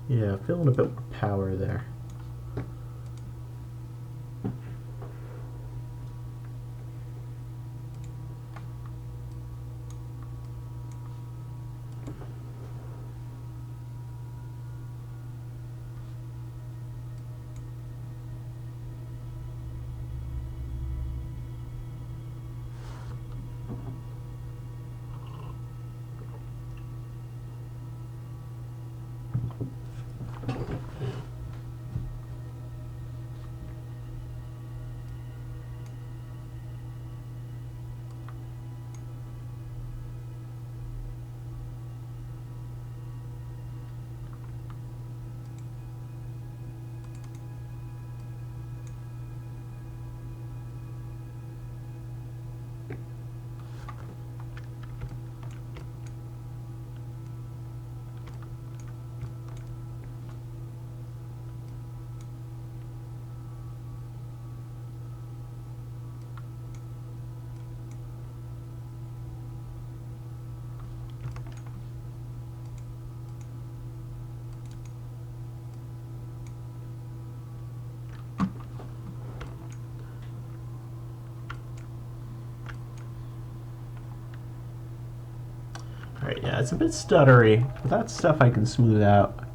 Yeah, feeling a bit more power there. Yeah, it's a bit stuttery, but that's stuff I can smooth out.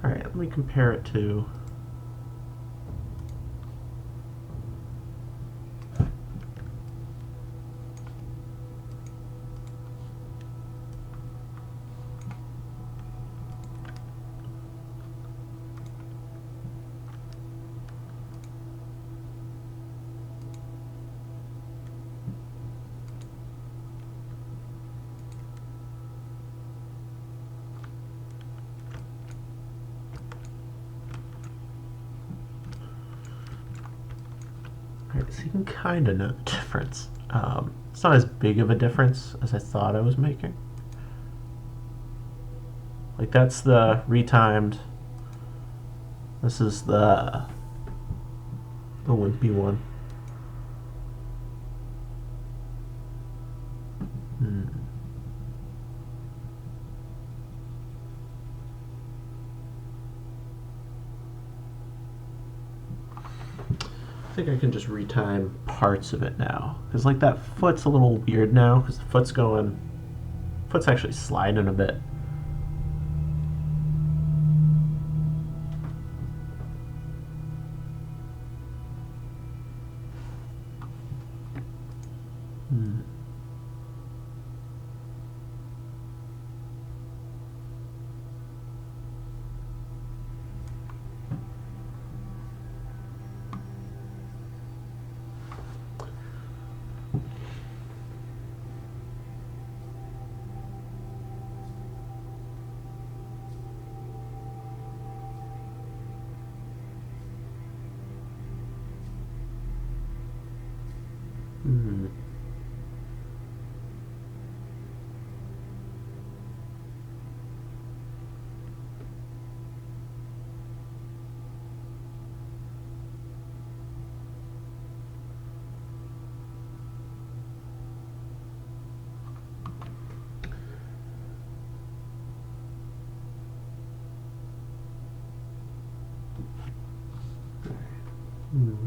Alright, let me compare it to... Alright, so you can kind of know the difference. It's not as big of a difference as I thought I was making. Like, that's the retimed. This is the wimpy one. I think I can just retime parts of it now. Because like that foot's a little weird now, because the foot's actually sliding a bit.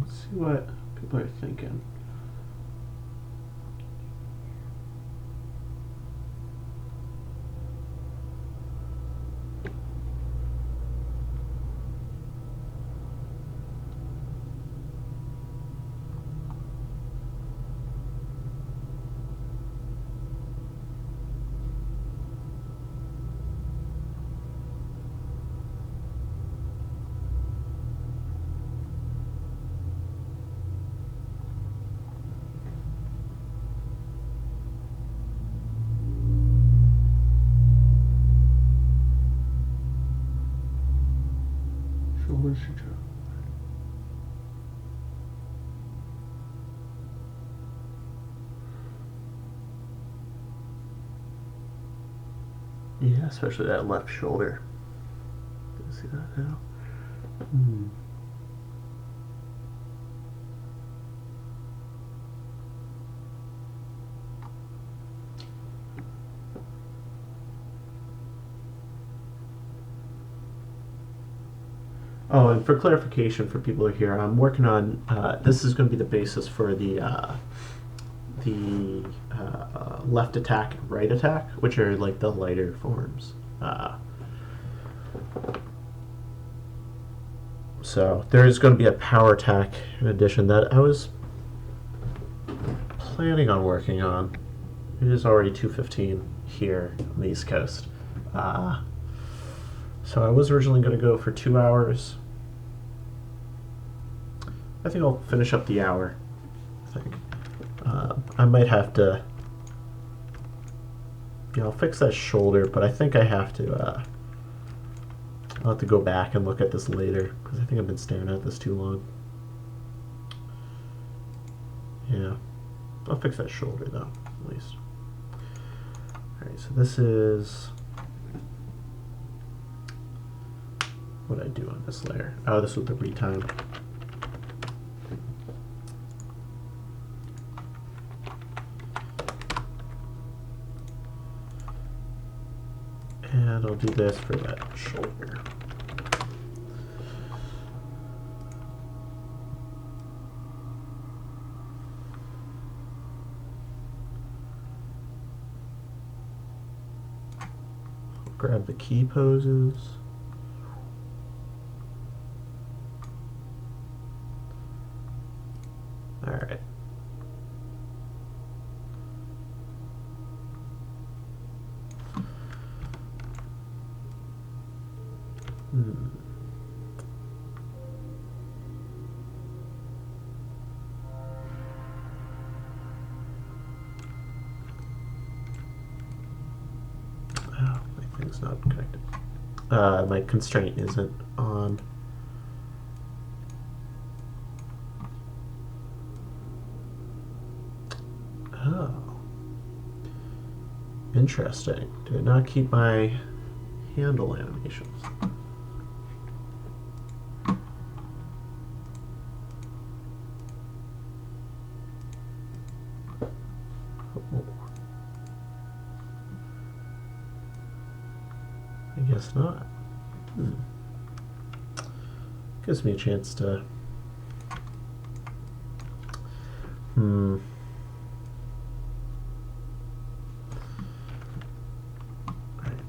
Let's see what people are thinking. Yeah, especially that left shoulder. You can see that now. Oh, and for clarification for people who are here, I'm working on, this is going to be the basis for the left attack and right attack, which are like the lighter forms. So there's going to be a power attack in addition that I was planning on working on. It is already 2:15 here on the East Coast. So I was originally going to go for 2 hours. I think I'll finish up the hour. I think I might have to. Yeah, I'll fix that shoulder, but I think I have to. I'll have to go back and look at this later because I think I've been staring at this too long. Yeah, I'll fix that shoulder though, at least. All right, so this is. What did I do on this layer? Oh, this was the retime. And I'll do this for that shoulder. grab the key poses. All right. Oh, my thing's not connected. My constraint isn't on. Oh. Interesting. Do I not keep my handle animations? I guess not. Gives me a chance to...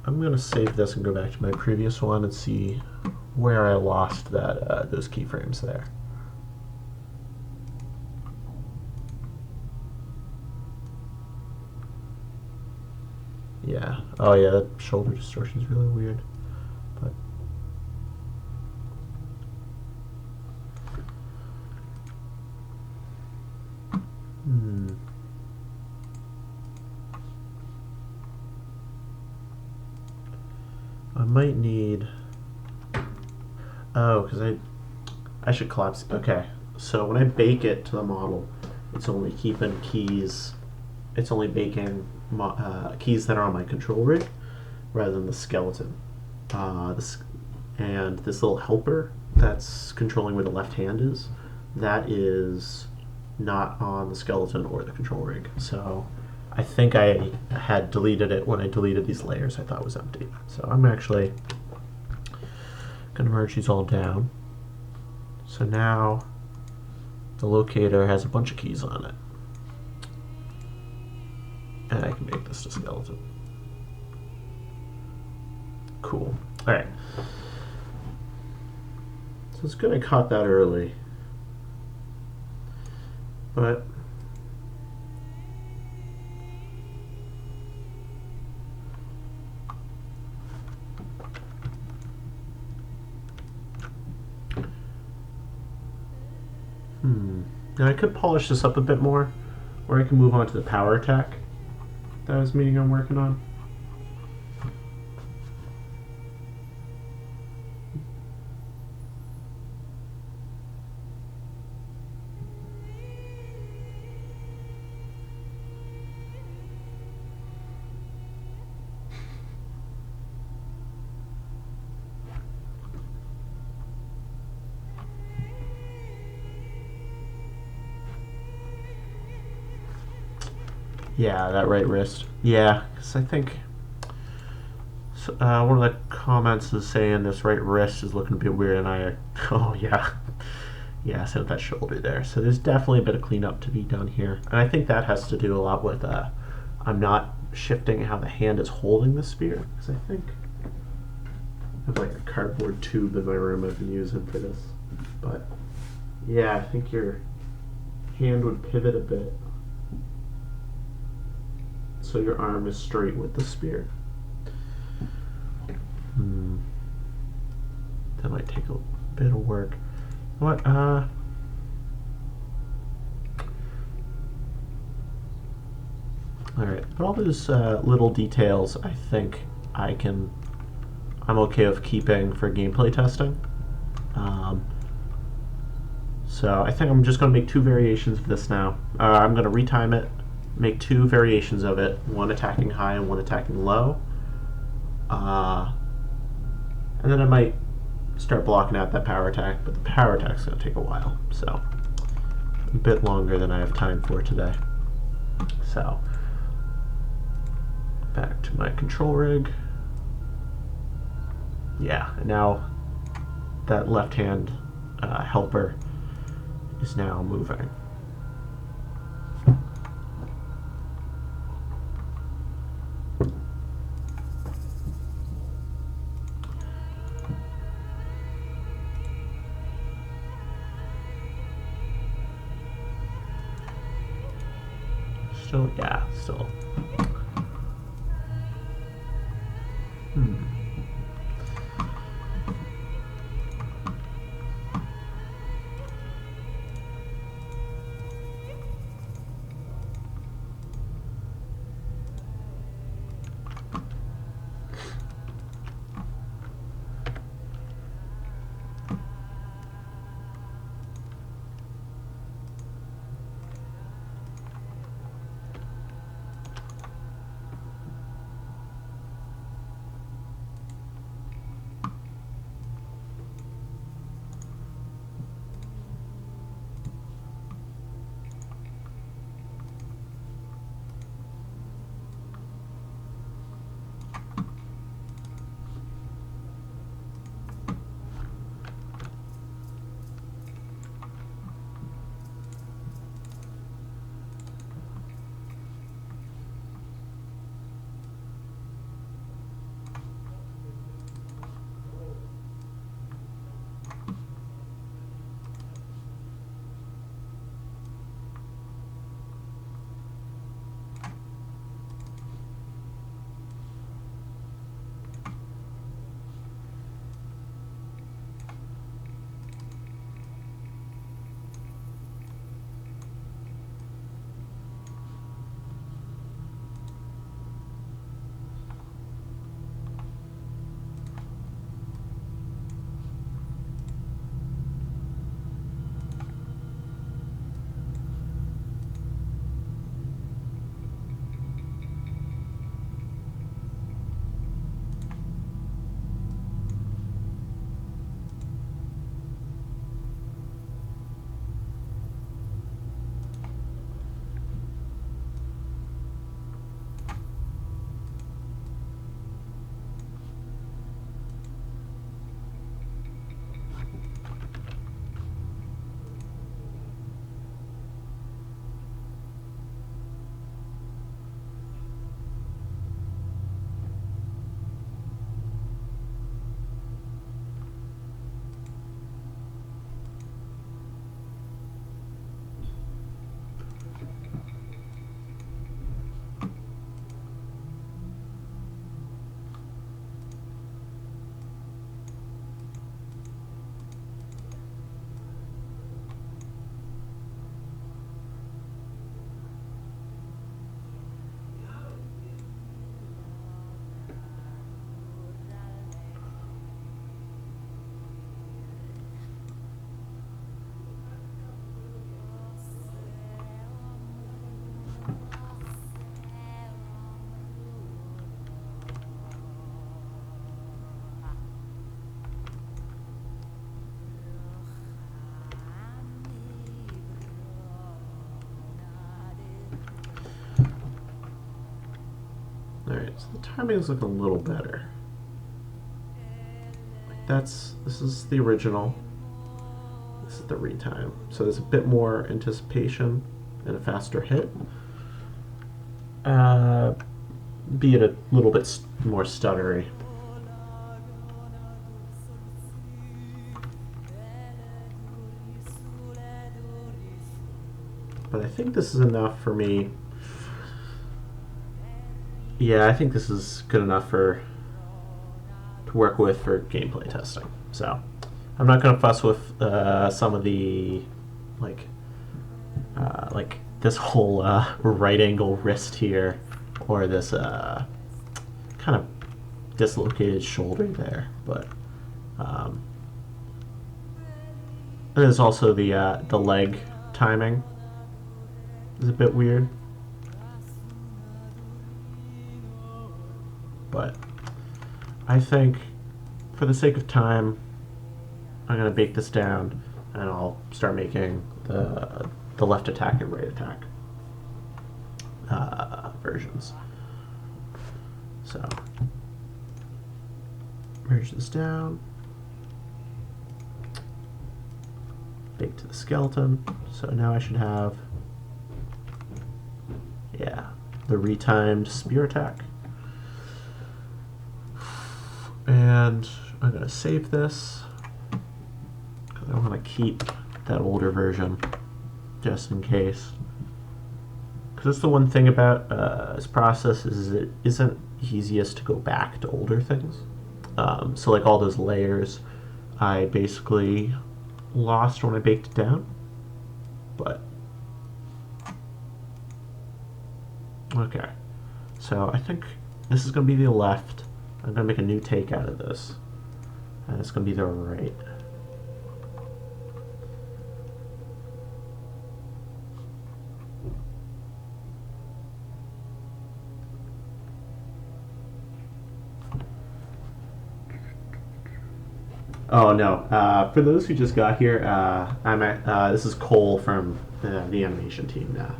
I'm going to save this and go back to my previous one and see where I lost that those keyframes there. Yeah. Oh yeah, that shoulder distortion is really weird. But I might need. Oh, because I should collapse. Okay, so when I bake it to the model, it's only keeping keys. It's only baking keys that are on my control rig, rather than the skeleton. And this little helper that's controlling where the left hand is, that is not on the skeleton or the control rig. So I think I had deleted it when I deleted these layers I thought was empty. So I'm actually going to merge these all down. So now the locator has a bunch of keys on it. And I can make this to skeleton. Cool. All right. So it's good I caught that early. But now I could polish this up a bit more, or I can move on to the power attack that I was meaning on working on. Yeah, that right wrist. Yeah, because I think one of the comments is saying this right wrist is looking a bit weird, and oh yeah, yeah, so that shoulder there. So there's definitely a bit of cleanup to be done here, and I think that has to do a lot with I'm not shifting how the hand is holding the spear, because I think I have like a cardboard tube in my room I've been using for this. But yeah, I think your hand would pivot a bit, so your arm is straight with the spear. That might take a bit of work. What? Alright, but all those little details I think I'm okay with keeping for gameplay testing. So I think I'm just going to make 2 variations of this now. I'm going to retime it, make 2 variations of it, one attacking high and one attacking low. And then I might start blocking out that power attack, but the power attack's going to take a while, so a bit longer than I have time for today. So back to my control rig. Yeah, and now that left hand helper is now moving. Still, yeah, still. Alright, so the timing is looking a little better. This is the original. This is the retime. So there's a bit more anticipation and a faster hit. Be it a little bit more stuttery. But I think this is enough for me. Yeah, I think this is good enough to work with for gameplay testing. So I'm not going to fuss with some of the like this whole right angle wrist here, or this kind of dislocated shoulder there. But there's also the leg timing is a bit weird. But I think, for the sake of time, I'm going to bake this down, and I'll start making the left attack and right attack versions. So, merge this down, bake to the skeleton. So now I should have, yeah, the retimed spear attack. And I'm going to save this because I want to keep that older version just in case. because that's the one thing about this process is it isn't easiest to go back to older things. So like all those layers, I basically lost when I baked it down. But okay, so I think this is going to be the left. I'm going to make a new take out of this, and it's going to be the right. Oh no! For those who just got here, this is Cole from the animation team now.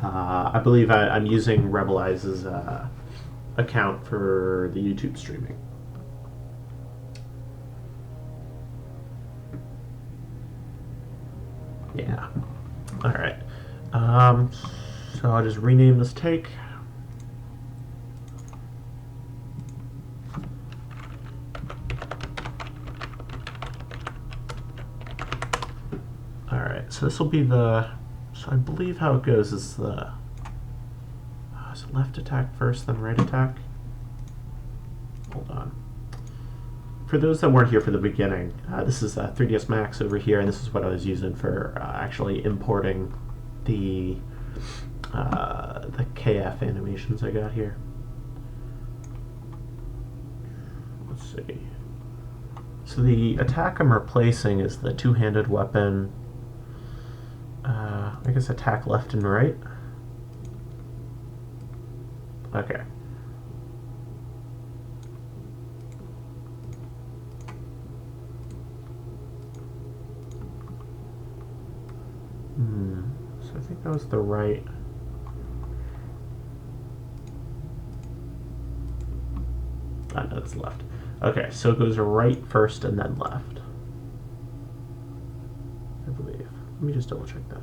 I believe I'm using Rebel Eyes' account for the YouTube streaming. Yeah. All right. So I'll just rename this take. All right. So this will be the. So I believe how it goes is the. Is it left attack first, then right attack? Hold on. For those that weren't here for the beginning, this is 3ds Max over here, and this is what I was using for actually importing the KF animations I got here. Let's see. So the attack I'm replacing is the two-handed weapon. I guess attack left and right. Okay. So I think that was the right. No, that's left. Okay, so it goes right first and then left, I believe. Let me just double check that.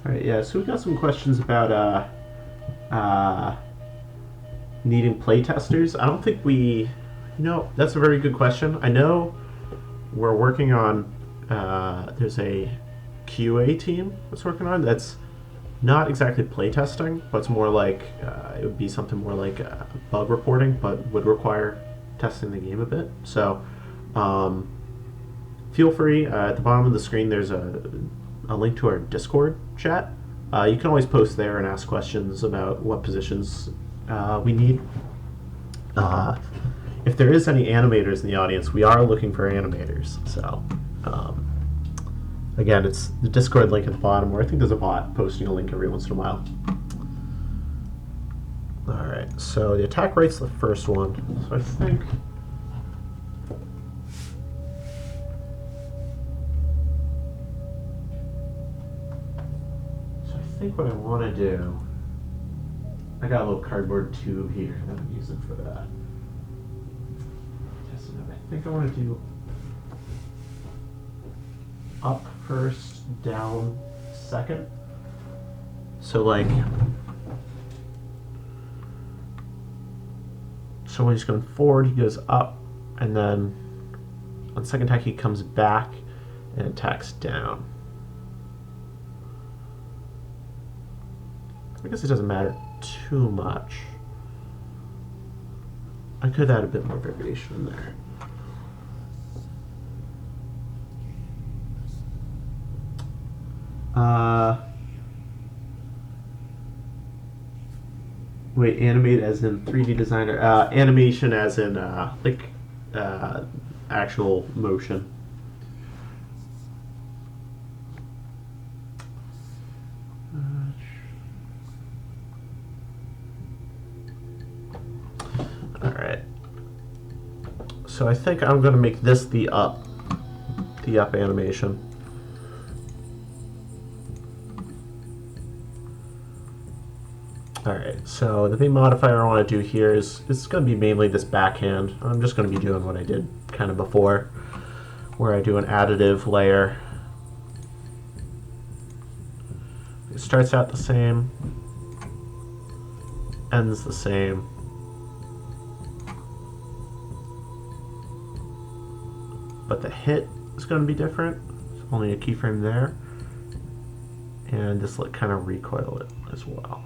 All right, yeah, so we got some questions about needing playtesters. I don't think we, that's a very good question. I know we're working on, there's a QA team that's working on that's not exactly playtesting, but it's more like, it would be something more like bug reporting, but would require testing the game a bit. So feel free, at the bottom of the screen there's a link to our Discord chat. You can always post there and ask questions about what positions we need. If there is any animators in the audience, we are looking for animators. So again, it's the Discord link at the bottom, where I think there's a bot posting a link every once in a while. All right, so the attack right's the first one. So I think what I want to do, I got a little cardboard tube here that I'm using for that. I think I want to do up first, down second. So like, so when he's going forward, he goes up, and then on second attack he comes back and attacks down. I guess it doesn't matter too much. I could add a bit more variation in there. Wait, animate as in 3D designer. Animation as in like uh, actual motion. All right. So I think I'm going to make this the up animation. Alright, so the big modifier I want to do here is it's going to be mainly this backhand. I'm just going to be doing what I did kind of before, where I do an additive layer. It starts out the same, ends the same. But the hit is going to be different. It's only a keyframe there. And just like kind of recoil it as well.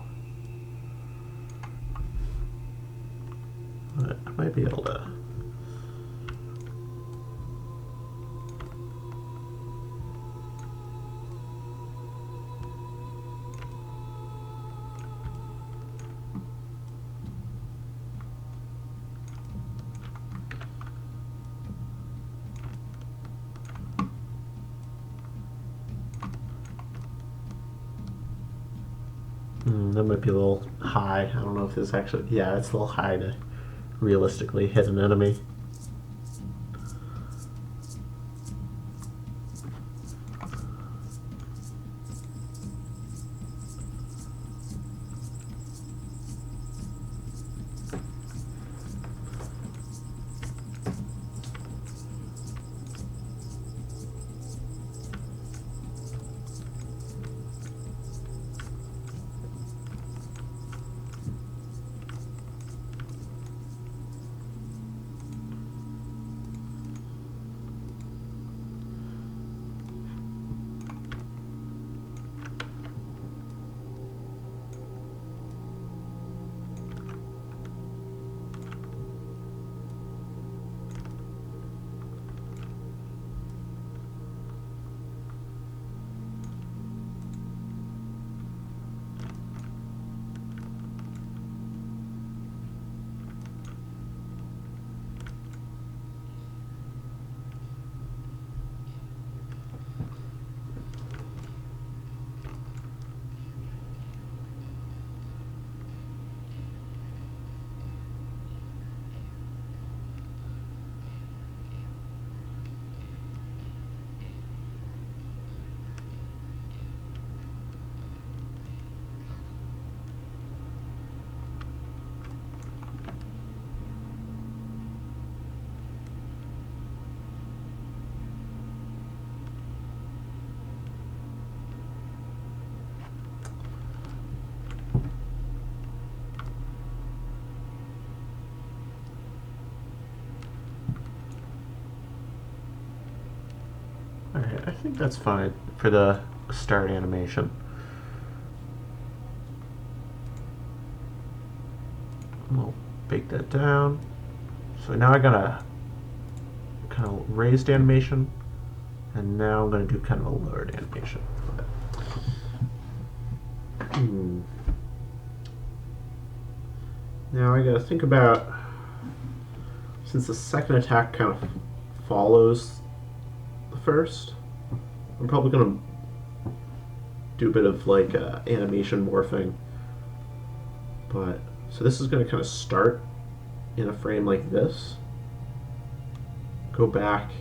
But I might be able to. That might be a little high. I don't know if this actually. Yeah, it's a little high to realistically hit an enemy. Alright, I think that's fine for the start animation. We'll bake that down. So now I got a kind of raised animation, and now I'm going to do kind of a lowered animation. Now I got to think about, since the second attack kind of follows the first, I'm probably going to do a bit of like animation morphing. But so this is going to kind of start in a frame like this, go back,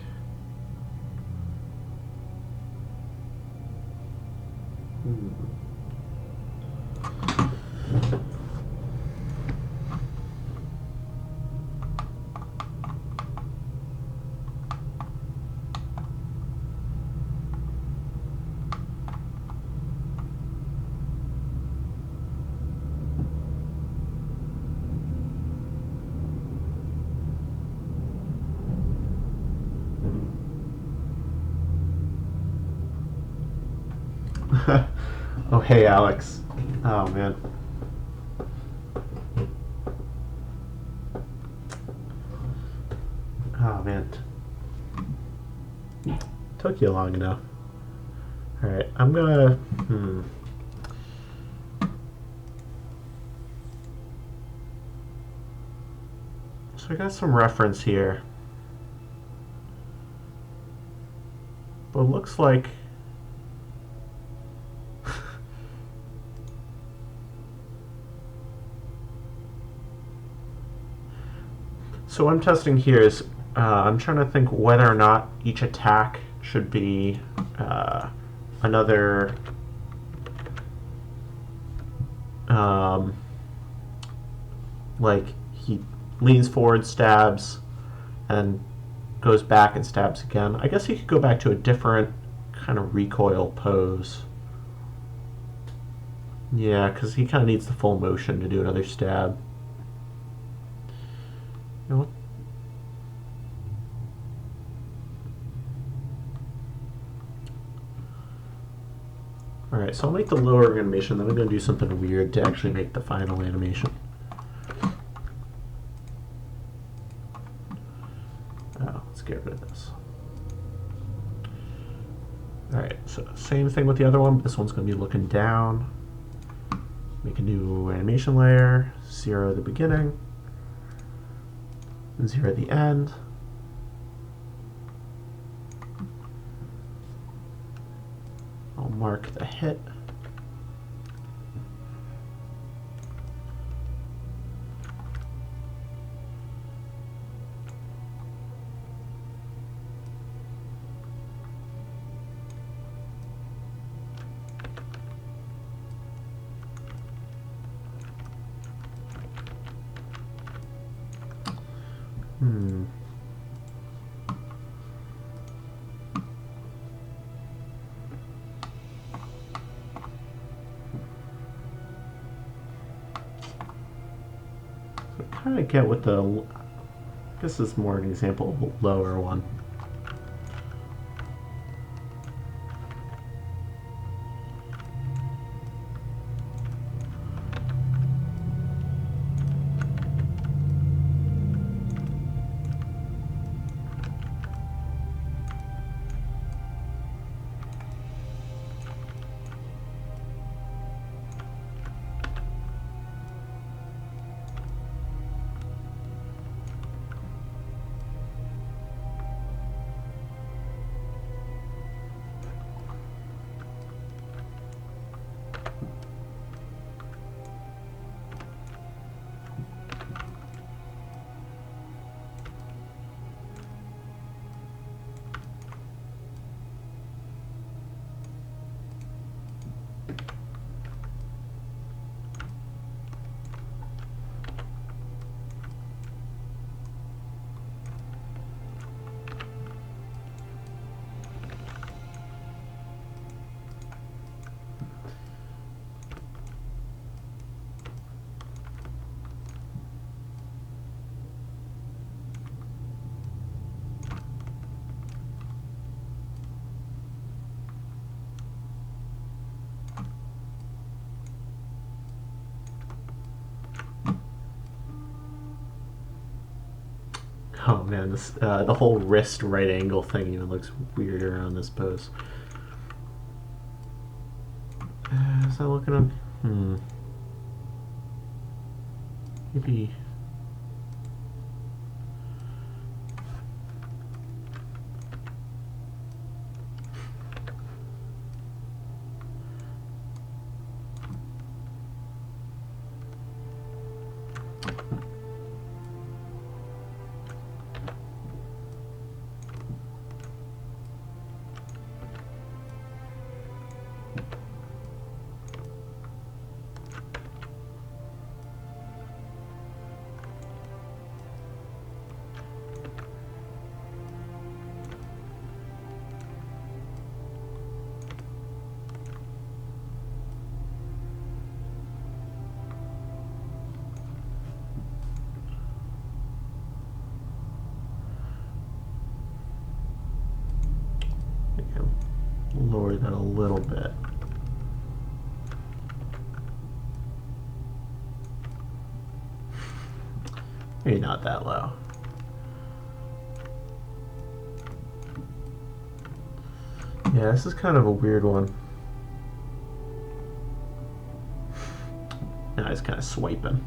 oh, hey, Alex. Oh, man. Oh, man. Took you long enough. Alright, I'm gonna... So I got some reference here. But it looks like... So what I'm testing here is I'm trying to think whether or not each attack should be another like he leans forward, stabs, and goes back and stabs again. I guess he could go back to a different kind of recoil pose. Yeah, because he kind of needs the full motion to do another stab. You know, alright, so I'll make the lower animation, then I'm going to do something weird to actually make the final animation. Oh, let's get rid of this. Alright, so same thing with the other one, but this one's going to be looking down. Make a new animation layer, 0 at the beginning, and 0 at the end. I'll mark the hit. Kind of get what the, I guess this is more an example of a lower one. Oh man, this the whole wrist right angle thing even looks weirder on this pose. Is that looking up? Maybe. Lower that a little bit. Maybe not that low. Yeah, this is kind of a weird one. Now he's kind of swiping.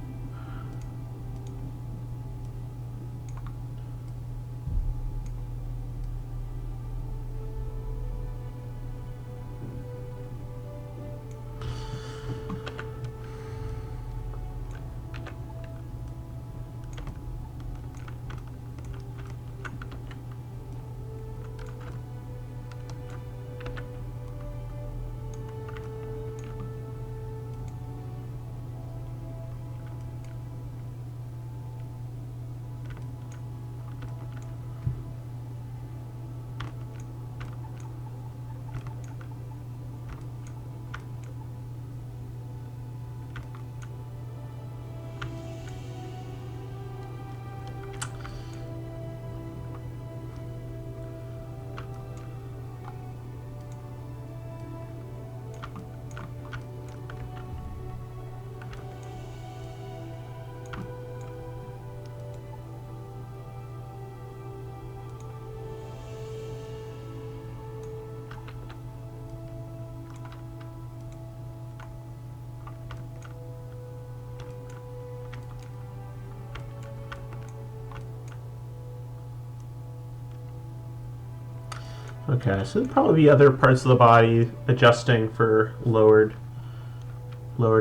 Okay, so there'll probably be other parts of the body adjusting for lowered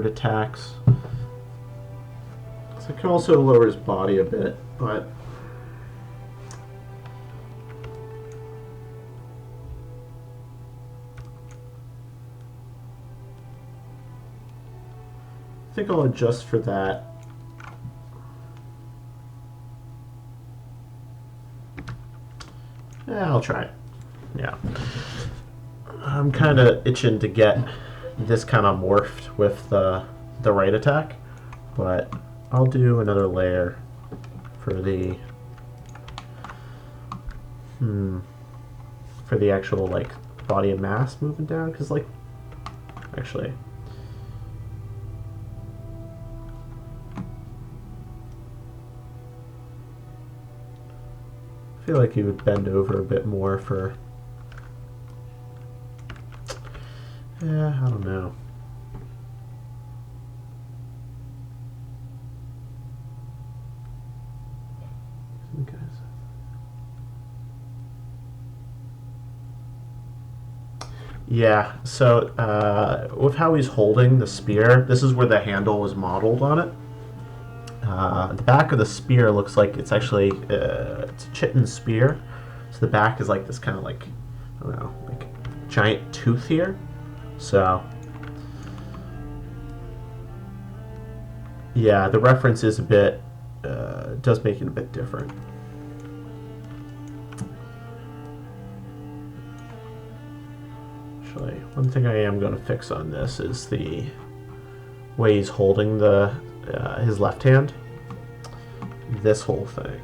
attacks. So it can also lower his body a bit, but I think I'll adjust for that. Yeah, I'll try it. Yeah. I'm kind of itching to get this kind of morphed with the right attack, but I'll do another layer for the actual like body and mass moving down, because like actually I feel like he would bend over a bit more for yeah, I don't know. Yeah, so with how he's holding the spear, this is where the handle was modeled on it. The back of the spear looks like it's actually it's a chitin spear. So the back is like this kind of like, I don't know, like giant tooth here. So yeah, the reference is a bit, does make it a bit different. Actually, one thing I am going to fix on this is the way he's holding the his left hand. This whole thing.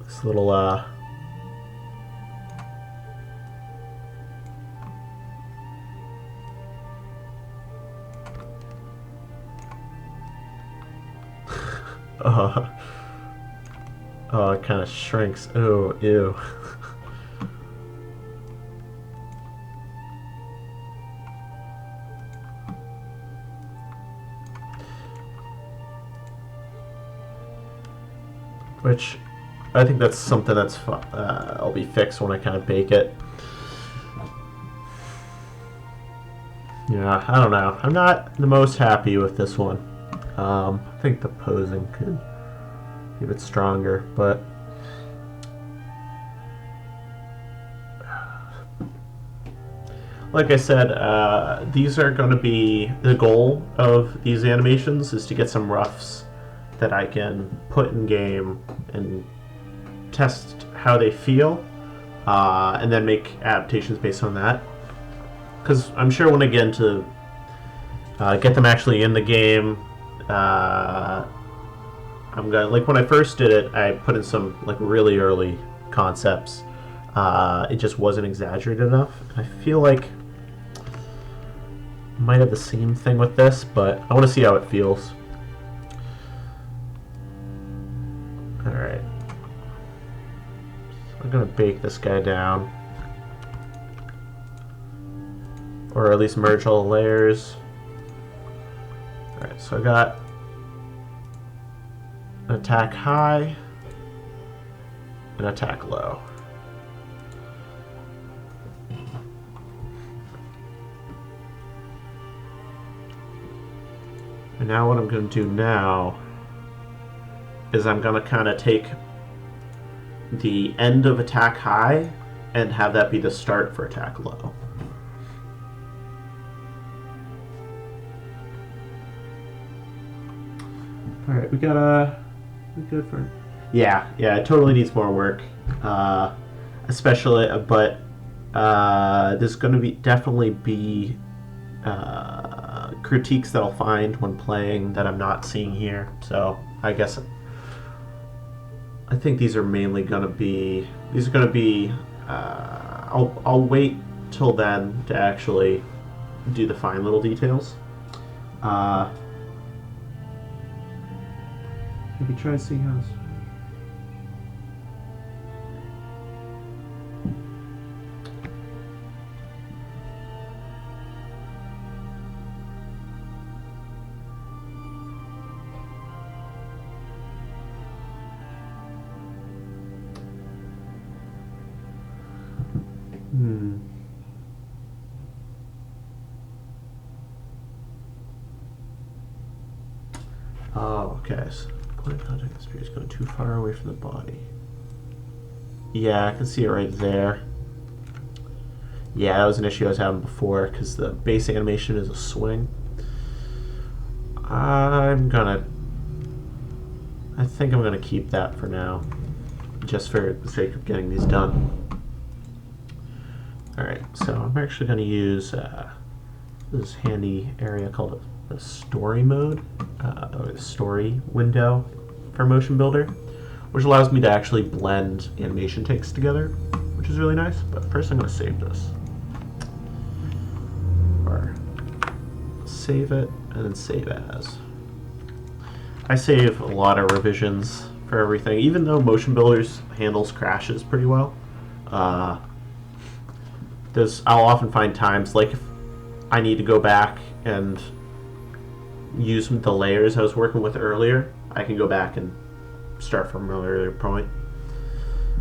This little oh, it kind of shrinks. Oh, ew. Which I think that's something that's I'll be fixed when I kind of bake it. Yeah, I don't know. I'm not the most happy with this one. I think the posing could be a bit stronger, but like I said, these are going to be the goal of these animations is to get some roughs that I can put in game and test how they feel, and then make adaptations based on that. Because I'm sure when I get into get them actually in the game, I'm gonna, like when I first did it, I put in some like really early concepts. It just wasn't exaggerated enough. I feel like I might have the same thing with this, but I want to see how it feels. Alright. So I'm gonna bake this guy down. Or at least merge all the layers. Alright, so I got an attack high and attack low. And now what I'm going to do now is I'm going to kind of take the end of attack high and have that be the start for attack low. Alright, we good for... Yeah, it totally needs more work. Especially, but there's going to definitely be critiques that I'll find when playing that I'm not seeing here. So I guess I think these are mainly going to be... These are going to be... I'll wait till then to actually do the fine little details. Maybe try to see how this... Oh, okay. So point of contact the spirit is going too far away from the body. Yeah, I can see it right there. Yeah, that was an issue I was having before because the base animation is a swing. I think I'm gonna keep that for now, just for the sake of getting these done. Alright, so I'm actually gonna use this handy area called the story mode, or the story window for Motion Builder, which allows me to actually blend animation takes together, which is really nice. But first I'm gonna save this. Or save it and then save as. I save a lot of revisions for everything, even though Motion Builders handles crashes pretty well. I'll often find times, like if I need to go back and use the layers I was working with earlier, I can go back and start from an earlier point.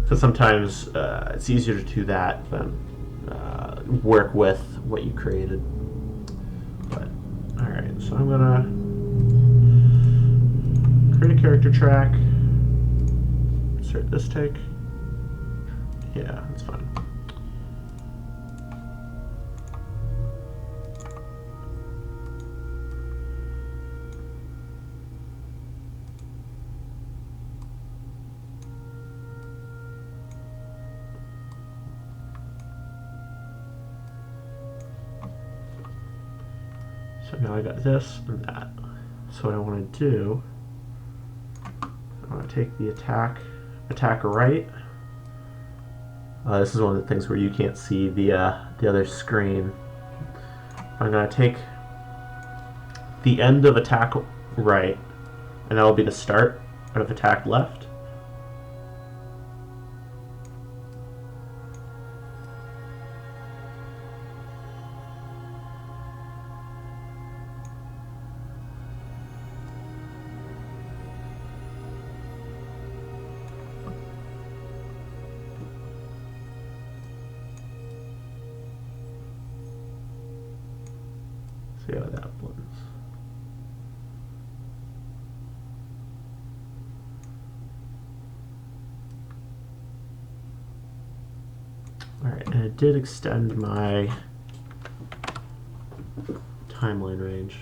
So sometimes it's easier to do that than work with what you created. But alright, so I'm gonna create a character track, insert this take. Yeah, that's fine. So now I got this and that. So what I want to do, I want to take the attack right. This is one of the things where you can't see the other screen. I'm going to take the end of attack right, and that'll be the start of attack left. See how that blends. Alright, and it did extend my timeline range.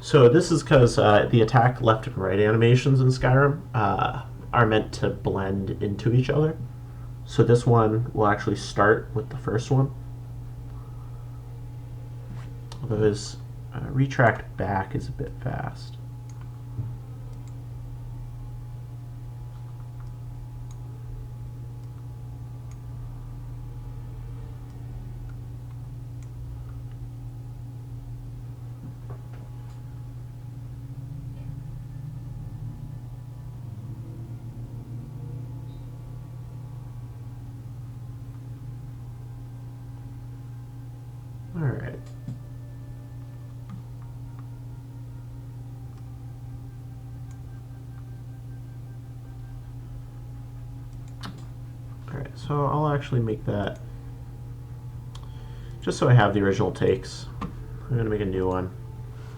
So this is because the attack left and right animations in Skyrim are meant to blend into each other. So this one will actually start with the first one. Although his retract back is a bit fast. so I'll actually make that just so I have the original takes. I'm gonna make a new one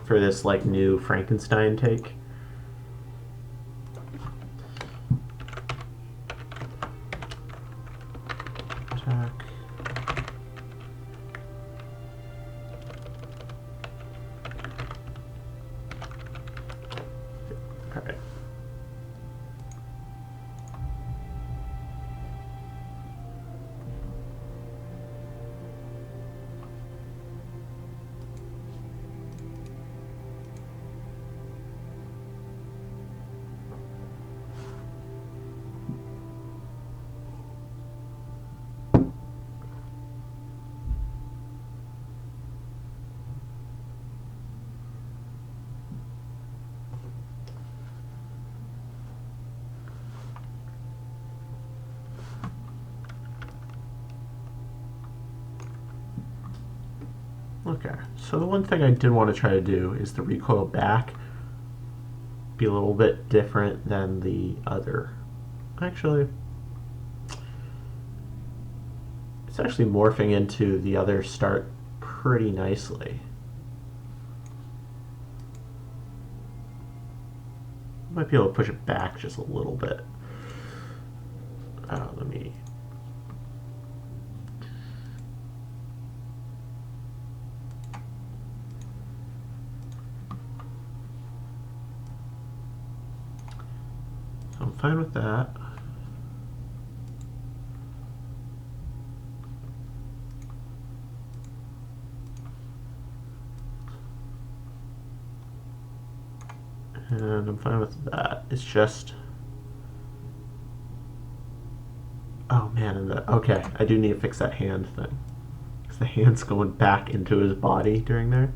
for this like new Frankenstein take. Attack. All right. Okay, so the one thing I did want to try to do is the recoil back be a little bit different than the other. Actually, it's actually morphing into the other start pretty nicely. Might be able to push it back just a little bit. Let me... So I'm fine with that. And I'm fine with that. It's just... Oh man, and okay, I do need to fix that hand thing. Because the hand's going back into his body during there.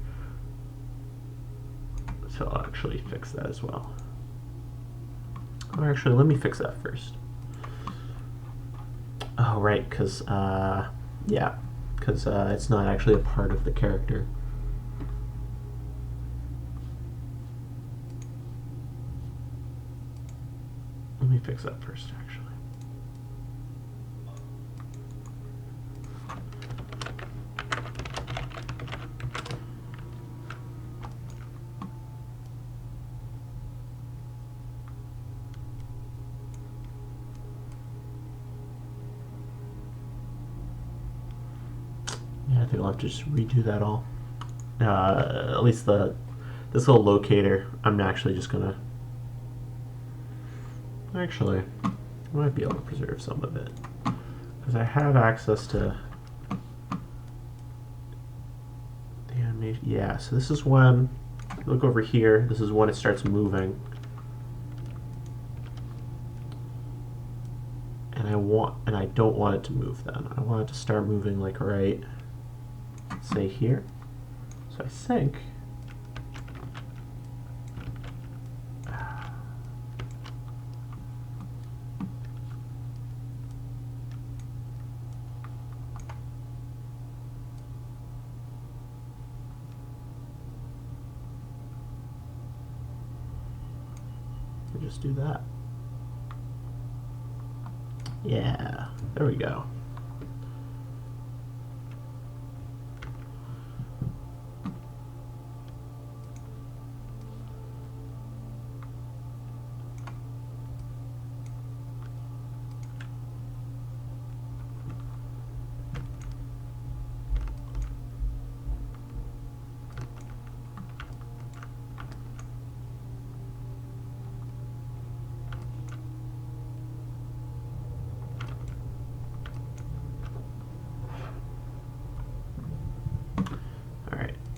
So I'll actually fix that as well. Or actually, let me fix that first. Oh, right, because, yeah, because it's not actually a part of the character. Let me fix that first, actually. Yeah, I think I'll have to just redo that all. At least this little locator, I'm actually just gonna... Actually, I might be able to preserve some of it. Because I have access to the animation. Yeah, so this is when, look over here, this is when it starts moving. And I don't want it to move then. I want it to start moving like right, say here. So I think just do that. Yeah, there we go.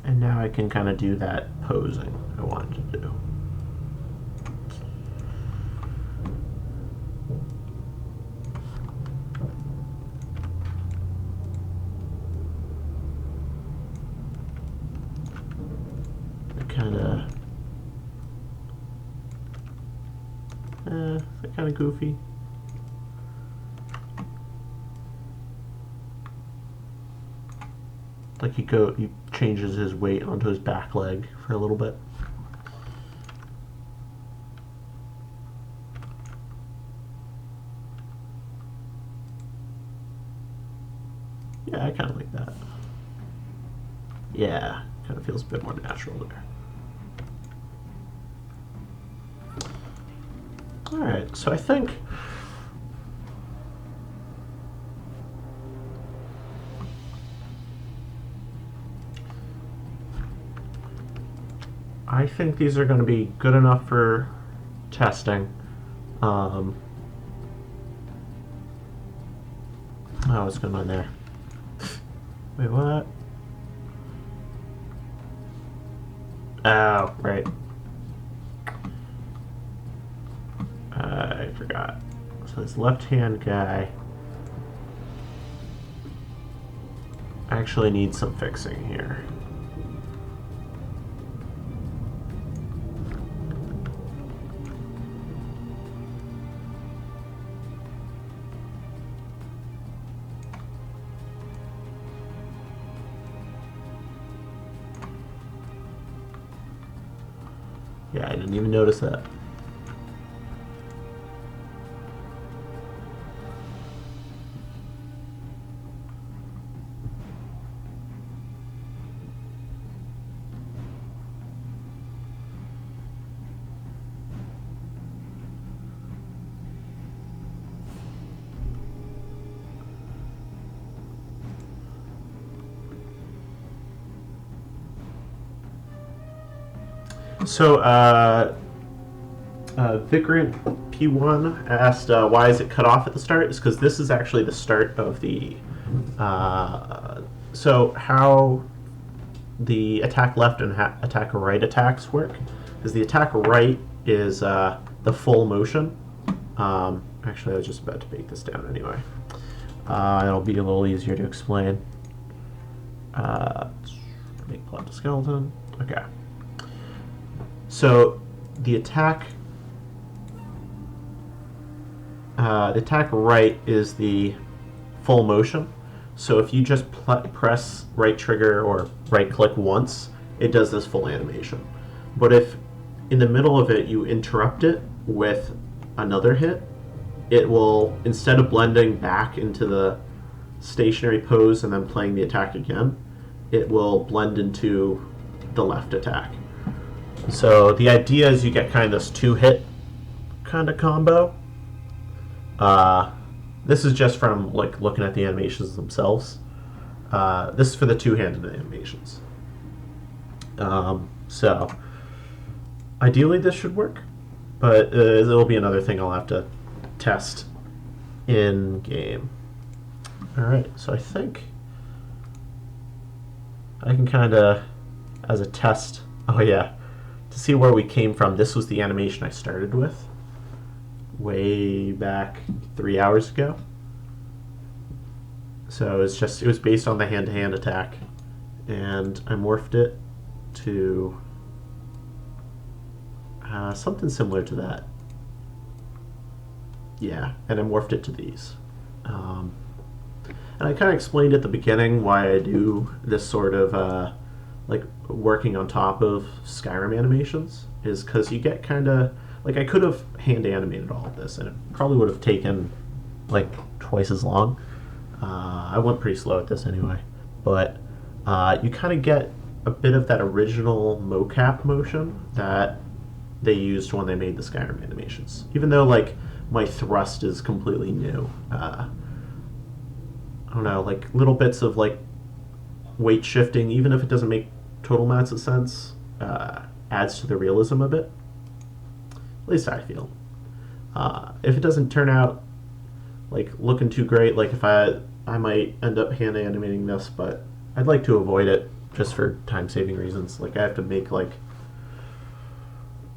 And now I can kind of do that posing I wanted to do. Kind of goofy. Like he changes his weight onto his back leg for a little bit. Yeah, I kind of like that. Yeah, kind of feels a bit more natural there. Alright, so I think these are going to be good enough for testing. Oh, what's going on there? Wait, what? Oh, right. I forgot. So this left-hand guy actually needs some fixing here. Yeah, I didn't even notice that. So, Vikrant P1 asked why is it cut off at the start? It's because this is actually the start of the... so how the attack left and attack right attacks work is the attack right is the full motion. Actually, I was just about to break this down anyway. It'll be a little easier to explain. Make plot to skeleton. Okay. So the attack right is the full motion. So if you just press right trigger or right click once, it does this full animation. But if in the middle of it you interrupt it with another hit, it will, instead of blending back into the stationary pose and then playing the attack again, it will blend into the left attack. So the idea is you get kind of this two-hit kind of combo. This is just from like looking at the animations themselves. This is for the two-handed animations. So ideally this should work, but it'll be another thing I'll have to test in game. All right, so I think I can kind of, as a test, oh yeah, to see where we came from, this was the animation I started with way back 3 hours ago. So it was based on the hand-to-hand attack, and I morphed it to something similar to that. Yeah, and I morphed it to these. And I kind of explained at the beginning why I do this sort of like working on top of Skyrim animations is because you get kind of like, I could have hand animated all of this and it probably would have taken like twice as long. I went pretty slow at this anyway, but you kind of get a bit of that original mocap motion that they used when they made the Skyrim animations, even though like my thrust is completely new. I don't know, like little bits of like weight shifting, even if it doesn't make total amounts of sense, adds to the realism of it. At least I feel. If it doesn't turn out like looking too great, like if I might end up hand animating this, but I'd like to avoid it just for time saving reasons. Like I have to make like,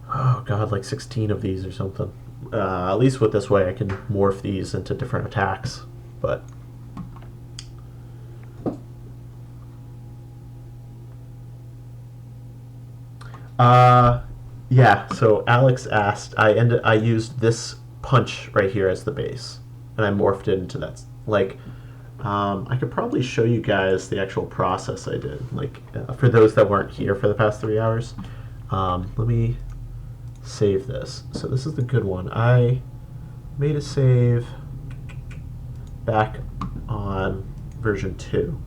oh god, like 16 of these or something. At least with this way I can morph these into different attacks, but yeah, so Alex asked, I used this punch right here as the base, and I morphed it into that. Like, I could probably show you guys the actual process I did, like, for those that weren't here for the past 3 hours. Let me save this. So this is the good one. I made a save back on version 2,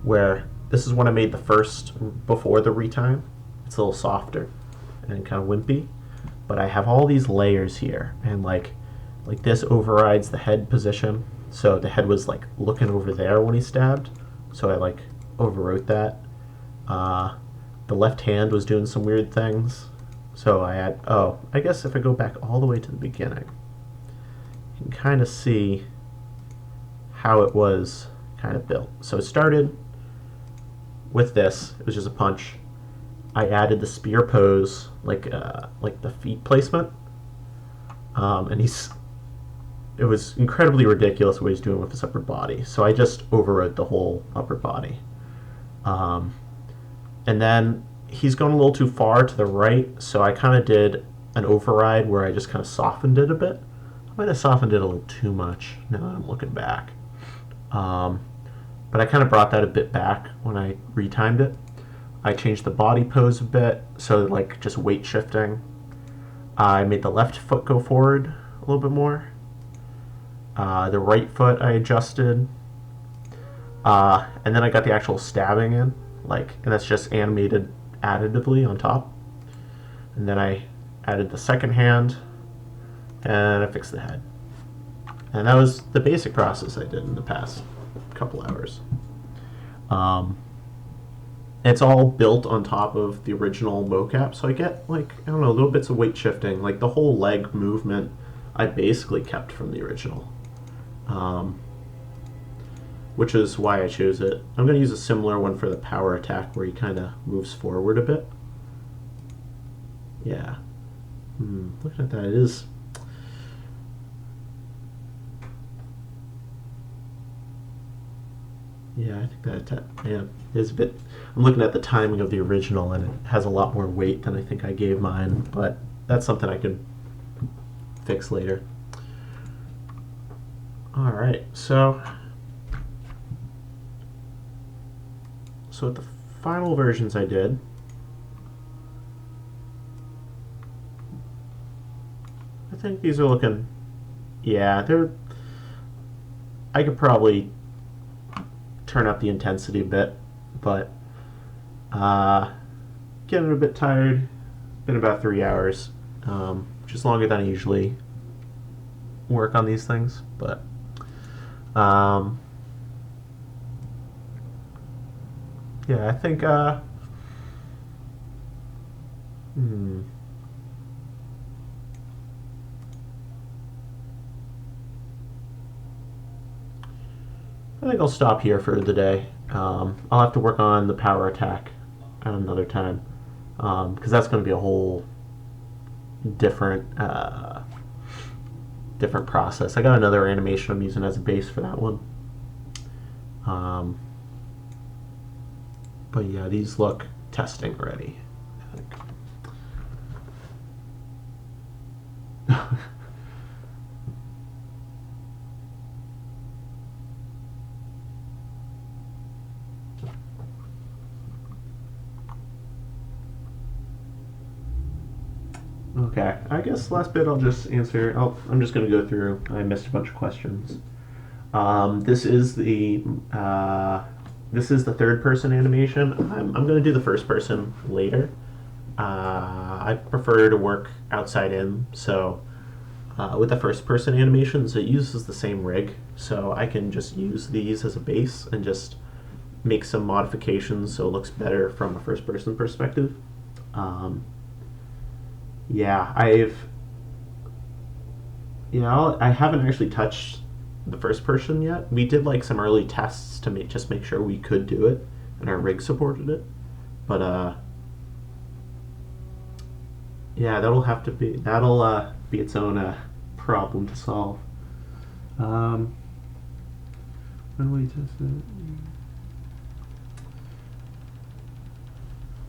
where this is when I made the first before the retime. It's a little softer and kind of wimpy, but I have all these layers here, and like this overrides the head position. So the head was like looking over there when he stabbed, so I like overwrote that. The left hand was doing some weird things, so I had, I guess if I go back all the way to the beginning, you can kind of see how it was kind of built. So it started with this. It was just a punch. I added the spear pose, like the feet placement, and it was incredibly ridiculous what he's doing with his upper body. So I just overrode the whole upper body. And then he's going a little too far to the right, so I kind of did an override where I just kind of softened it a bit. I might have softened it a little too much now that I'm looking back. But I kind of brought that a bit back when I retimed it. I changed the body pose a bit, so like just weight shifting. I made the left foot go forward a little bit more. The right foot I adjusted. And then I got the actual stabbing in, and that's just animated additively on top. And then I added the second hand, and I fixed the head. And that was the basic process I did in the past couple hours. It's all built on top of the original mocap, so I get little bits of weight shifting. Like the whole leg movement I basically kept from the original, which is why I chose it. I'm going to use a similar one for the power attack where he kind of moves forward a bit. Yeah. Looking at that, it is... Yeah, I think that is a bit... I'm looking at the timing of the original, and it has a lot more weight than I think I gave mine, but that's something I could fix later. Alright, so with the final versions I did, I think these are looking... Yeah, I could probably turn up the intensity a bit, but getting a bit tired. Been about 3 hours, which is longer than I usually work on these things, but yeah, I think I think I'll stop here for the day. I'll have to work on the power attack at another time, because that's going to be a whole different process. I got another animation I'm using as a base for that one. But yeah, these look testing ready, I think. Okay, I guess last bit I'll just answer. I'm just going to go through. I missed a bunch of questions. This is the third person animation. I'm going to do the first person later. I prefer to work outside in, so with the first person animations it uses the same rig, so I can just use these as a base and just make some modifications so it looks better from a first person perspective. Yeah, I haven't actually touched the first person yet. We did some early tests to make sure we could do it, and our rig supported it. But yeah, that'll be its own problem to solve. When we test it?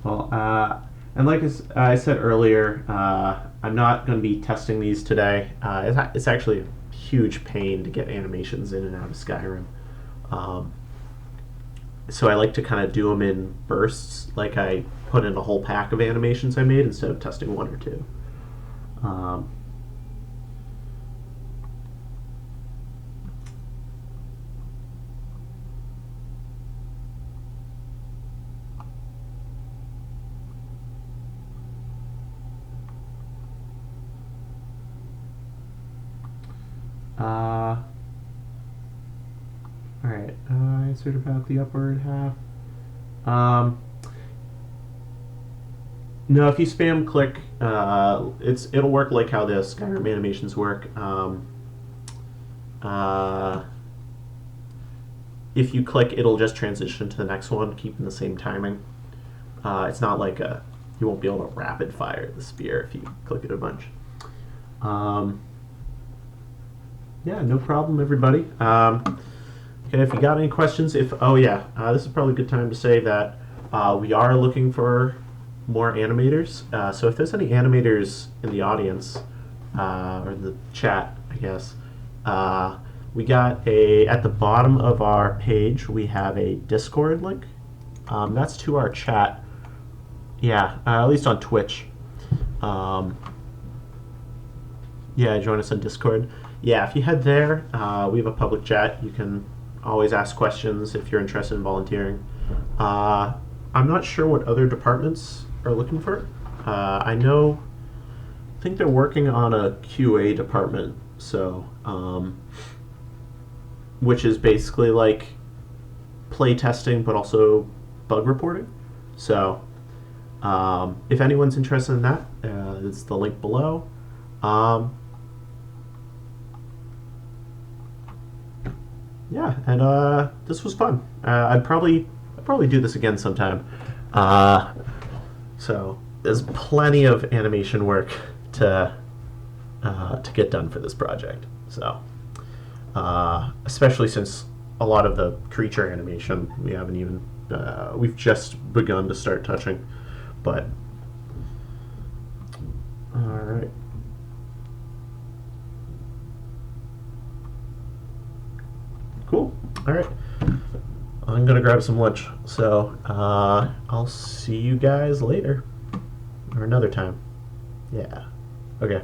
Well, and like I said earlier, I'm not going to be testing these today. It's actually a huge pain to get animations in and out of Skyrim. So I like to kind of do them in bursts, like I put in a whole pack of animations I made instead of testing one or two. Alright, I answered about the upward half. No, if you spam click, it'll work like how the Skyrim animations work. If you click, it'll just transition to the next one, keeping the same timing. It's not like you won't be able to rapid fire the spear if you click it a bunch. Yeah, no problem, everybody. Okay, if you got any questions, this is probably a good time to say that we are looking for more animators. So if there's any animators in the audience or the chat, I guess, we got at the bottom of our page, we have a Discord link. That's to our chat. Yeah, at least on Twitch. Join us on Discord. Yeah, if you head there, we have a public chat. You can always ask questions if you're interested in volunteering. I'm not sure what other departments are looking for. I think they're working on a QA department, so which is basically like play testing but also bug reporting. So if anyone's interested in that, it's the link below. This was fun. I'd probably do this again sometime. So there's plenty of animation work to get done for this project. So especially since a lot of the creature animation we haven't even we've just begun to start touching. But all right. Cool. All right. I'm gonna grab some lunch. So I'll see you guys later or another time. Yeah. Okay.